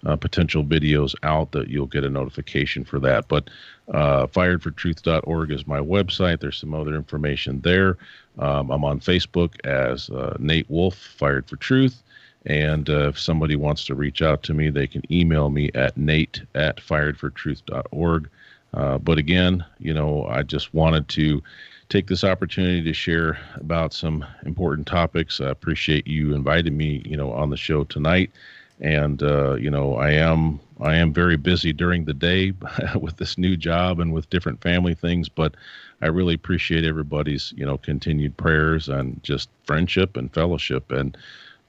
potential videos out, that you'll get a notification for that. But firedfortruth.org is my website. There's some other information there. I'm on Facebook as Nate Wolfe, Fired for Truth. And if somebody wants to reach out to me, they can email me at nate@firedfortruth.org. But again, I just wanted to take this opportunity to share about some important topics. I appreciate you inviting me, on the show tonight. And, I am very busy during the day with this new job and with different family things, but I really appreciate everybody's, continued prayers and just friendship and fellowship. And,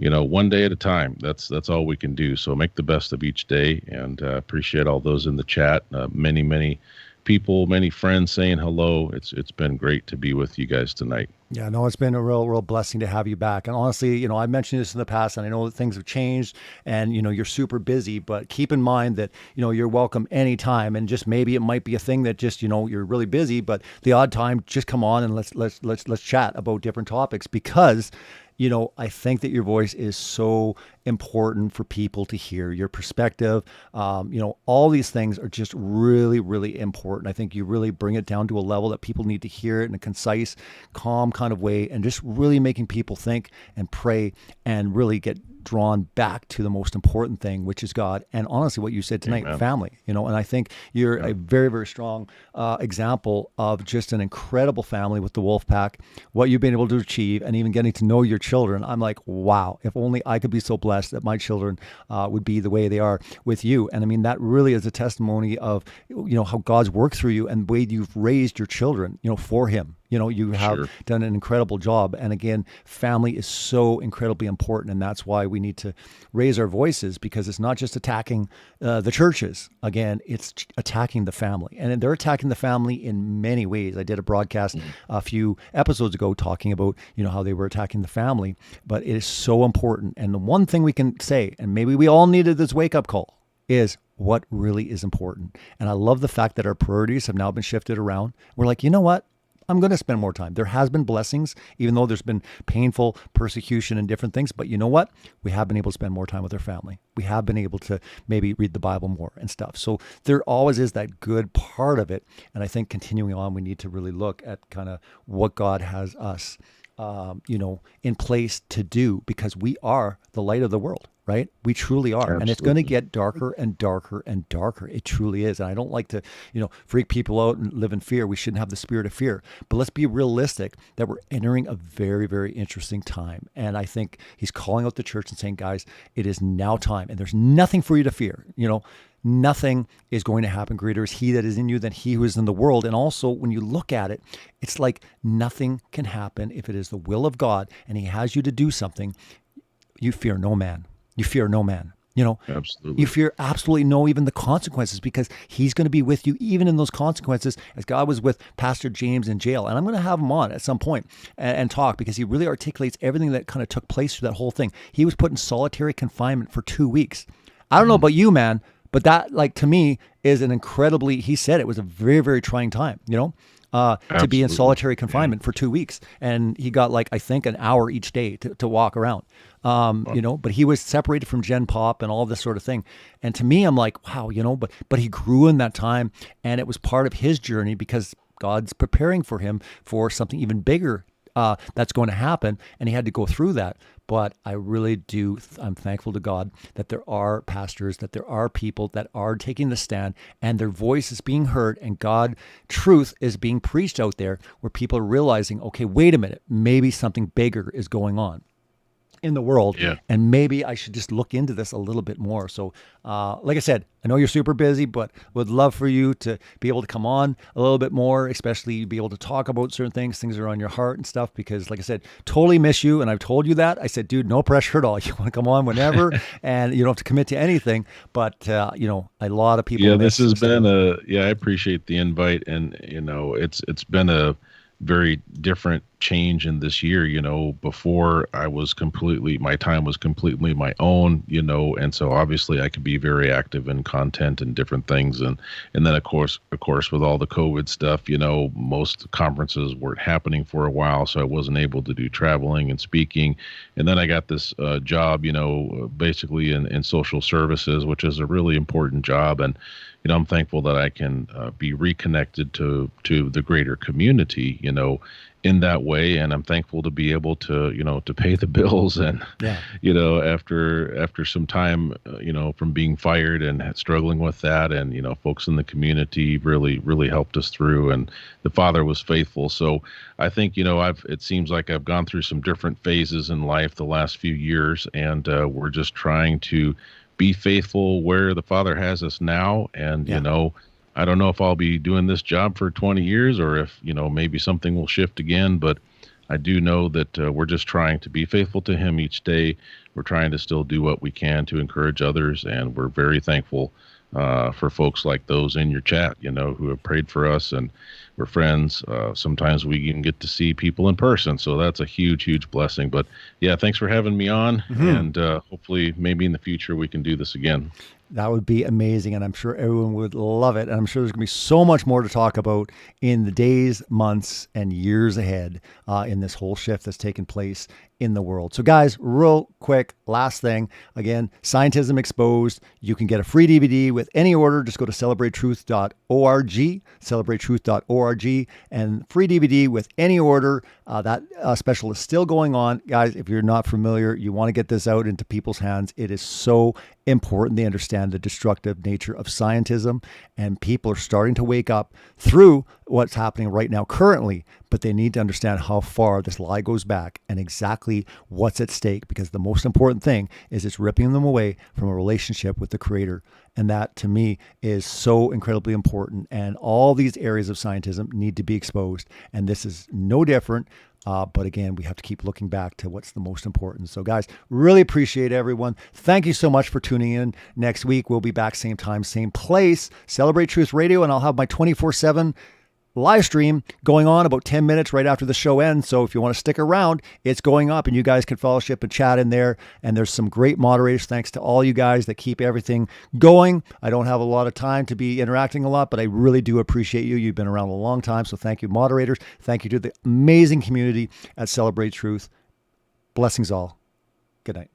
one day at a time. That's all we can do. So make the best of each day, and appreciate all those in the chat. Many people, many friends saying hello. It's been great to be with you guys tonight. Yeah, no, it's been a real blessing to have you back. And honestly, I mentioned this in the past, and I know that things have changed, and you're super busy, but keep in mind that you're welcome anytime. And just maybe it might be a thing that just you're really busy, but the odd time, just come on and let's chat about different topics, because I think that your voice is so important for people to hear. Your perspective, all these things are just really, really important. I think you really bring it down to a level that people need to hear it in a concise, calm kind of way, and just really making people think and pray and really get drawn back to the most important thing, which is God. And honestly, what you said tonight, Amen. Family, and I think you're a very, very strong example of just an incredible family with the Wolfe Pack, what you've been able to achieve, and even getting to know your children. I'm like, wow, if only I could be so blessed that my children would be the way they are with you. And I mean, that really is a testimony of, how God's worked through you and the way you've raised your children, for him. You have done an incredible job. And again, family is so incredibly important. And that's why we need to raise our voices, because it's not just attacking the churches. Again, it's attacking the family. And they're attacking the family in many ways. I did a broadcast a few episodes ago talking about, how they were attacking the family. But it is so important. And the one thing we can say, and maybe we all needed this wake-up call, is what really is important. And I love the fact that our priorities have now been shifted around. We're like, you know what? I'm going to spend more time. There has been blessings, even though there's been painful persecution and different things. But you know what? We have been able to spend more time with our family. We have been able to maybe read the Bible more and stuff. So there always is that good part of it. And I think continuing on, we need to really look at kind of what God has us, in place to do, because we are the light of the world. Right? We truly are. Absolutely. And it's going to get darker and darker and darker. It truly is. And I don't like to, freak people out and live in fear. We shouldn't have the spirit of fear. But let's be realistic that we're entering a very, very interesting time. And I think he's calling out the church and saying, guys, it is now time. And there's nothing for you to fear. Nothing is going to happen. Greater is he that is in you than he who is in the world. And also, when you look at it, it's like nothing can happen if it is the will of God and he has you to do something. You fear no man. You fear no man. You know, absolutely. You fear absolutely no even the consequences, because he's going to be with you even in those consequences, as God was with Pastor James in jail. And I'm going to have him on at some point and talk, because he really articulates everything that kind of took place through that whole thing. He was put in solitary confinement for 2 weeks. I don't know about you, man, but that, like, to me is an incredibly, he said it was a very, very trying time, you know, to be in solitary confinement for 2 weeks. And he got, like, I think an hour each day to walk around. You know, but he was separated from Gen Pop and all this sort of thing. And to me, I'm like, wow, you know, but he grew in that time, and it was part of his journey, because God's preparing for him for something even bigger that's going to happen. And he had to go through that. But I really do, I'm thankful to God that there are pastors, that there are people that are taking the stand, and their voice is being heard, and God, truth is being preached out there, where people are realizing, okay, wait a minute, maybe something bigger is going on in the world, and maybe I should just look into this a little bit more. So like I said, I know you're super busy, but would love for you to be able to come on a little bit more, especially be able to talk about certain things that are on your heart and stuff, because like I said, totally miss you. And I've told you that. I said, dude, no pressure at all. You want to come on whenever and you don't have to commit to anything, but you know, a lot of people. This has been I appreciate the invite, and you know, it's been a very different change in this year. You know, before my time was completely my own, you know, and so obviously I could be very active in content and different things. And then of course, with all the COVID stuff, you know, most conferences weren't happening for a while, so I wasn't able to do traveling and speaking. And then I got this job, you know, basically in social services, which is a really important job. And you know, I'm thankful that I can be reconnected to the greater community, you know, in that way. And I'm thankful to be able to, you know, to pay the bills. And, you know, after some time, you know, from being fired and struggling with that, and, you know, folks in the community really helped us through, and the Father was faithful. So I think, you know, it seems like I've gone through some different phases in life the last few years, and we're just trying to be faithful where the Father has us now. And, you know, I don't know if I'll be doing this job for 20 years or if, you know, maybe something will shift again, but I do know that we're just trying to be faithful to him each day. We're trying to still do what we can to encourage others. And we're very thankful for folks like those in your chat, you know, who have prayed for us, and we're friends. Sometimes we even get to see people in person, so that's a huge blessing. But yeah, thanks for having me on, and hopefully maybe in the future we can do this again. That would be amazing, and I'm sure everyone would love it. And I'm sure there's going to be so much more to talk about in the days, months, and years ahead in this whole shift that's taken place in the world. So guys, real quick, last thing. Again, Scientism Exposed. You can get a free DVD with any order. Just go to celebratetruth.org, celebratetruth.org, and free DVD with any order. That special is still going on. Guys, if you're not familiar, you want to get this out into people's hands. It is so important they understand the destructive nature of scientism, and people are starting to wake up through what's happening right now currently, but they need to understand how far this lie goes back and exactly what's at stake, because the most important thing is it's ripping them away from a relationship with the Creator. And that, to me, is so incredibly important. And all these areas of scientism need to be exposed. And this is no different. But again, we have to keep looking back to what's the most important. So guys, really appreciate everyone. Thank you so much for tuning in. Next week, we'll be back same time, same place, Celebrate Truth Radio, and I'll have my 24/7 live stream going on about 10 minutes right after the show ends. So if you want to stick around, it's going up and you guys can fellowship and chat in there. And there's some great moderators. Thanks to all you guys that keep everything going. I don't have a lot of time to be interacting a lot, but I really do appreciate you. You've been around a long time. So thank you, moderators. Thank you to the amazing community at Celebrate Truth. Blessings all. Good night.